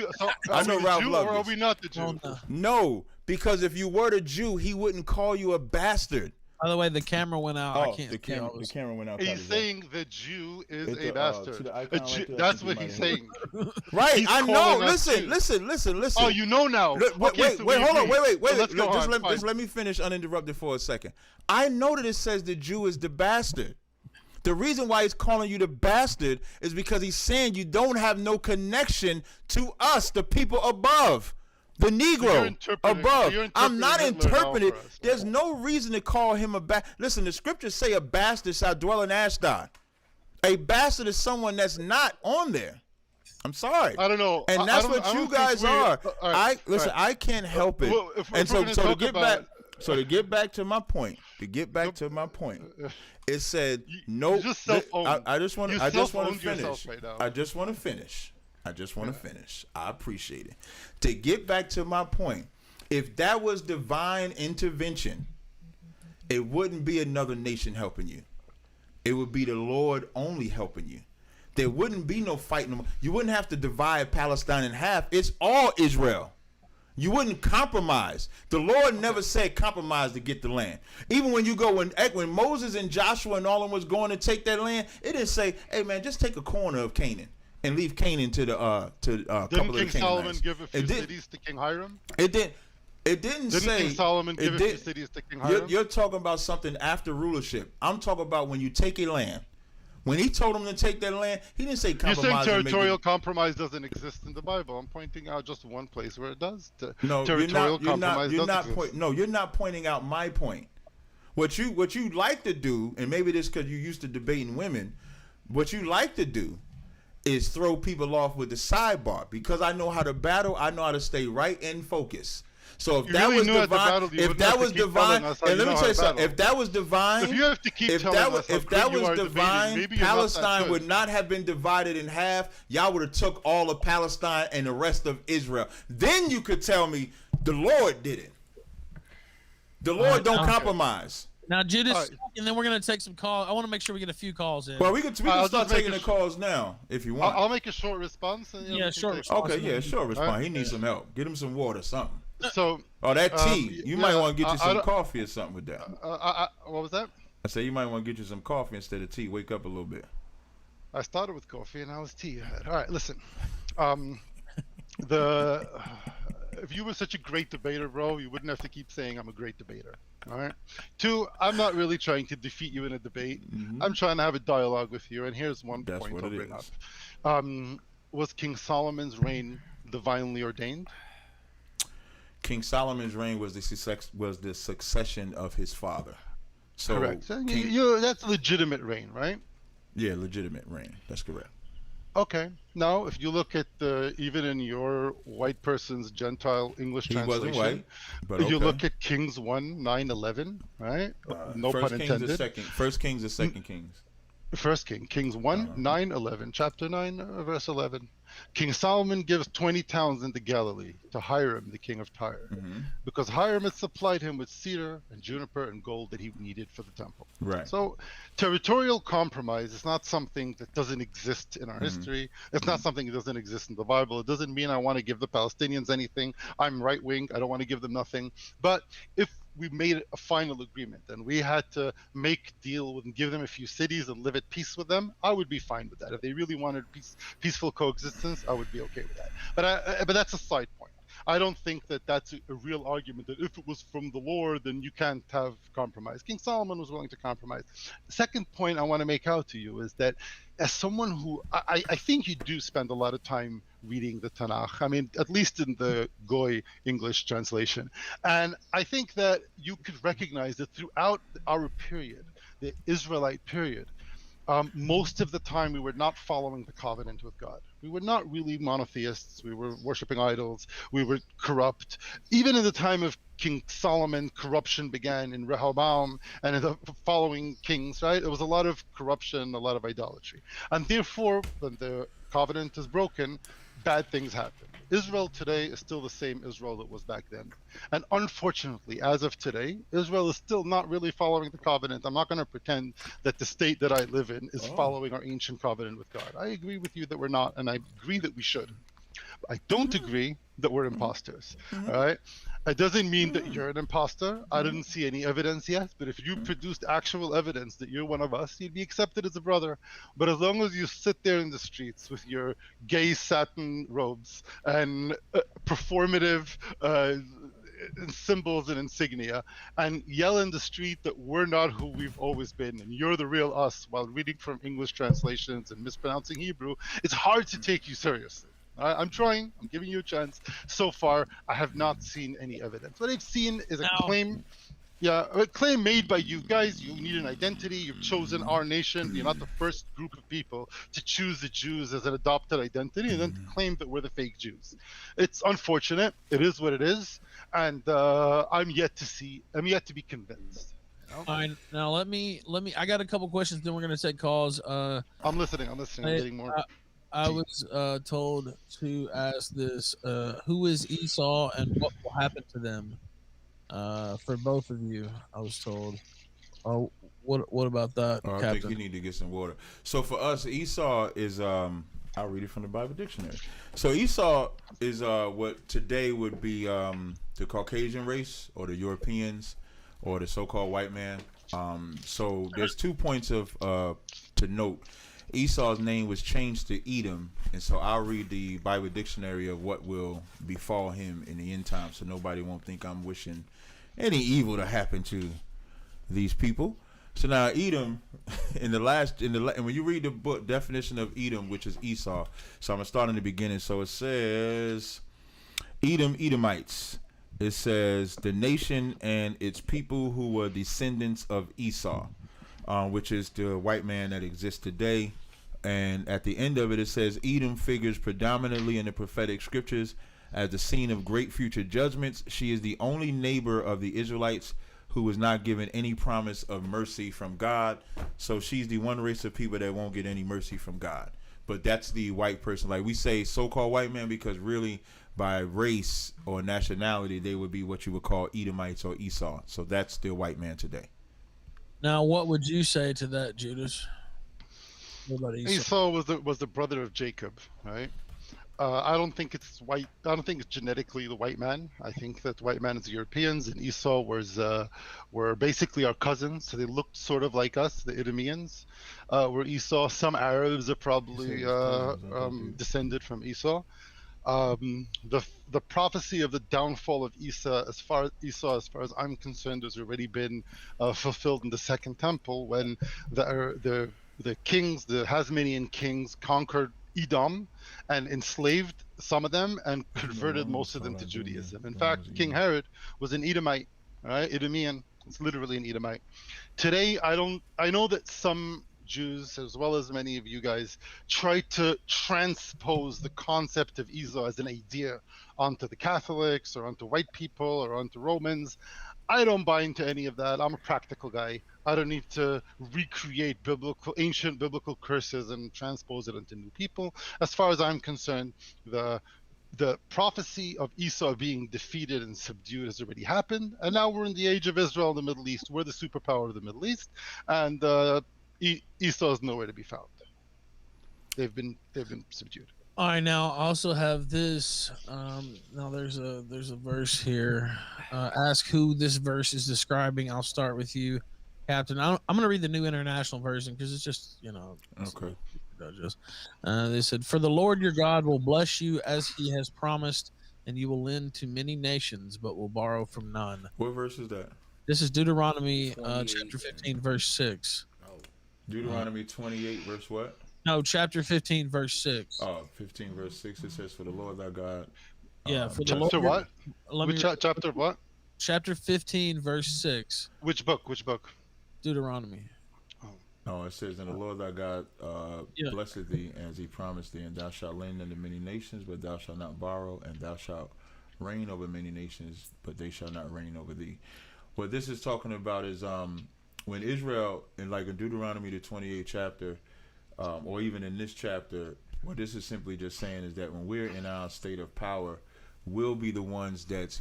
I know Ralph Jew loves or are this. we not the Jew? No, because if you were the Jew, he wouldn't call you a bastard. By the way, the camera went out. I can't. The camera went out. He's saying the Jew is a bastard. Right that's what he's saying. Right, He's I know. calling us Listen. Oh, you know now. Wait, hold on. Wait. Let's go on. Just let me finish uninterrupted for a second. I know that it says the Jew is the bastard. The reason why he's calling you the bastard is because he's saying you don't have no connection to us, the people above. The Negro above. I'm not interpreting it. There's no reason to call him a bastard. Listen, the scriptures say a bastard shall dwell in Ashdod. A bastard is someone that's not on there. I'm sorry. I don't know. And that's what you guys are. I can't help it. And so to get back to my point, it said no. I just want to finish. I just want to finish. I appreciate it. To get back to my point, if that was divine intervention, it wouldn't be another nation helping you. It would be the Lord only helping you. There wouldn't be no fighting. You wouldn't have to divide Palestine in half. It's all Israel. You wouldn't compromise. The Lord never said compromise to get the land. Even when you go when Moses and Joshua and all of them was going to take that land, it didn't say, "Hey man, just take a corner of Canaan and leave Canaan to the couple of the Canaanites." Didn't King Solomon give a few cities to King Hiram? It didn't. It didn't say. King Solomon give a few cities to King Hiram? You're talking about something after rulership. I'm talking about when you take a land. When he told them to take that land, he didn't say compromise. You're saying territorial compromise doesn't exist in the Bible. I'm pointing out just one place where it does. You're not pointing out my point. What you like to do, and maybe this because you're used to debating women, what you like to do is throw people off with the sidebar. Because I know how to battle, I know how to stay right in focus. So if that was divine, and let me tell you something, if that was divine, Palestine would not have been divided in half. Y'all would have took all of Palestine and the rest of Israel. Then you could tell me the Lord did it. The Lord don't compromise. Now, Judas, and then we're gonna take some calls. I want to make sure we get a few calls in. Well, we can start taking the calls now if you want. I'll make a short response. Short response. Okay, short response. Right. He needs some help. Get him some water, something. So, that tea. You might want to get you some coffee or something with that. What was that? I said you might want to get you some coffee instead of tea. Wake up a little bit. I started with coffee and now it's tea. All right, listen. If you were such a great debater, bro, you wouldn't have to keep saying I'm a great debater. All right. 2, I'm not really trying to defeat you in a debate. Mm-hmm. I'm trying to have a dialogue with you. And here's one point I'll bring up. Was King Solomon's reign divinely ordained? King Solomon's reign was the succession of his father. So correct. So that's a legitimate reign, right? Yeah, legitimate reign. That's correct. Okay. Now, if you look at even in your white person's Gentile English translation, he wasn't white, but if you look at Kings 1:9-11, right? No pun intended. First Kings or Second Kings? First King, Kings 1, 9, 11, chapter 9, verse 11. King Solomon gives 20 towns into Galilee to Hiram, the king of Tyre, because Hiram had supplied him with cedar and juniper and gold that he needed for the temple. Right. So territorial compromise is not something that doesn't exist in our history. It's not something that doesn't exist in the Bible. It doesn't mean I want to give the Palestinians anything. I'm right wing. I don't want to give them nothing. But if we made a final agreement and we had to make deal with and give them a few cities and live at peace with them, I would be fine with that. If they really wanted peaceful coexistence, I would be okay with that. But that's a side point. I don't think that that's a real argument that if it was from the Lord, then you can't have compromise. King Solomon was willing to compromise. The second point I want to make out to you is that as someone who, I think you do spend a lot of time reading the Tanakh, I mean, at least in the Goy English translation. And I think that you could recognize that throughout our period, the Israelite period, most of the time we were not following the covenant with God. We were not really monotheists. We were worshiping idols. We were corrupt. Even in the time of King Solomon, corruption began in Rehoboam and in the following kings, right? There was a lot of corruption, a lot of idolatry. And therefore, when the covenant is broken, bad things happen. Israel today is still the same Israel that was back then. And unfortunately, as of today, Israel is still not really following the covenant. I'm not going to pretend that the state that I live in is following our ancient covenant with God. I agree with you that we're not, and I agree that we should. I don't agree that we're imposters. All right. It doesn't mean that you're an imposter. I didn't see any evidence yet, but if you produced actual evidence that you're one of us, you'd be accepted as a brother. But as long as you sit there in the streets with your gay satin robes and performative symbols and insignia and yell in the street that we're not who we've always been and you're the real us while reading from English translations and mispronouncing Hebrew, it's hard to take you seriously. I'm trying. I'm giving you a chance. So far, I have not seen any evidence. What I've seen is a claim. Yeah, a claim made by you guys. You need an identity. You've chosen our nation. You're not the first group of people to choose the Jews as an adopted identity and then to claim that we're the fake Jews. It's unfortunate. It is what it is. And I'm yet to be convinced. You know? All right, now let me. I got a couple questions. Then we're gonna take calls. I'm listening. I'm getting more. I was told to ask this: who is Esau, and what will happen to them? For both of you, I was told. What about that, I Captain? think you need to get some water. So for us, Esau is I'll read it from the Bible dictionary. So Esau is what today would be the Caucasian race or the Europeans or the so-called white man. So there's 2 points of to note. Esau's name was changed to Edom, and so I'll read the Bible dictionary of what will befall him in the end time, so nobody won't think I'm wishing any evil to happen to these people. So now Edom, and when you read the book definition of Edom, which is Esau, so I'm gonna start in the beginning. So it says Edomites. It says the nation and its people who were descendants of Esau. Which is the white man that exists today. And at the end of it, it says Edom figures predominantly in the prophetic scriptures as the scene of great future judgments. She is the only neighbor of the Israelites who was not given any promise of mercy from God. So she's the one race of people that won't get any mercy from God. But that's the white person. Like we say so-called white man because really by race or nationality, they would be what you would call Edomites or Esau. So that's the white man today. Now, what would you say to that, Judas? Esau was the brother of Jacob, right? I don't think it's white. I don't think it's genetically the white man. I think that the white man is the Europeans, and Esau were basically our cousins. So they looked sort of like us, the Idumeans. Were Esau. Some Arabs are probably descended from Esau. The prophecy of the downfall of Esau, as far as I'm concerned, has already been fulfilled in the Second Temple when the kings, the Hasmonean kings, conquered Edom and enslaved some of them and converted most of them to Judaism. In fact, King Herod was an Edomite, right? Idumean. It's literally an Edomite. Today, I know that some Jews, as well as many of you guys, try to transpose the concept of Esau as an idea onto the Catholics or onto white people or onto Romans. I don't buy into any of that. I'm a practical guy. I don't need to recreate ancient biblical curses and transpose it into new people. As far as I'm concerned, the prophecy of Esau being defeated and subdued has already happened, and now we're in the age of Israel in the Middle East. We're the superpower of the Middle East, and Esau is nowhere to be found. They've been subdued. All right, now I also have this. Now there's a verse here. Ask who this verse is describing. I'll start with you, Captain. I'm going to read the New International Version because it's just Okay. They said, "For the Lord your God will bless you as He has promised, and you will lend to many nations, but will borrow from none." What verse is that? This is Deuteronomy 28. chapter 15, verse 6. Oh, Deuteronomy 28, verse what? No, chapter 15, verse 6. 15, verse 6. It says, "For the Lord thy God." Yeah, for the Chapter Lord. what? Which chapter what? Chapter 15, verse 6. Which book? Deuteronomy. No, it says, "And the Lord thy God blesseth thee as he promised thee, and thou shalt lend unto many nations, but thou shalt not borrow, and thou shalt reign over many nations, but they shall not reign over thee." What this is talking about is when Israel, in Deuteronomy the 28th chapter, or even in this chapter, what this is simply just saying is that when we're in our state of power, we'll be the ones that's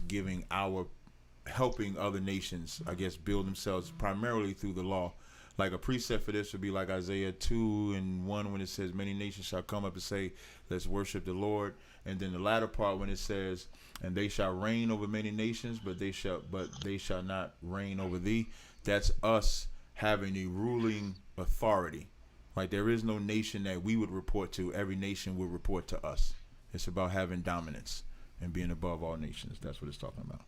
helping other nations, I guess, build themselves primarily through the law. Like a precept for this would be like Isaiah 2:1 when it says, "Many nations shall come up and say, let's worship the Lord." And then the latter part when it says, "And they shall reign over many nations, but they shall not reign over thee." That's us having a ruling authority. Like there is no nation that we would report to. Every nation will report to us. It's about having dominance and being above all nations. That's what it's talking about.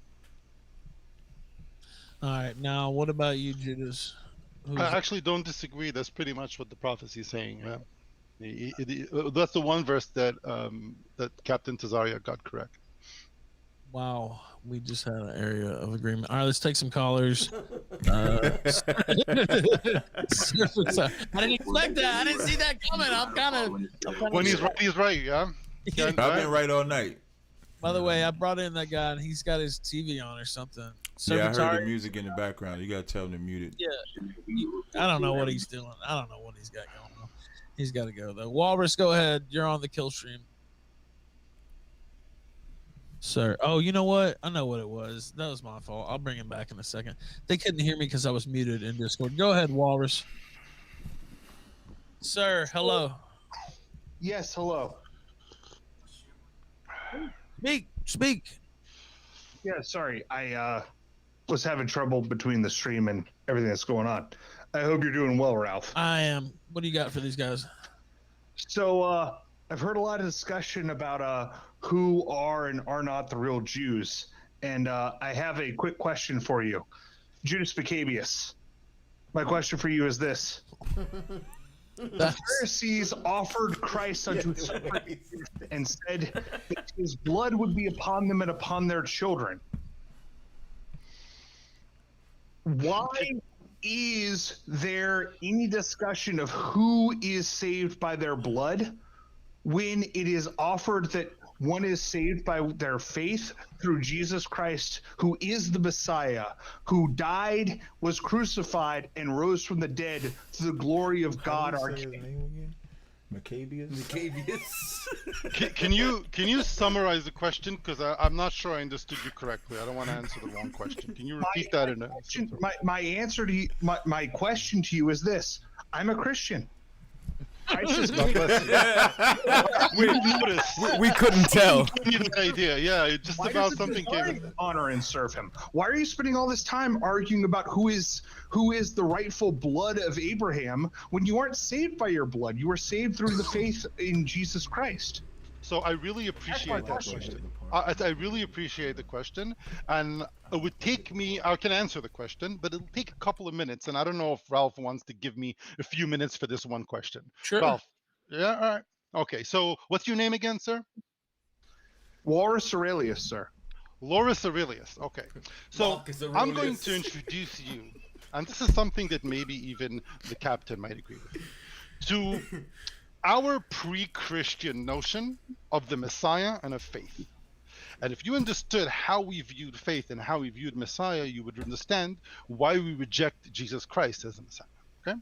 All right, now what about you, Judas? I actually don't disagree. That's pretty much what the prophecy is saying. That's the one verse that Captain Tazaryach got correct. Wow, we just had an area of agreement. All right, let's take some callers. I didn't expect that. I didn't see that coming. I'm kind of. When he's right, yeah. I've been right all night. By the way, I brought in that guy, and he's got his TV on or something. Yeah, I heard the music in the background. You gotta tell him to mute it. Yeah, I don't know what he's doing. I don't know what he's got going on. He's got to go though. Walrus, go ahead. You're on the kill stream, sir. Oh, you know what? I know what it was. That was my fault. I'll bring him back in a second. They couldn't hear me because I was muted in Discord. Go ahead, Walrus. Sir, hello. Yes, hello. Speak. Yeah, sorry. I was having trouble between the stream and everything that's going on. I hope you're doing well, Ralph. I am. What do you got for these guys? So I've heard a lot of discussion about who are and are not the real Jews. And I have a quick question for you. Judas Maccabeus, my question for you is this. The Pharisees offered Christ unto his and said that his blood would be upon them and upon their children. Why is there any discussion of who is saved by their blood when it is offered that one is saved by their faith through Jesus Christ, who is the Messiah, who died, was crucified, and rose from the dead to the glory of God our King? Maccabeus. Can you summarize the question? Because I'm not sure I understood you correctly. I don't want to answer the wrong question. Can you repeat that? My answer to you, my question to you is this: I'm a Christian. We couldn't tell. Idea, yeah. Just Why about does something came. Honor and serve him. Why are you spending all this time arguing about who is the rightful blood of Abraham when you aren't saved by your blood? You were saved through the faith in Jesus Christ. So I really appreciate that question. I really appreciate the question, and it would take me. I can answer the question, but it'll take a couple of minutes, and I don't know if Ralph wants to give me a few minutes for this one question. Sure. Ralph. Yeah. All right. Okay. So what's your name again, sir? Walrus Aurelius, sir. Loris Aurelius. Okay. So I'm going to introduce you, and this is something that maybe even the captain might agree with, to our pre-Christian notion of the Messiah and of faith. And if you understood how we viewed faith and how we viewed Messiah, you would understand why we reject Jesus Christ as a Messiah. Okay?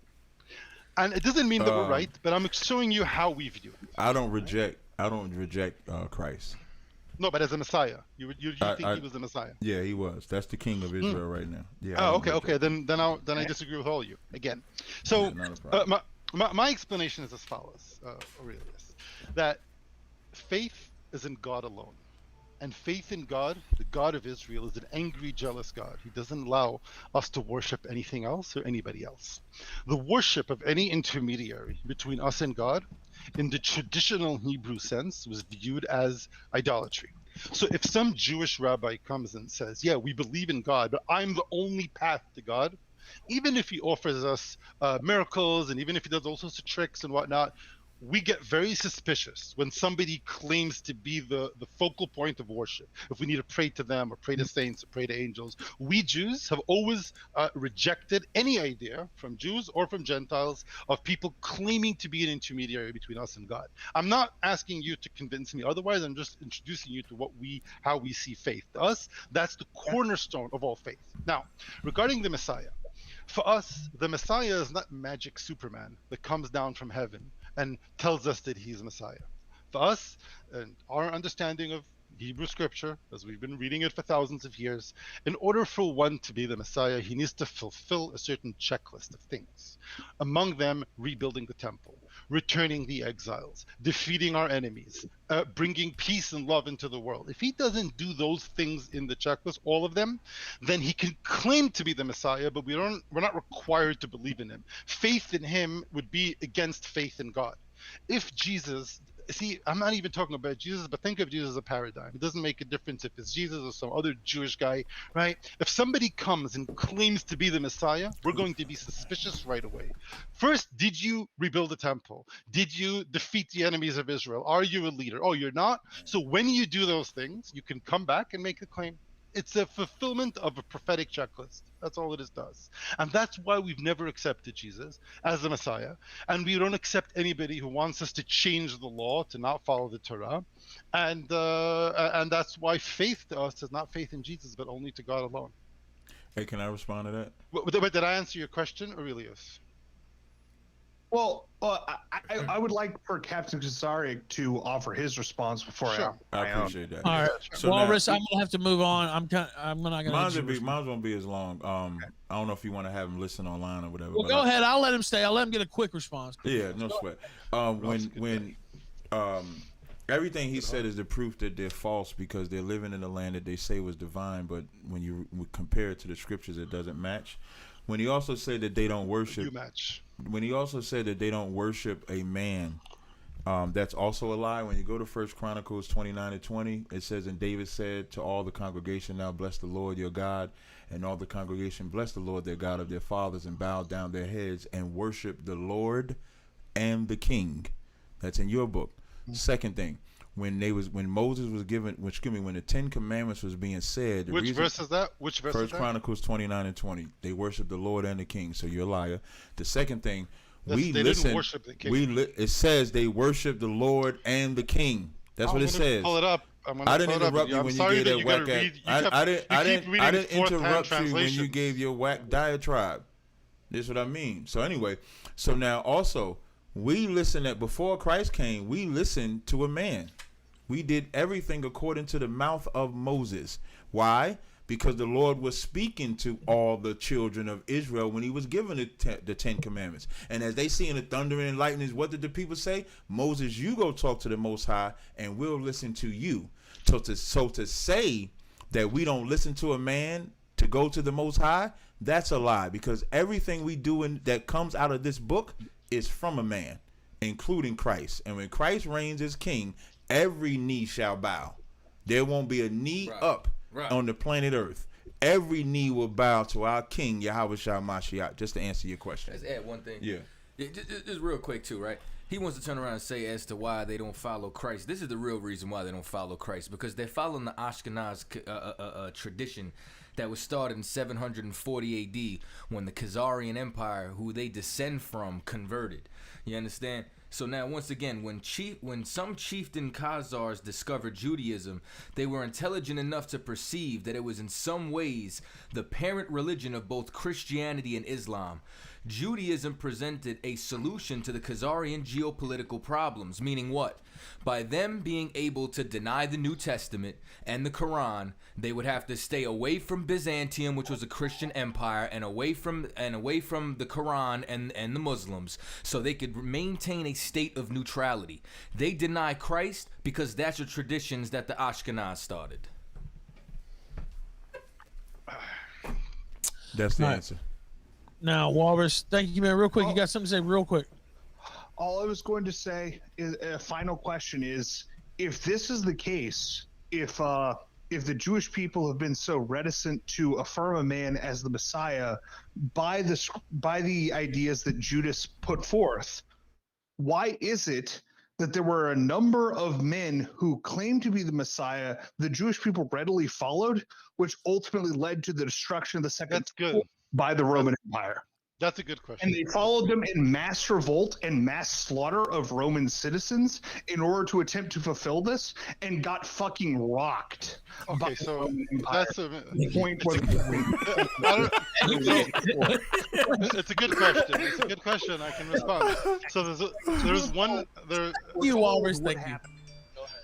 And it doesn't mean that we're right, but I'm showing you how we view it. I don't reject Christ. No, but as a Messiah, you think he was the Messiah? Yeah, he was. That's the king of Israel right now. Yeah. Oh, okay. Then I disagree with all of you again. So my explanation is as follows, Aurelius, that faith is in God alone. And faith in God, the God of Israel, is an angry, jealous God. He doesn't allow us to worship anything else or anybody else. The worship of any intermediary between us and God, in the traditional Hebrew sense, was viewed as idolatry. So if some Jewish rabbi comes and says, yeah, we believe in God, but I'm the only path to God, even if he offers us miracles and even if he does all sorts of tricks and whatnot, we get very suspicious when somebody claims to be the focal point of worship. If we need to pray to them or pray to saints or pray to angels, we Jews have always rejected any idea from Jews or from Gentiles of people claiming to be an intermediary between us and God. I'm not asking you to convince me otherwise. I'm just introducing you to how we see faith. To us, that's the cornerstone of all faith. Now, regarding the Messiah, for us, the Messiah is not magic Superman that comes down from heaven and tells us that he's Messiah. For us, and our understanding of Hebrew scripture, as we've been reading it for thousands of years, in order for one to be the Messiah, he needs to fulfill a certain checklist of things. Among them, rebuilding the temple, returning the exiles, defeating our enemies, bringing peace and love into the world. If he doesn't do those things in the checklist, all of them, then he can claim to be the Messiah, but we're not required to believe in him. Faith in him would be against faith in God. If Jesus, see, I'm not even talking about Jesus, but think of Jesus as a paradigm. It doesn't make a difference if it's Jesus or some other Jewish guy, right? If somebody comes and claims to be the Messiah, we're going to be suspicious right away. First, did you rebuild the temple? Did you defeat the enemies of Israel? Are you a leader? Oh, you're not? So when you do those things, you can come back and make a claim. It's a fulfillment of a prophetic checklist. That's all it does. And that's why we've never accepted Jesus as the Messiah. And we don't accept anybody who wants us to change the law, to not follow the Torah. And that's why faith to us is not faith in Jesus, but only to God alone. Hey, can I respond to that? But did I answer your question, Aurelius? Well, I would like for Captain Tazaryach to offer his response before I appreciate that. All right, So Walrus, I'm gonna have to move on. I'm not gonna. Mine's won't be as long. I don't know if you want to have him listen online or whatever. Well, go ahead. I'll let him stay. I'll let him get a quick response. Yeah, no sweat. When everything he said is the proof that they're false because they're living in a land that they say was divine, but when you compare it to the scriptures, it doesn't match. When he also said that they don't worship, when he also said that they don't worship a man, that's also a lie. When you go to 1 Chronicles 29:20, it says, and David said to all the congregation, now bless the Lord your God, and all the congregation blessed the Lord their God of their fathers and bowed down their heads and worshiped the Lord and the King. That's in your book. Second thing, when Moses was given, when the 10 Commandments was being said, which verse is that? Which verse? 1 Chronicles 29:20. They worship the Lord and the King. So you're a liar. The second thing, didn't worship the King. It says they worship the Lord and the King. That's what it says. Pull it up. I didn't interrupt you when you gave that whack. I didn't interrupt you when you gave your whack diatribe. This is what I mean. So anyway, so now also we listen that before Christ came, we listened to a man. We did everything according to the mouth of Moses. Why? Because the Lord was speaking to all the children of Israel when he was giving the 10 Commandments. And as they see in the thunder and lightnings, what did the people say? Moses, you go talk to the Most High and we'll listen to you. So to say that we don't listen to a man to go to the Most High, that's a lie. Because everything we do that comes out of this book is from a man, including Christ. And when Christ reigns as king, every knee shall bow. There won't be a knee up on the planet Earth. Every knee will bow to our King, Yahweh Shah Mashiach, just to answer your question. Let's add one thing. Yeah. Just real quick too, right? He wants to turn around and say as to why they don't follow Christ. This is the real reason why they don't follow Christ, because they're following the Ashkenaz tradition that was started in 740 AD when the Khazarian Empire, who they descend from, converted. You understand? So now, once again, when some chieftain Khazars discovered Judaism, they were intelligent enough to perceive that it was in some ways the parent religion of both Christianity and Islam. Judaism presented a solution to the Khazarian geopolitical problems, meaning what? By them being able to deny the New Testament and the Quran, they would have to stay away from Byzantium, which was a Christian empire, and away from the Quran and the Muslims, so they could maintain a state of neutrality. They deny Christ because that's the traditions that the Ashkenaz started. That's the Right. answer. Now, Walrus, thank you, man. Real quick, you got something to say real quick. All I was going to say is a final question is, if this is the case, if the Jewish people have been so reticent to affirm a man as the Messiah by the ideas that Judas put forth, why is it that there were a number of men who claimed to be the Messiah the Jewish people readily followed, which ultimately led to the destruction of the Second That's good. Temple by the Roman Empire? That's a good question. And they followed them in mass revolt and mass slaughter of Roman citizens in order to attempt to fulfill this, and got fucking rocked. by Okay, the so Roman Empire. that's a. The point was It's a good question. It's a good question. I can respond. So there's one there. You, Walrus, thank you.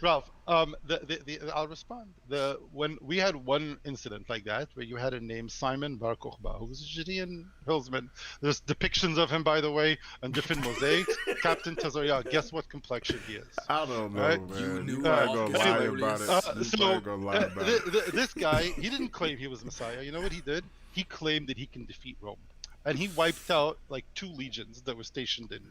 Ralph, I'll respond. When we had one incident like that, where you had a name Simon Bar Kokhba, who was a Judean hillsman. There's depictions of him, by the way, on different mosaics. Captain Tazaryach, guess what complexion he is? I don't know, Right? man. You knew probably all gonna lie conservatives. about it. You probably gonna lie about it. This guy, he didn't claim he was Messiah. You know what he did? He claimed that he can defeat Rome. And he wiped out like 2 legions that were stationed in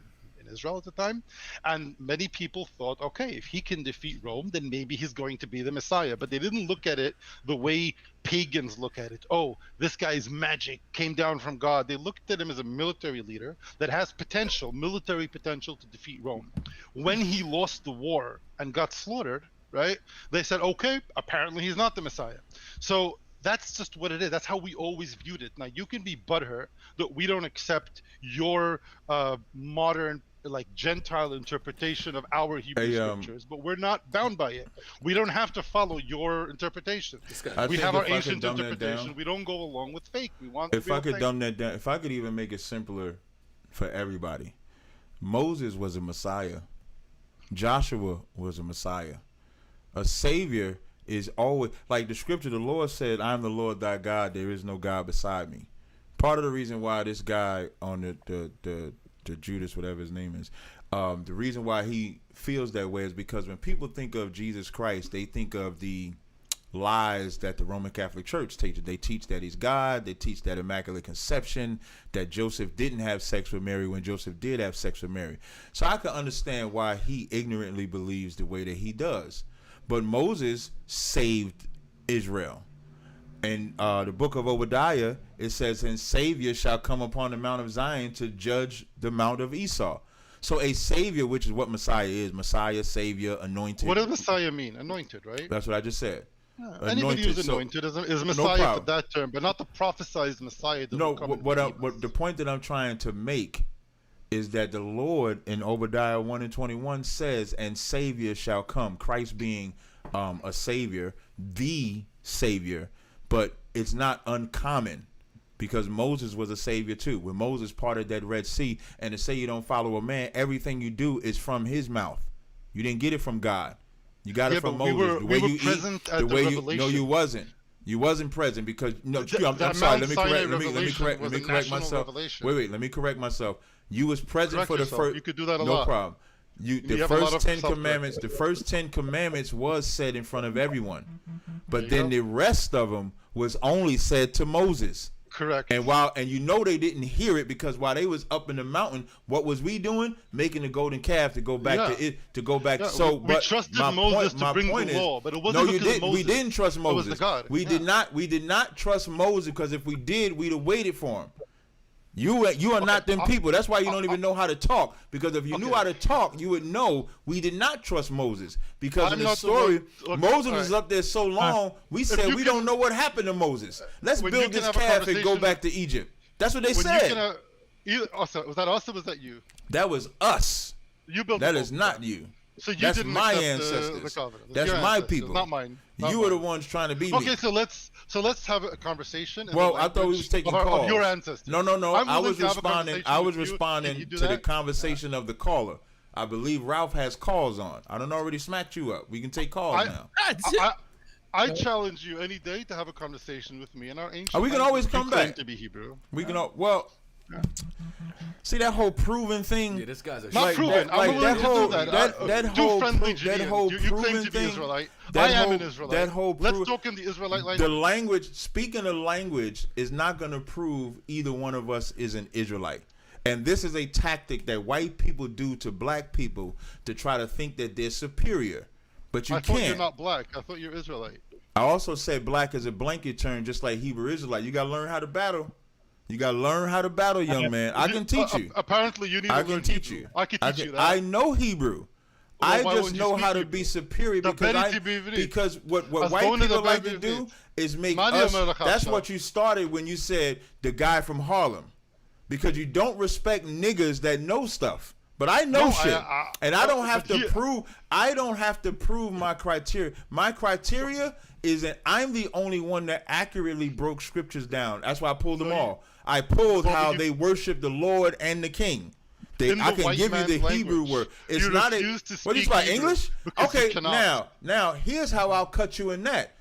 Israel at the time. And many people thought, okay, if he can defeat Rome, then maybe he's going to be the Messiah. But they didn't look at it the way pagans look at it. Oh, this guy's magic came down from God. They looked at him as a military leader that has potential, military potential to defeat Rome. When he lost the war and got slaughtered, right, they said, okay, apparently he's not the Messiah. So that's just what it is. That's how we always viewed it. Now, you can be butthurt that we don't accept your modern, like, Gentile interpretation of our Hebrew scriptures, but we're not bound by it. We don't have to follow your interpretation. We have our ancient interpretation. We don't go along with fake. We want. If I could dumb that down, if I could even make it simpler for everybody, Moses was a Messiah. Joshua was a Messiah. A Savior is always, like the scripture, the Lord said, I am the Lord thy God, there is no God beside me. Part of the reason why this guy on the Judas, whatever his name is, the reason why he feels that way is because when people think of Jesus Christ, they think of the lies that the Roman Catholic Church teaches. They teach that he's God. They teach that Immaculate Conception, that Joseph didn't have sex with Mary when Joseph did have sex with Mary. So I can understand why he ignorantly believes the way that he does. But Moses saved Israel. In the book of Obadiah, it says, and Savior shall come upon the Mount of Zion to judge the Mount of Esau. So a Savior, which is what Messiah is, Messiah, Savior, anointed. What does Messiah mean? Anointed, right? That's what I just said. Anybody who's anointed is Messiah for that term, but not the prophesized Messiah. No, what the point that I'm trying to make is that the Lord in Obadiah 1 and 21 says, and Savior shall come. Christ being a Savior, the Savior. But it's not uncommon because Moses was a Savior too. When Moses parted that Red Sea, and to say you don't follow a man, everything you do is from his mouth. You didn't get it from God. You got it from Moses. We were present at the revelation. No, you wasn't. You wasn't present because I'm sorry. Let me correct myself. Wait. Let me correct myself. You was present for the first. You could do that a lot. No problem. The first 10 commandments. The first 10 commandments was said in front of everyone, but then the rest of them was only said to Moses. Correct. And they didn't hear it because while they was up in the mountain, what was we doing? Making the golden calf to go back to it. To go back. So, we trusted Moses to bring the law, but it wasn't because of Moses. We didn't trust Moses. It was the God. We did not trust Moses because if we did, we'd have waited for him. You are not them people. That's why you don't even know how to talk. Because if you knew how to talk, you would know we did not trust Moses. Because in the story, Moses was up there so long, we said we don't know what happened to Moses. Let's build this calf and go back to Egypt. That's what they said. Was that us or was that you? That was us. You built that is not you. So you That's didn't my accept ancestors. That's my people. Not mine. You were the ones trying to be me. Okay, so let's have a conversation. Well, I thought we was taking calls. Of your ancestors. No. I was responding to the conversation of the caller. I believe Ralph has calls on. I don't already smacked you up. We can take calls now. I challenge you any day to have a conversation with me in our ancient. We can always come back. To be Hebrew. We can well. See that whole proven thing? Yeah, this guy's not proven. I'm willing to do that. That whole proven thing. Israelite. I am an Israelite. That whole let's talk in the Israelite language. The language, speaking of language, is not going to prove either one of us is an Israelite. And this is a tactic that white people do to black people to try to think that they're superior. But you can't. I thought you're not black. I thought you're Israelite. I also said black is a blanket term, just like Hebrew Israelite. You got to learn how to battle. You got to learn how to battle, young man. I can teach you. Apparently, you need to learn Hebrew. I can teach you that. I know Hebrew. I just know how to be superior because what white people like to do is make us. That's what you started when you said the guy from Harlem, because you don't respect niggas that know stuff. But I know shit, and I don't have to prove. I don't have to prove my criteria. My criteria is that I'm the only one that accurately broke scriptures down. That's why I pulled them all. I pulled how they worship the Lord and the King. I can give you the Hebrew word. It's not a. What you speak English? Okay, now here's how I'll cut you in that.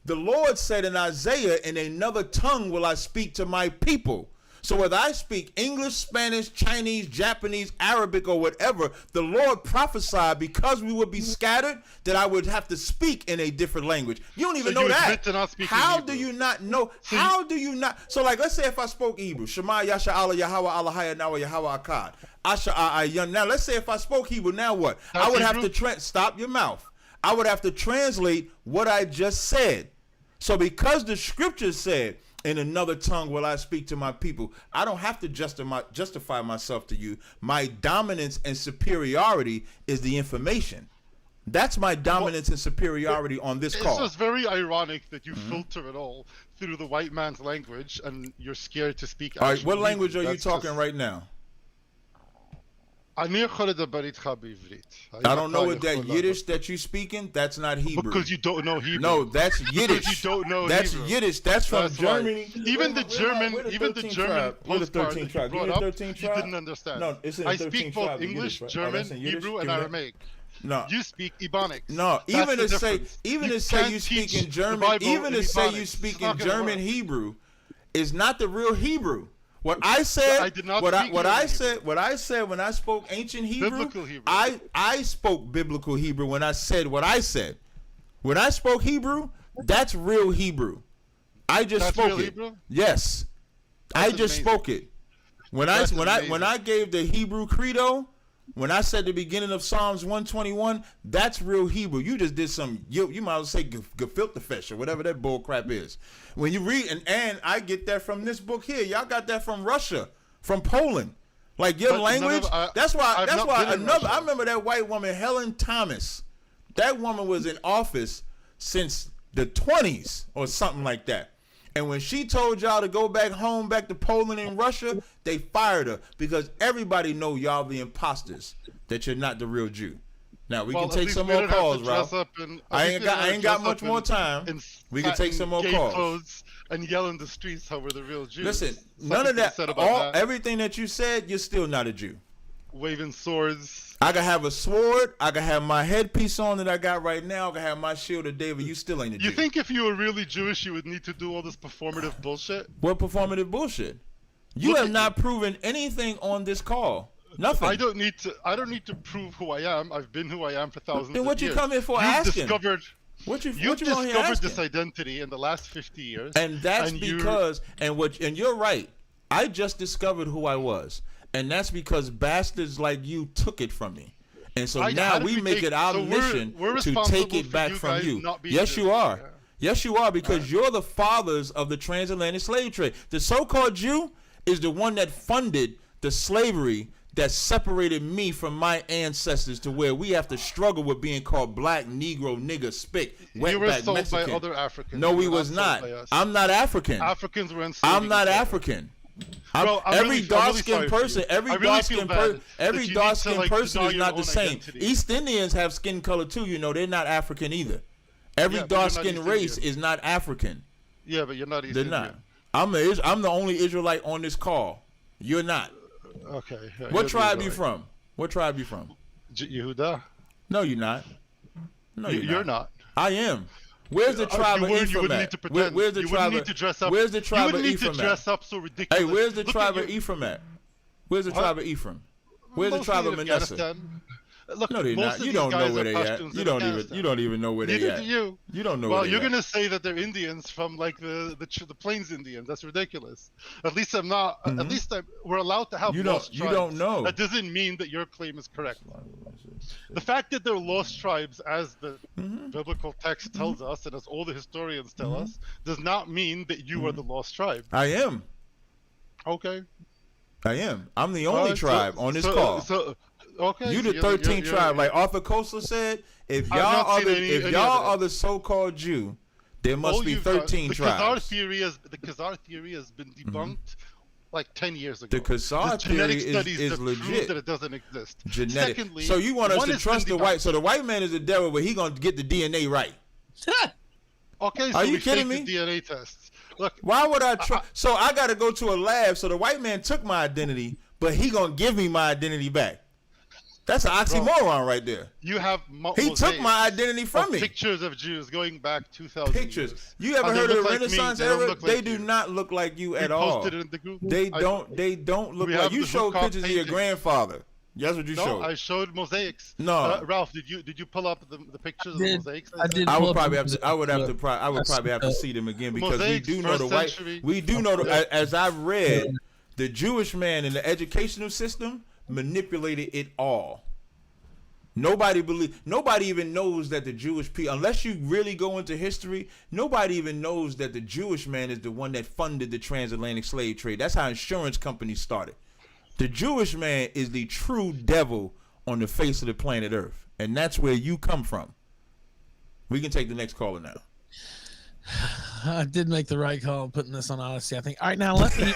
The Lord said in Isaiah, "In another tongue will I speak to my people." So whether I speak English, Spanish, Chinese, Japanese, Arabic, or whatever, the Lord prophesied because we would be scattered that I would have to speak in a different language. You don't even know that. How do you not know? How do you not? So like, let's say if I spoke Hebrew, Shema Yasha Allah Yahweh Allah Haya Nawa Yahweh Akkad. Asha Ayan. Now let's say if I spoke Hebrew, now what? I would have to stop your mouth. I would have to translate what I just said. So because the scripture said, "In another tongue will I speak to my people," I don't have to justify myself to you. My dominance and superiority is the information. That's my dominance and superiority on this call. It's just very ironic that you filter it all through the white man's language and you're scared to speak. All right, what language are you talking right now? I don't know what that Yiddish that you speaking. That's not Hebrew. Because you don't know Hebrew. No, that's Yiddish. Because you don't know that's Hebrew. Yiddish. That's from Germany. Even the German postcard that you brought up, you didn't understand. No, it's in the I speak both English, German, Hebrew, and Aramaic. No, you speak Ebonics. No, even to say you speak in German, even to say you speak in German Hebrew, is not the real Hebrew. What I said, what I said when I spoke ancient Hebrew, I spoke biblical Hebrew when I said what I said. When I spoke Hebrew, that's real Hebrew. I just spoke it. Hebrew? Yes, I just spoke it. When I gave the Hebrew credo, when I said the beginning of Psalms 121, that's real Hebrew. You just did some, you might as well say gefilte fish or whatever that bull crap is. When you read, and I get that from this book here. Y'all got that from Russia, from Poland. Like your language, that's why I remember that white woman, Helen Thomas. That woman was in office since the 20s or something like that. And when she told y'all to go back home, back to Poland and Russia, they fired her because everybody know y'all the imposters, that you're not the real Jew. Now we can take some more calls, Ralph. I ain't got much more time. We can take some more calls and yell in the streets how we're the real Jews. Listen, none of that. Everything that you said, you're still not a Jew. Waving swords. I can have a sword. I can have my headpiece on that I got right now. I can have my shield of David. You still ain't a Jew. You think if you were really Jewish, you would need to do all this performative bullshit? What performative bullshit? You have not proven anything on this call. Nothing. I don't need to prove who I am. I've been who I am for thousands of years. Then what you come here for asking? You've discovered this identity in the last 50 years. And that's because you're right. I just discovered who I was. And that's because bastards like you took it from me. And so now we make it our mission to take it back from you. Yes, you are. Yeah. Yes, you are, because you're the fathers of the transatlantic slave trade. The so-called Jew is the one that funded the slavery that separated me from my ancestors to where we have to struggle with being called black, Negro, nigger, spick, wetback, You were sold Mexican. by other Africans. No, we You were was sold not. by us. I'm not African. Africans were enslaved. I'm not African. Bro, Every dark-skinned person, every dark-skinned person is not the same. Identity. East Indians have skin color too. You know, they're not African either. Every Yeah, but you're not dark-skinned East race Indian. is not African. Yeah, but you're not East They're Indian. not. I'm the only Israelite on this call. You're not. Okay. Yeah, What you're the tribe you Israelite. from? What tribe you from? Yehuda. No, you're not. No, You're not. I am. Where's the If tribe you of were, you Ephraim wouldn't at? need to pretend. Where's the You tribe wouldn't of need to dress up. Where's the You tribe of wouldn't need to Ephraim dress at? up so ridiculous. Hey, where's the Look tribe at of your- Ephraim at? Where's the What? tribe of Ephraim? Where's the Mostly tribe of in Manasseh? Afghanistan. Look, No, they're most not. of You these don't know guys where are they at. Pashtuns You in don't Afghanistan. even know where they Neither at. do you. You don't know Well, where they you're at. gonna say that they're Indians from like the Plains Indians. That's ridiculous. At least I'm not. At least we're allowed to have You lost don't- you don't tribes. know. That doesn't mean that your claim is correct. The fact that they're lost tribes, as the biblical text tells us, and as all the historians tell us, does not mean that you are the lost tribe. I am. Okay. I am. I'm the only Alright, tribe on this call. Okay. You so the 13th you're- tribe, like Arthur Koestler said. If I've y'all not are seen any are evidence. the so-called Jew, there must all be you've got- 13 the Khazar tribes. the Khazar theory has been debunked like 10 years ago. The Khazar There's genetic theory studies is that prove legit. that it doesn't exist. Genetic. Secondly, So you want us one to has trust been the white? debunked. So the white man is the devil, but he gonna get the DNA right. Okay, so Are you we kidding faked me? the DNA tests. Look, Why would I trust? So I got to go to a lab. So the white man took my identity, but he gonna give me my identity back. That's an oxymoron right there. you have He took my identity from me. Pictures of Jews going back 2,000 Pictures. years. You ever And they heard of the look like me. Renaissance They don't era? look like They do you. not look like you We at all. posted it in the group. They I- don't look We like have you. the Showed Hukok pictures of your painting. grandfather. That's what you No, showed. I showed mosaics. No. Ralph, did you pull up the pictures of the Did. mosaics? I did. I pull would up probably have pictures to. I would have of to. the- I would probably have to see them again because we Mosaics, do know the first white. century. We do know Yeah. as I've read, the Jewish man in the educational system manipulated it all. Nobody even knows that the Jewish people, unless you really go into history, nobody even knows that the Jewish man is the one that funded the transatlantic slave trade. That's how insurance companies started. The Jewish man is the true devil on the face of the planet Earth, and that's where you come from. We can take the next caller now. I did make the right call putting this on Odyssey, I think. All right, now let me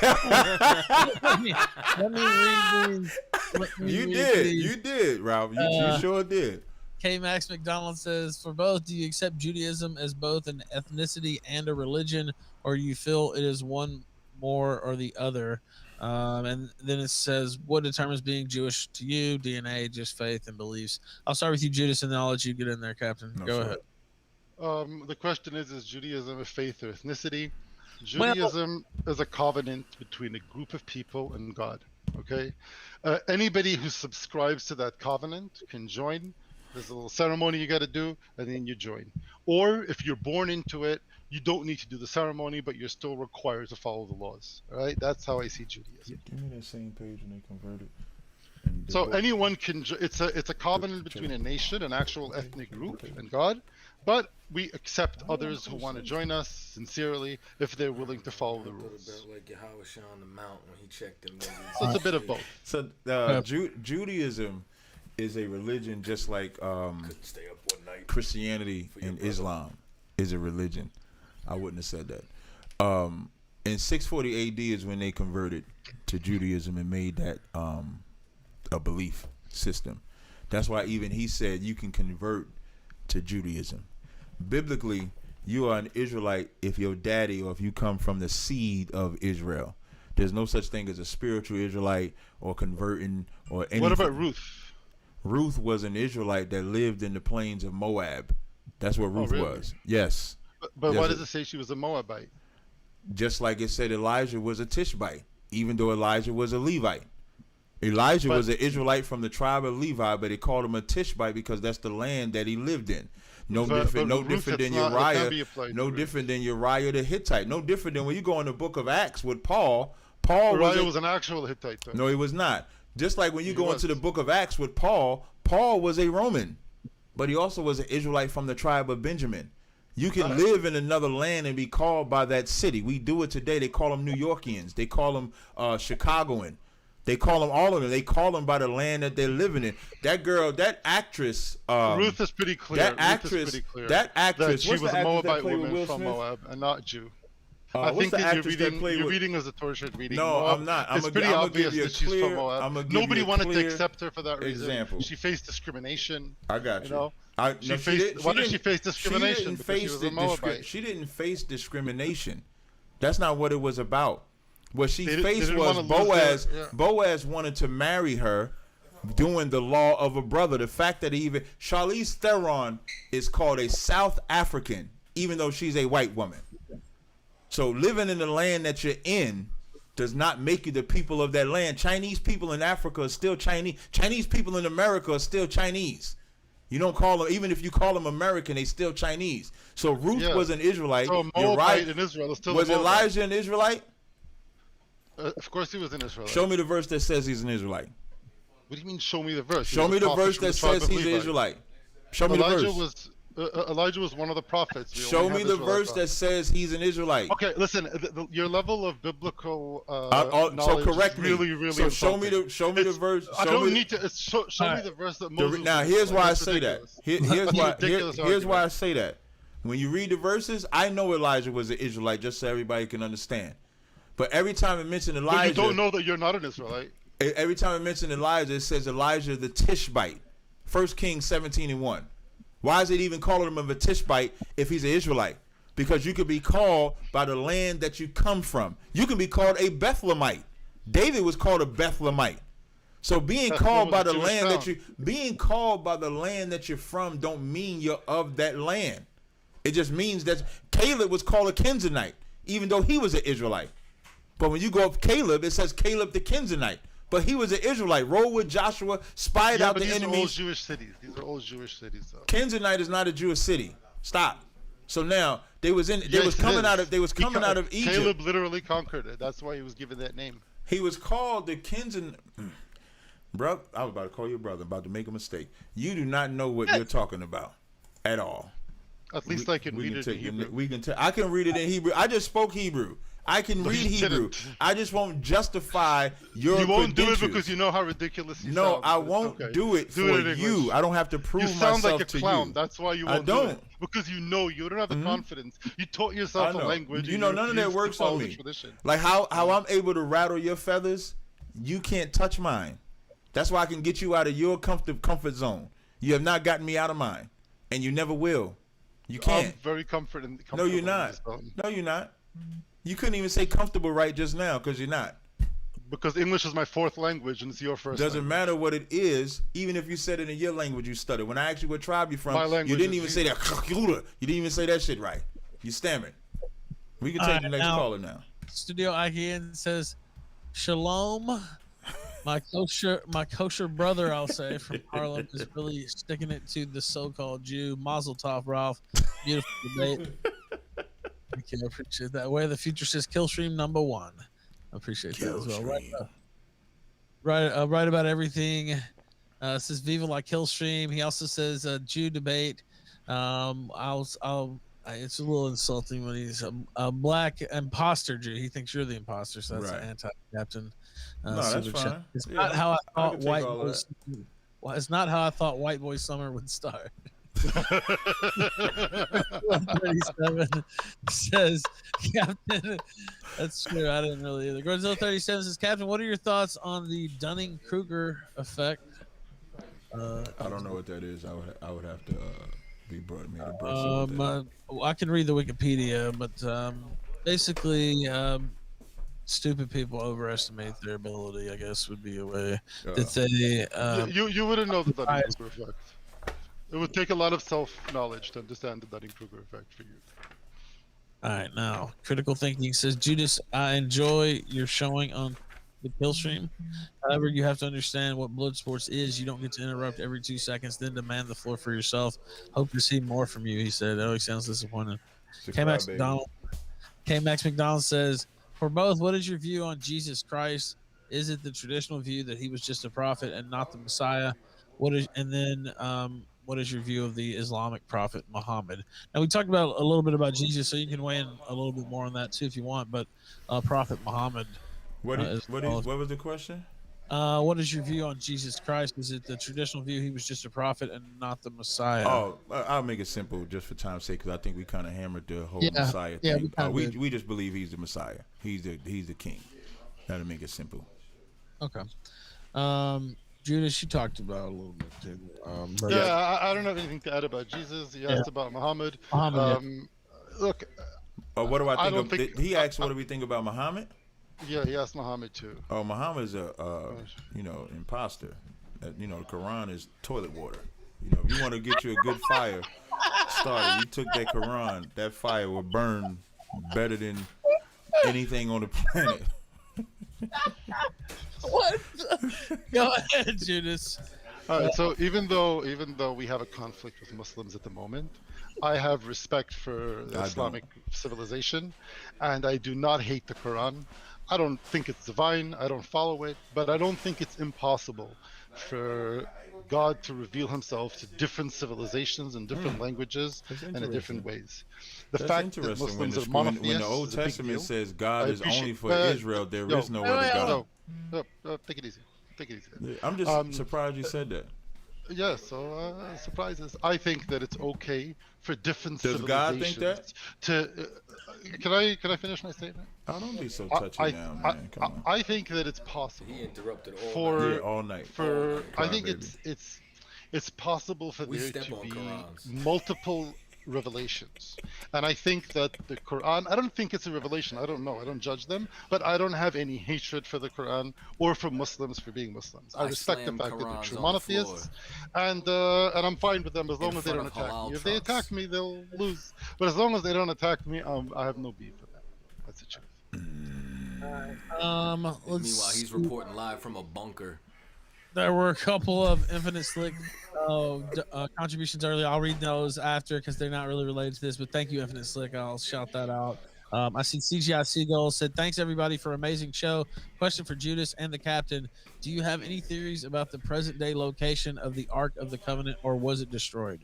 read these. You did, Ralph. You sure did. K. Max McDonald says, for both, do you accept Judaism as both an ethnicity and a religion, or do you feel it is one more or the other? And then it says, what determines being Jewish to you? DNA, just faith and beliefs. I'll start with you, Judas, and then I'll let you get in there, Captain. No, Go sure. ahead. The question is Judaism a faith or ethnicity? Judaism is a covenant between a group of people and God. Okay, anybody who subscribes to that covenant can join. There's a little ceremony you got to do, and then you join. Or if you're born into it, you don't need to do the ceremony, but you're still required to follow the laws. All right, that's how I see Judaism. Give me that same page when they converted. So anyone can. It's a covenant between a nation, an actual ethnic group, and God. But we accept others who want to join us sincerely if they're willing to follow the rules. About like Yahweh on the mount when he checked the movies. So it's a bit of both. So Judaism is a religion just like Couldn't stay up one night. Christianity For your and brother. Islam is a religion. I wouldn't have said that. In 640 AD is when they converted to Judaism and made that a belief system. That's why even he said you can convert to Judaism. Biblically, you are an Israelite if your daddy or if you come from the seed of Israel. There's no such thing as a spiritual Israelite or converting or anything. What about Ruth? Ruth was an Israelite that lived in the plains of Moab. That's where Ruth really? was. Yes. But Yes, why does it say she was a Moabite? Just like it said Elijah was a Tishbite, even though Elijah was a Levite. Elijah was an Israelite from the tribe of Levi, but they called him a Tishbite because that's the land that he lived in. No But different Ruth, than it's not- it Uriah. can't be applied No to Ruth. different than Uriah the Hittite. No different than when you go in the book of Acts with Paul. Paul Uriah was, was an actual Hittite, though. no, he was not. Just like when you He go was. into the book of Acts with Paul, Paul was a Roman, but he also was an Israelite from the tribe of Benjamin. You can live in another land and be called by that city. We do it today. They call them New Yorkians. They call them Chicagoan. They call them all of them. They call them by the land that they're living in. That girl, that actress. Ruth is pretty clear. That actress. That she what's was the a actress Moabite that played with woman Will from Smith? Moab and not Jew. I think the that actress that played you're with? reading as a tortured reading. No, Moab. I'm not. It's pretty obvious that she's from Moab. Nobody wanted to accept her for that reason. Example. She faced discrimination. I got you. You know? Why did she face discrimination? Because she was a Moabite. She didn't face discrimination. That's not what it was about. What she They faced didn't was wanna Boaz. lose their- yeah. Boaz wanted to marry her, doing the law of a brother. The fact that Charlize Theron is called a South African, even though she's a white woman. So living in the land that you're in does not make you the people of that land. Chinese people in Africa are still Chinese. Chinese people in America are still Chinese. You don't call them, even if you call them American, they still Chinese. So Ruth was an Israelite. So Moabite in Israel is still Was a Moabite. Elijah an Israelite? Of course he was an Israelite. Show me the verse that says he's an Israelite. What do you mean, show me the verse? He Show was me a the prophet verse from the that tribe says of he's an Levi. Israelite. Show me the verse. Elijah was one of the prophets. We Show only me have the Israelite verse that prophets. says he's an Israelite. Okay, listen. Your level of biblical So knowledge correct is me. really, really So show me insulting. the verse. I show don't me need to. Show me the verse that Moses. Now was here's like. why I That's say that. ridiculous. Here's why I say that. When you read the verses, I know Elijah was an Israelite, just so everybody can understand. But every time it mentions But Elijah, you don't know that you're not an Israelite. every time it mentions Elijah, it says Elijah the Tishbite. 1 Kings 17:1. Why is it even calling him a Tishbite if he's an Israelite? Because you could be called by the land that you come from. You can be called a Bethlehemite. David was called a Bethlehemite. So being called by the land that you're from don't mean you're of that land. It just means that Caleb was called a Kenzanite, even though he was an Israelite. But when you go up Caleb, it says Caleb the Kenzanite. But he was an Israelite, rode with Joshua, spied out the these enemies. are all Jewish cities. These are all Jewish cities, though. Kenzanite is not a Jewish city. Stop. So now they was coming out of Egypt. Caleb literally conquered it. That's why he was given that name. He was called the Kenzan. Bro, I was about to call your brother. About to make a mistake. You do not know what you're talking about at all. At least I can read it in Hebrew. I can read it in Hebrew. I just spoke Hebrew. I can read Hebrew. I just won't justify your. You won't do it credentials. because you know how ridiculous you sound. No, I won't do it for you. I don't have to prove myself to you. You sound like a clown. That's why you won't do it. Because you don't have the confidence. You taught yourself a language. You know, none of that works on me. Like how I'm able to rattle your feathers, you can't touch mine. That's why I can get you out of your comfort zone. You have not gotten me out of mine, and you never will. You can't. I'm very comfortable. No, you're not. No, you're not. You couldn't even say comfortable right just now because you're not. Because English is my fourth language and it's your first. Doesn't matter what it is. Even if you said it in your language, you stuttered. When I asked you what tribe you're from, you didn't even say that. You didn't even say that shit right. You stammered. We can take the next caller now. Studio Ikean says, "Shalom, my kosher brother, I'll say from Harlem is really sticking it to the so-called Jew. Mazel tov, Ralph. Beautiful debate." Thank you. I appreciate that. Where the future says Killstream #1. I appreciate that as well. Right about everything. Says Viva la Killstream. He also says Jew debate. It's a little insulting when he's a black imposter Jew. He thinks you're the imposter, so that's an anti-captain. No, that's fine. It's not how I thought white boys. Well, it's not how I thought White Boy Summer would start. 37 says Captain. That's true. I didn't really either. Godzilla 37 says, Captain, what are your thoughts on the Dunning-Kruger effect? I don't know what that is. I would have to be brought me. I can read the Wikipedia, but basically, stupid people overestimate their ability. I guess would be a way that they. You wouldn't know the Dunning-Kruger effect. It would take a lot of self-knowledge to understand the Dunning-Kruger effect for you. All right, now critical thinking says, Judas, I enjoy your showing on the kill stream. However, you have to understand what blood sports is. You don't get to interrupt every 2 seconds, then demand the floor for yourself. Hope to see more from you, he said. Oh, he sounds disappointed. K-Max McDonald says, for both, what is your view on Jesus Christ? Is it the traditional view that he was just a prophet and not the Messiah? what is your view of the Islamic prophet Muhammad? Now we talked about a little bit about Jesus, so you can weigh in a little bit more on that too if you want. But Prophet Muhammad. What was the question? What is your view on Jesus Christ? Is it the traditional view he was just a prophet and not the Messiah? Oh, I'll make it simple just for time's sake, because I think we kind of hammered the whole Messiah Yeah, thing. We just believe he's the Messiah. He's the king. That'll make it simple. Okay. Judas, you talked about a little bit too. I don't have anything to add about Jesus. You asked about Muhammad. Look, what do I think of? He asked, what do we think about Muhammad? Yeah, he asked Muhammad too. Oh, Muhammad's a imposter. The Quran is toilet water. If you want to get you a good fire started, you took that Quran, that fire will burn better than anything on the planet. What? Go ahead, Judas. All right. So even though we have a conflict with Muslims at the moment, I have respect for the Islamic civilization, and I do not hate the Quran. I don't think it's divine. I don't follow it, but I don't think it's impossible for God to reveal himself to different civilizations and different languages and in different ways. The fact that Muslims are monotheists, when the Old Testament says God is only for Israel, there is no other God. No, take it easy. Take it easy. I'm just surprised you said that. Yeah, so surprises. I think that it's okay for different Does civilizations. God think that? Can I finish my statement? Oh, don't be so touchy now, man. Come on. I think that it's possible. He interrupted all night. I think it's possible for there to be multiple revelations, and I think that the Quran. I don't think it's a revelation. I don't know. I don't judge them, but I don't have any hatred for the Quran or for Muslims for being Muslims. I respect the fact that they're true monotheists, and I'm fine with them as long as they don't attack me. If they attack me, they'll lose. But as long as they don't attack me, I have no beef with them. That's the truth. Meanwhile, he's reporting live from a bunker. There were a couple of Infinite Slick contributions earlier. I'll read those after because they're not really related to this. But thank you, Infinite Slick. I'll shout that out. I see CGI Seagull said, "Thanks everybody for amazing show." Question for Judas and the Captain: do you have any theories about the present day location of the Ark of the Covenant, or was it destroyed?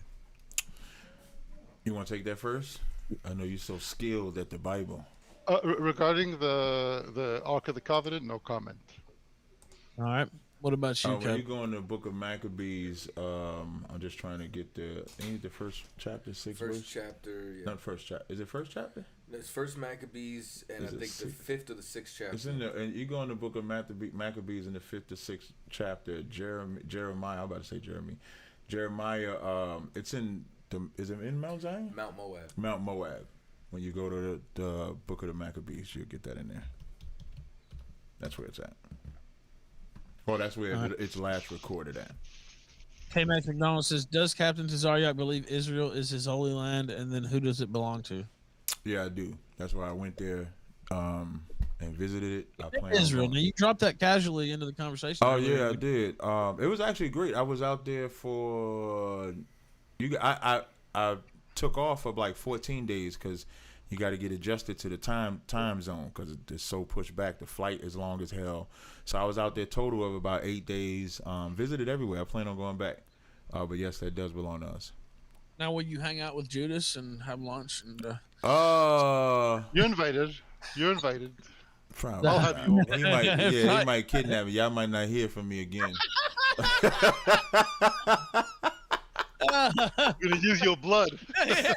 You want to take that first? I know you're so skilled at the Bible. Regarding the Ark of the Covenant, no comment. All right. What about you, when you go in the book of Maccabees, I'm just trying to get the first chapter, First chapter, yeah. Not first chapter. Is it first chapter? It's first Maccabees, and I think the 5th or the 6th chapter. It's in there, and you go in the book of Maccabees in the 5th to 6th chapter. Jeremiah. I'm about to say Jeremy. Jeremiah. It's in is it in Mount Zion? Mount Moab. Mount Moab. When you go to the book of the Maccabees, you'll get that in there. That's where it's at. Well, that's where it's last recorded at. K. Max McDonald says, "Does Captain Tazaryach believe Israel is his holy land, and then who does it belong to?" Yeah, I do. That's why I went there and visited it. Israel. Now you dropped that casually into the conversation. Oh yeah, I did. It was actually great. I was out there for I took off for like 14 days because you got to get adjusted to the time zone because it's so pushed back. The flight is long as hell. So I was out there total of about 8 days. Visited everywhere. I plan on going back. But yes, that does belong to us. Now, will you hang out with Judas and have lunch? And You're invited. You're invited. Probably. I'll have you over. He might kidnap me. Y'all might not hear from me again. I'm gonna use your blood.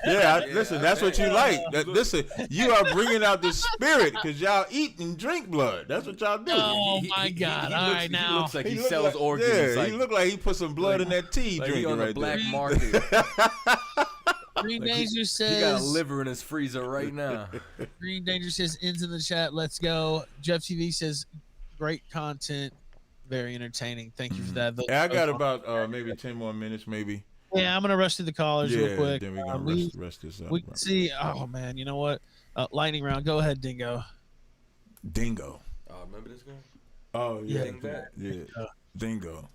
Listen, that's what you like. Listen, you are bringing out the spirit because y'all eat and drink blood. That's what y'all do. Oh my God! All right, now he looks like he sells organs. Yeah, he look like he put some blood in that tea like drinking on the right black there. market. Green Danger says he got a liver in his freezer right now. Green Danger says ends in the chat. Let's go. Jeff TV says great content, very entertaining. Thank you for that. I got about maybe 10 more minutes, maybe. Yeah, I'm gonna rush through the callers real quick. Then we're gonna rest this up. We can see. Oh man, you know what? Lightning round. Go ahead, Dingo. Dingo. Remember this guy? Oh yeah. Dingo.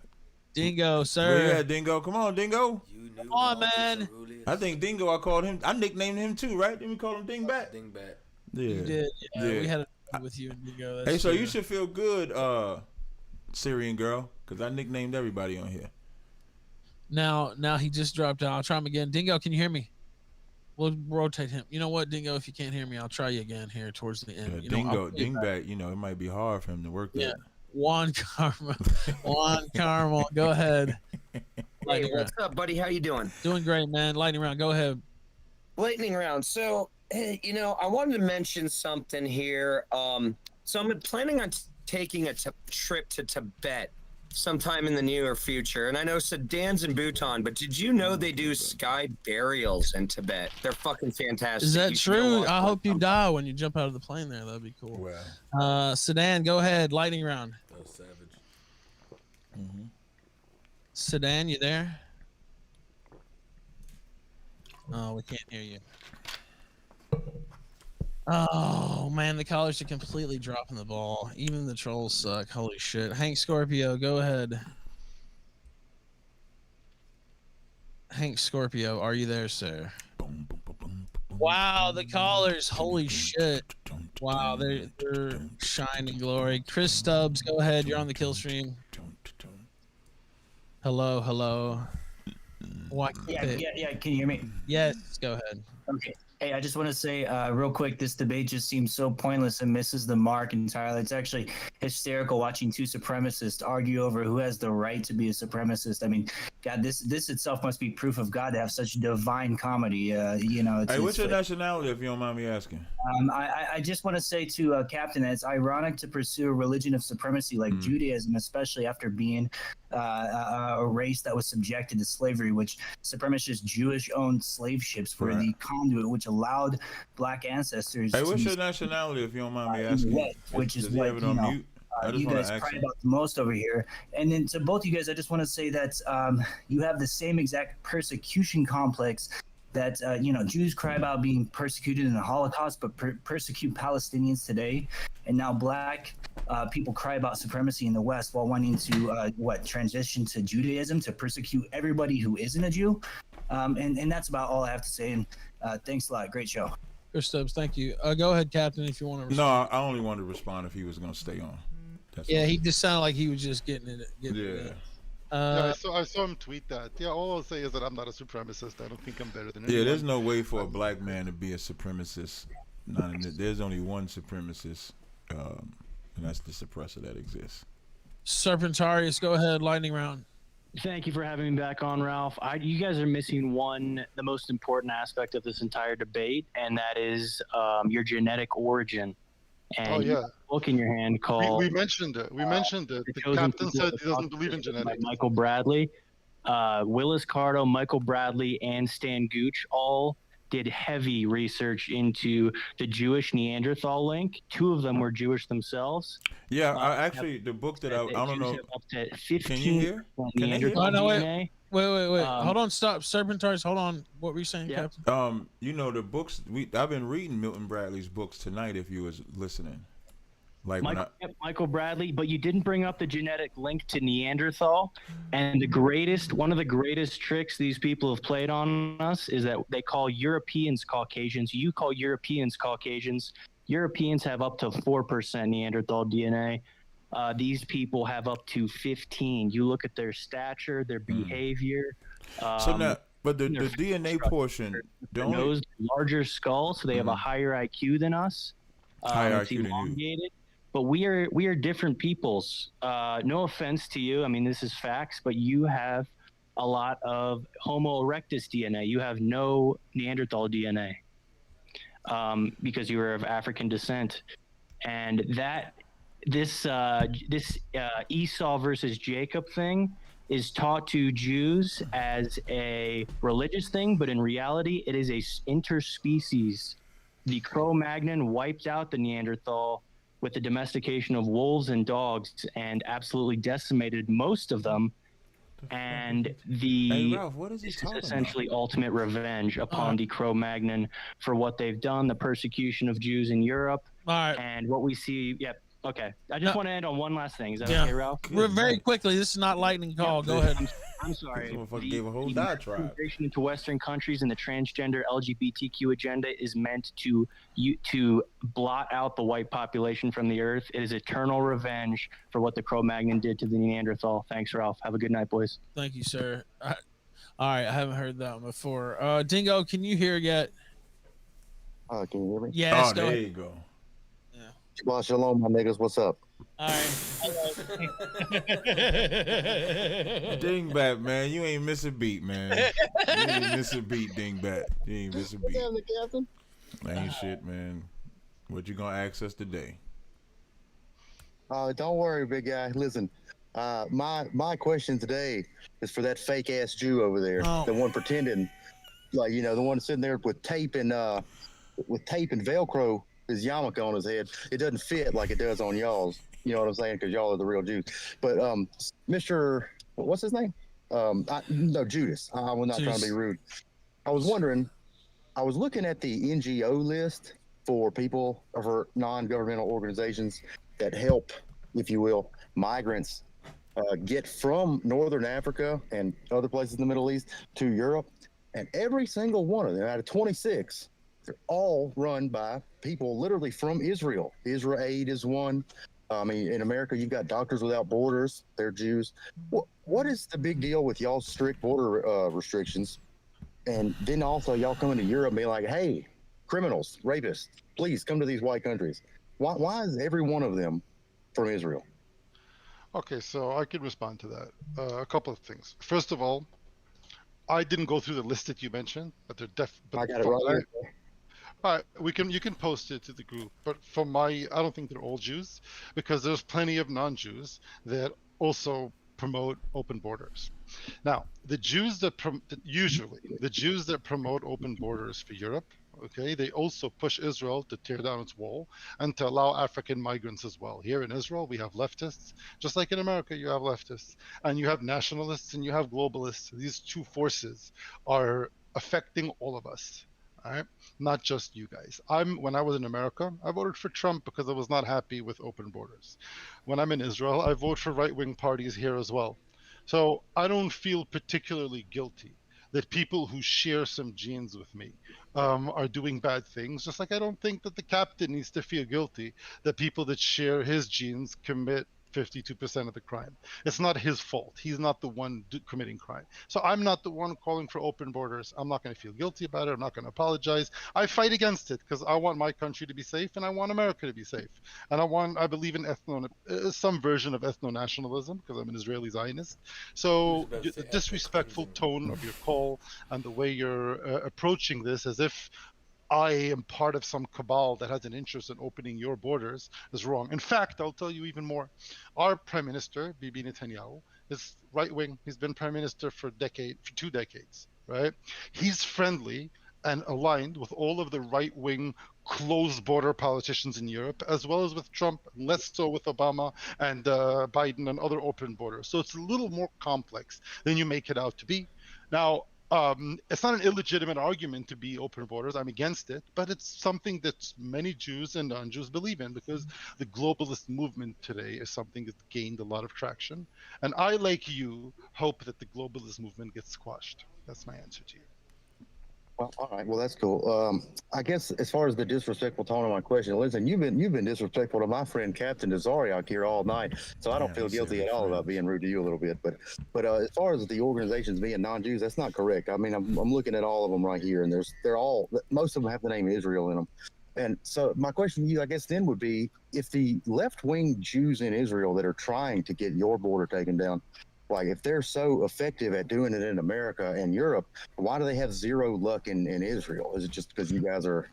Dingo, sir. Where you at, Dingo? Come on, Dingo. Come on, man. I think Dingo. I called him. I nicknamed him too, right? Didn't we call him Dingbat? Dingbat. Yeah. You did. Yeah. We had a with you and Dingo. Hey, so you should feel good, Syrian girl, because I nicknamed everybody on here. Now he just dropped out. I'll try him again. Dingo, can you hear me? We'll rotate him. You know what, Dingo? If you can't hear me, I'll try you again here towards the end. Dingbat, it might be hard for him to work that. Yeah. Juan Carmel, go ahead. Hey, what's up, buddy? How you doing? Doing great, man. Lightning round, go ahead. Lightning round. So, I wanted to mention something here. So I'm planning on taking a trip to Tibet sometime in the near future. And I know Sudan's in Bhutan, but did you know they do sky burials in Tibet? They're fucking fantastic. Is that true? I hope you die when you jump out of the plane there. That'd be cool. Wow. Sudan, go ahead. Lightning round. That was savage. Mm-hmm. Sudan, you there? Oh, we can't hear you. Oh man, the college are completely dropping the ball. Even the trolls suck. Holy shit. Hank Scorpio, go ahead. Hank Scorpio, are you there, sir? Wow, the callers. Holy shit. Wow, they're shining glory. Chris Stubbs, go ahead. You're on the kill stream. Hello. Why can't Yeah. Can you hear me? Yes, go ahead. Okay. Hey, I just want to say real quick, this debate just seems so pointless and misses the mark entirely. It's actually hysterical watching two supremacists argue over who has the right to be a supremacist. I mean, God, this itself must be proof of God to have such divine comedy. Hey, what's your nationality, if you don't mind me asking? I just want to say to Captain that it's ironic to pursue a religion of supremacy like Judaism, especially after being a race that was subjected to slavery, which supremacist Jewish-owned slave ships were the conduit which allowed black ancestors. Hey, what's your nationality, if you don't mind me asking? Which is what you guys cry about the most over here. And then to both you guys, I just want to say that you have the same exact persecution complex that Jews cry about being persecuted in the Holocaust, but persecute Palestinians today. And now black people cry about supremacy in the West while wanting to transition to Judaism to persecute everybody who isn't a Jew. And that's about all I have to say. And thanks a lot. Great show. Chris Stubbs, thank you. Go ahead, Captain, if you want to No, respond. I only wanted to respond if he was going to stay on. He just sounded like he was just getting it. I saw him tweet that. Yeah, all I'll say is that I'm not a supremacist. I don't think I'm better than anyone. Yeah, there's no way for a black man to be a supremacist. There's only one supremacist, and that's the suppressor that exists. Serpentarius, go ahead, lightning round. Thank you for having me back on, Ralph. You guys are missing the most important aspect of this entire debate, and that is your genetic origin. And you have a book in your hand called... We mentioned it. The captain said he doesn't believe in genetics. Michael Bradley. Willis Carto, Michael Bradley, and Stan Gooch all did heavy research into the Jewish Neanderthal link. Two of them were Jewish themselves. Yeah, the book that I don't know... Up to 15 Can you hear? DNA. Wait. Hold on, stop. Serpentarius, hold on. What were you saying, Captain? The books, I've been reading Milton Bradley's books tonight, if you was listening. Michael Bradley, but you didn't bring up the genetic link to Neanderthal. And one of the greatest tricks these people have played on us is that they call Europeans Caucasians. You call Europeans Caucasians. Europeans have up to 4% Neanderthal DNA. These people have up to 15. You look at their stature, their behavior. So now, but the DNA portion, larger skull, so they have a higher IQ than us. Higher IQ than you. But we are different peoples. No offense to you. I mean, this is facts, but you have a lot of Homo erectus DNA. You have no Neanderthal DNA because you are of African descent. And this Esau versus Jacob thing is taught to Jews as a religious thing, but in reality, it is a interspecies. The Cro-Magnon wiped out the Neanderthal with the domestication of wolves and dogs and absolutely decimated most of them. And Ralph, what is he talking about? Essentially ultimate revenge upon the Cro-Magnon for what they've done, the persecution of Jews in Europe. All right. And what we see, okay. I just want to end on one last thing. Is that okay, Ralph? Very quickly. This is not lightning call. Go ahead. I'm sorry. Gave a whole diatribe. Migration into Western countries and the transgender LGBTQ agenda is meant to blot out the white population from the earth. It is eternal revenge for what the Cro-Magnon did to the Neanderthal. Thanks, Ralph. Have a good night, boys. Thank you, sir. All right, I haven't heard that one before. Dingo, can you hear yet? Can you hear me? Yes. Oh, Go there ahead. you go. Shabbat shalom, my niggas. What's up? All right. Dingbat, man, you ain't miss a beat, man. You ain't miss a beat, Dingbat. You ain't miss a beat. What's happening, Captain? Ain't shit, man. What you gonna ask us today? Don't worry, big guy. Listen, my question today is for that fake ass Jew over there, the one pretending, like the one sitting there with tape and Velcro, his yarmulke on his head. It doesn't fit like it does on y'all's. You know what I'm saying? Because y'all are the real Jews. But Mr. What's his name? No, Judas. I was not trying to be rude. I was wondering. I was looking at the NGO list for people for non-governmental organizations that help, if you will, migrants get from Northern Africa and other places in the Middle East to Europe. And every single one of them, out of 26, they're all run by people literally from Israel. Israel Aid is one. I mean, in America, you've got Doctors Without Borders. They're Jews. What is the big deal with y'all's strict border restrictions? And then also y'all coming to Europe and be like, hey, criminals, rapists, please come to these white countries. Why is every one of them from Israel? Okay, so I can respond to that. A couple of things. First of all, I didn't go through the list that you mentioned, but they're I got it right here. All right, you can post it to the group, but I don't think they're all Jews, because there's plenty of non-Jews that also promote open borders. Now, the Jews that promote open borders for Europe, okay, they also push Israel to tear down its wall and to allow African migrants as well. Here in Israel, we have leftists, just like in America, you have leftists, and you have nationalists and you have globalists. These two forces are affecting all of us. All right, not just you guys. When I was in America, I voted for Trump because I was not happy with open borders. When I'm in Israel, I vote for right-wing parties here as well. So I don't feel particularly guilty that people who share some genes with me are doing bad things. Just like I don't think that the captain needs to feel guilty that people that share his genes commit 52% of the crime. It's not his fault. He's not the one committing crime. So I'm not the one calling for open borders. I'm not going to feel guilty about it. I'm not going to apologize. I fight against it because I want my country to be safe and I want America to be safe. And I believe in some version of ethno-nationalism because I'm an Israeli Zionist. So the disrespectful tone of your call and the way you're approaching this as if I am part of some cabal that has an interest in opening your borders is wrong. In fact, I'll tell you even more. Our prime minister, Bibi Netanyahu, is right wing. He's been prime minister for 2 decades, right? He's friendly and aligned with all of the right wing closed border politicians in Europe, as well as with Trump, less so with Obama and Biden and other open borders. So it's a little more complex than you make it out to be. Now, it's not an illegitimate argument to be open borders. I'm against it, but it's something that many Jews and non-Jews believe in because the globalist movement today is something that's gained a lot of traction. And I, like you, hope that the globalist movement gets squashed. That's my answer to you. Well, all right. Well, that's cool. I guess as far as the disrespectful tone of my question, listen, you've been disrespectful to my friend Captain Tazaryach here all night, so I don't feel guilty at all about being rude to you a little bit. But as far as the organizations being non-Jews, that's not correct. I mean, I'm looking at all of them right here, and most of them have the name Israel in them. And so my question to you, I guess, then would be, if the left-wing Jews in Israel that are trying to get your border taken down, like if they're so effective at doing it in America and Europe, why do they have zero luck in Israel? Is it just because you guys are?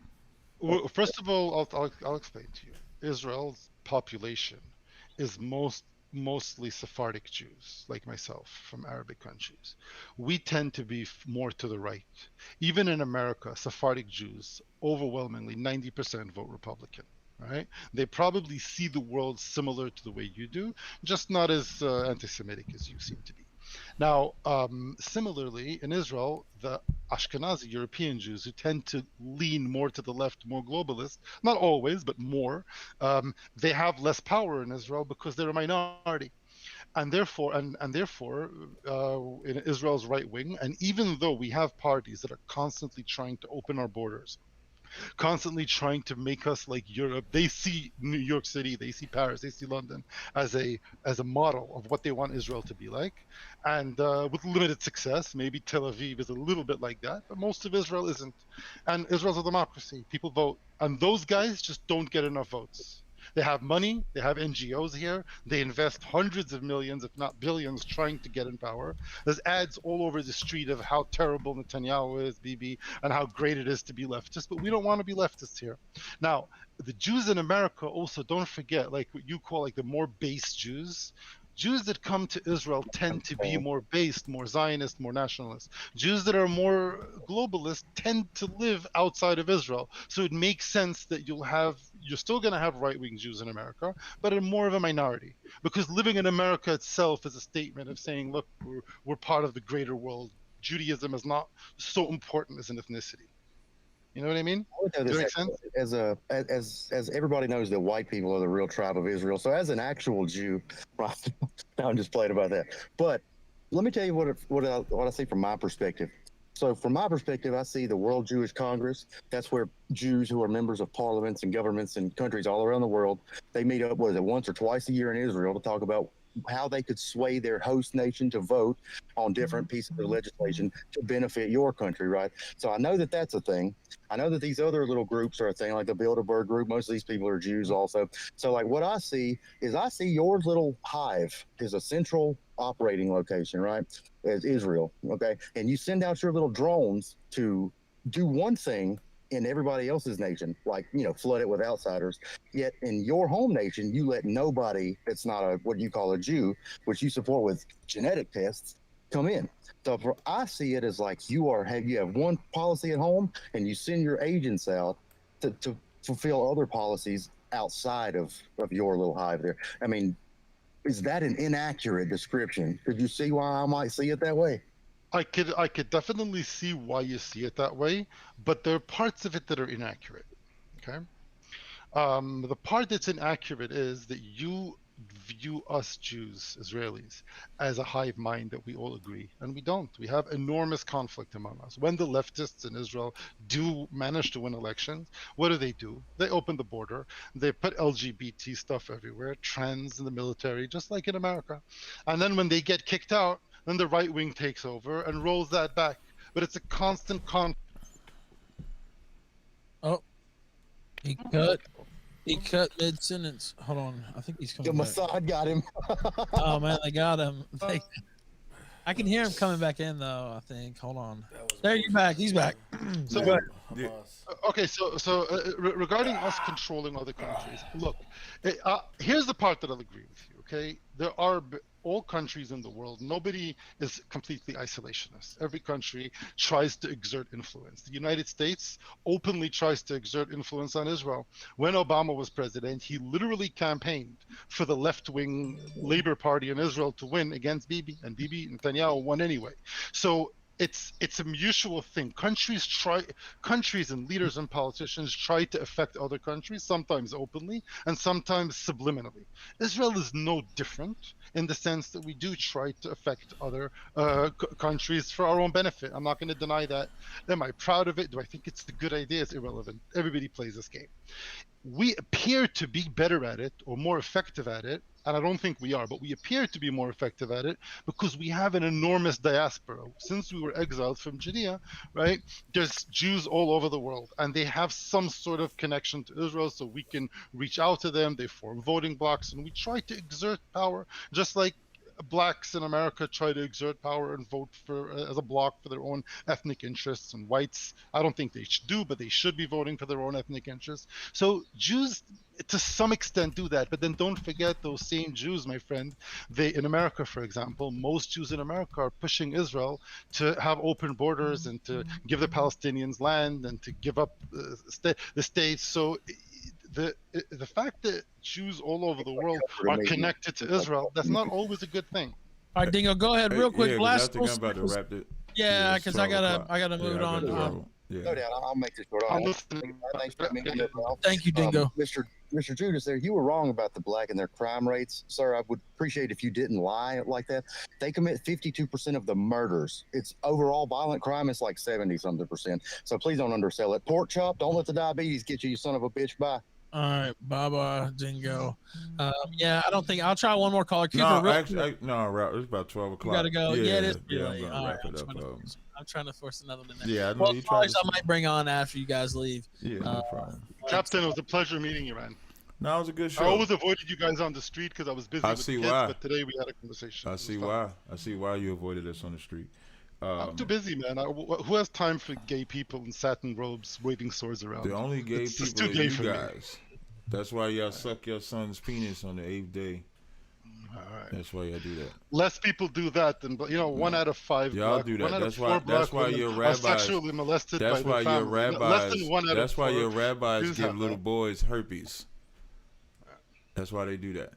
Well, first of all, I'll explain to you. Israel's population is mostly Sephardic Jews, like myself, from Arabic countries. We tend to be more to the right. Even in America, Sephardic Jews, overwhelmingly 90% vote Republican. Right? They probably see the world similar to the way you do, just not as anti-Semitic as you seem to be. Now, similarly, in Israel, the Ashkenazi European Jews who tend to lean more to the left, more globalist, not always, but more, they have less power in Israel because they're a minority. And therefore, in Israel's right wing, and even though we have parties that are constantly trying to open our borders, constantly trying to make us like Europe. They see New York City, they see Paris, they see London as a model of what they want Israel to be like, and with limited success. Maybe Tel Aviv is a little bit like that, but most of Israel isn't. And Israel's a democracy. People vote, and those guys just don't get enough votes. They have money, they have NGOs here, they invest hundreds of millions, if not billions, trying to get in power. There's ads all over the street of how terrible Netanyahu is, Bibi, and how great it is to be leftist, but we don't want to be leftists here. Now, the Jews in America also, don't forget, like what you call like the more base Jews. Jews that come to Israel tend to be more based, more Zionist, more nationalist. Jews that are more globalist tend to live outside of Israel. So it makes sense that you're still going to have right-wing Jews in America, but in more of a minority. Because living in America itself is a statement of saying, look, we're part of the greater world. Judaism is not so important as an ethnicity. You know what I mean? Does that make sense? As everybody knows that white people are the real tribe of Israel. So as an actual Jew, right, I'm just playing about that. But let me tell you what I see from my perspective. So from my perspective, I see the World Jewish Congress. That's where Jews who are members of parliaments and governments and countries all around the world, they meet up, once or twice a year in Israel to talk about how they could sway their host nation to vote on different pieces of legislation to benefit your country, right? So I know that that's a thing. I know that these other little groups are a thing, like the Bilderberg group. Most of these people are Jews also. So like what I see your little hive is a central operating location, right? As Israel, okay? And you send out your little drones to do one thing in everybody else's nation, like, flood it with outsiders. Yet in your home nation, you let nobody that's not what you call a Jew, which you support with genetic tests, come in. So I see it as like you have one policy at home and you send your agents out to fulfill other policies outside of your little hive there. I mean, is that an inaccurate description? Could you see why I might see it that way? I could definitely see why you see it that way, but there are parts of it that are inaccurate. Okay. The part that's inaccurate is that you view us Jews, Israelis, as a hive mind that we all agree, and we don't. We have enormous conflict among us. When the leftists in Israel do manage to win elections, what do? They open the border, they put LGBT stuff everywhere, trans in the military, just like in America. And then when they get kicked out, then the right wing takes over and rolls that back. But it's a constant conflict. Oh, he cut mid sentence. Hold on, I think he's coming. Mossad got him. Oh man, they got him. I can hear him coming back in though. I think. Hold on. There, you're back. He's back. So go ahead. Okay, so regarding us controlling other countries, look, here's the part that I'll agree with you. Okay, there are all countries in the world. Nobody is completely isolationist. Every country tries to exert influence. The United States openly tries to exert influence on Israel. When Obama was president, he literally campaigned for the left-wing Labor Party in Israel to win against Bibi, and Bibi Netanyahu won anyway. So it's a mutual thing. Countries and leaders and politicians try to affect other countries, sometimes openly and sometimes subliminally. Israel is no different in the sense that we do try to affect other countries for our own benefit. I'm not going to deny that. Am I proud of it? Do I think it's a good idea? It's irrelevant. Everybody plays this game. We appear to be better at it or more effective at it, and I don't think we are, but we appear to be more effective at it because we have an enormous diaspora. Since we were exiled from Judea, right, there's Jews all over the world, and they have some sort of connection to Israel, so we can reach out to them. They form voting blocks, and we try to exert power, just like blacks in America try to exert power and vote for as a bloc for their own ethnic interests, and whites, I don't think they should do, but they should be voting for their own ethnic interests. So Jews to some extent do that, but then don't forget those same Jews, my friend, in America, for example, most Jews in America are pushing Israel to have open borders and to give the Palestinians land and to give up the states. So the fact that Jews all over the world are connected to Israel, that's not always a good thing. All right, Dingo, go ahead real quick. Yeah, Last I think I'm about to wrap it. Yeah, because I gotta move it on. No doubt, I'll make this short. Thank you, Dingo. Mr. Judas, there, you were wrong about the black and their crime rates, sir. I would appreciate if you didn't lie like that. They commit 52% of the murders. It's overall violent crime. It's like 70-something%. So please don't undersell it. Pork chop. Don't let the diabetes get you, you son of a bitch. Bye. All right, Baba Dingo. Yeah, I don't think I'll try one more caller. No, actually, no, it's about 12 o'clock. You gotta go. Yeah, it is yeah, really. I'm gonna wrap it up. I'm trying to force another one in there. Yeah, I know well, you I might bring on after you guys leave. Yeah, no problem. Captain, it was a pleasure meeting you, man. No, it was a good show. I always avoided you guys on the street because I was busy with the kids, but today we had a conversation. I see why. I see why you avoided us on the street. I'm too busy, man. Who has time for gay people in satin robes waving swords around? The only gay people are you guys. That's why y'all suck your son's penis on the 8th day. All right. That's why y'all do that. Less people do that than, 1 out of 5. Y'all do that. That's why your rabbis are sexually molested that's by why their your rabbis. Less than 1 out that's of why 4 your rabbis Jews give little boys herpes. That's why they do that.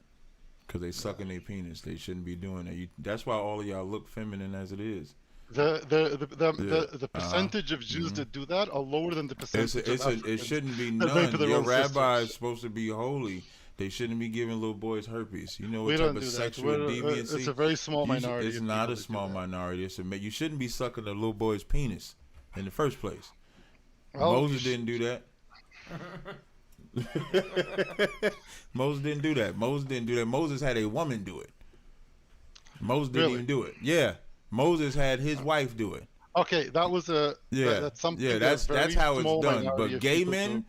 Because they sucking their penis. They shouldn't be doing that. That's why all of y'all look feminine as it is. The percentage of Jews that do that are lower than the percentage of Africans. It shouldn't be none. Your rabbi is supposed to be holy. They shouldn't be giving little boys herpes. You know what type of sexual deviancy? It's a very small minority. It's not a small minority. You shouldn't be sucking a little boy's penis in the first place. Well, Moses didn't do that. Moses didn't do that. Moses had a woman do it. Moses didn't even do it. Yeah. Moses had his wife do it. Okay, that was that's something. Yeah, that's how it's done. But gay men.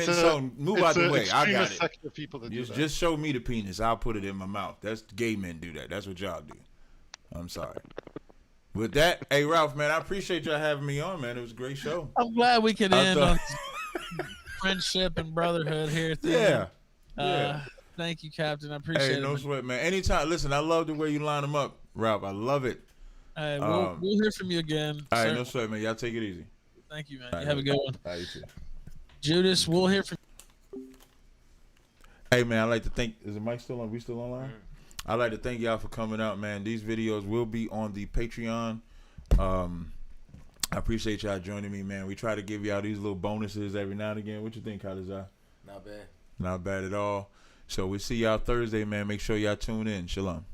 So move out the way. I got it. People that just show me the penis. I'll put it in my mouth. That's gay men do that. That's what y'all do. I'm sorry. With that, hey Ralph, man, I appreciate y'all having me on, man. It was a great show. I'm glad we could end on friendship and brotherhood here. Yeah. Thank you, Captain. I appreciate it. Hey, no sweat, man. Anytime. Listen, I love the way you line them up, Ralph. I love it. Hey, we'll hear from you again. All right, no sweat, man. Y'all take it easy. Thank you, man. You have a good one. All right, you too. Judas, we'll hear from you. Hey, man, I'd like to thank. Is the mic still on? We still online? I'd like to thank y'all for coming out, man. These videos will be on the Patreon. I appreciate y'all joining me, man. We try to give y'all these little bonuses every now and again. What you think, Tazaryach? Not bad. Not bad at all. So we'll see y'all Thursday, man. Make sure y'all tune in. Shalom.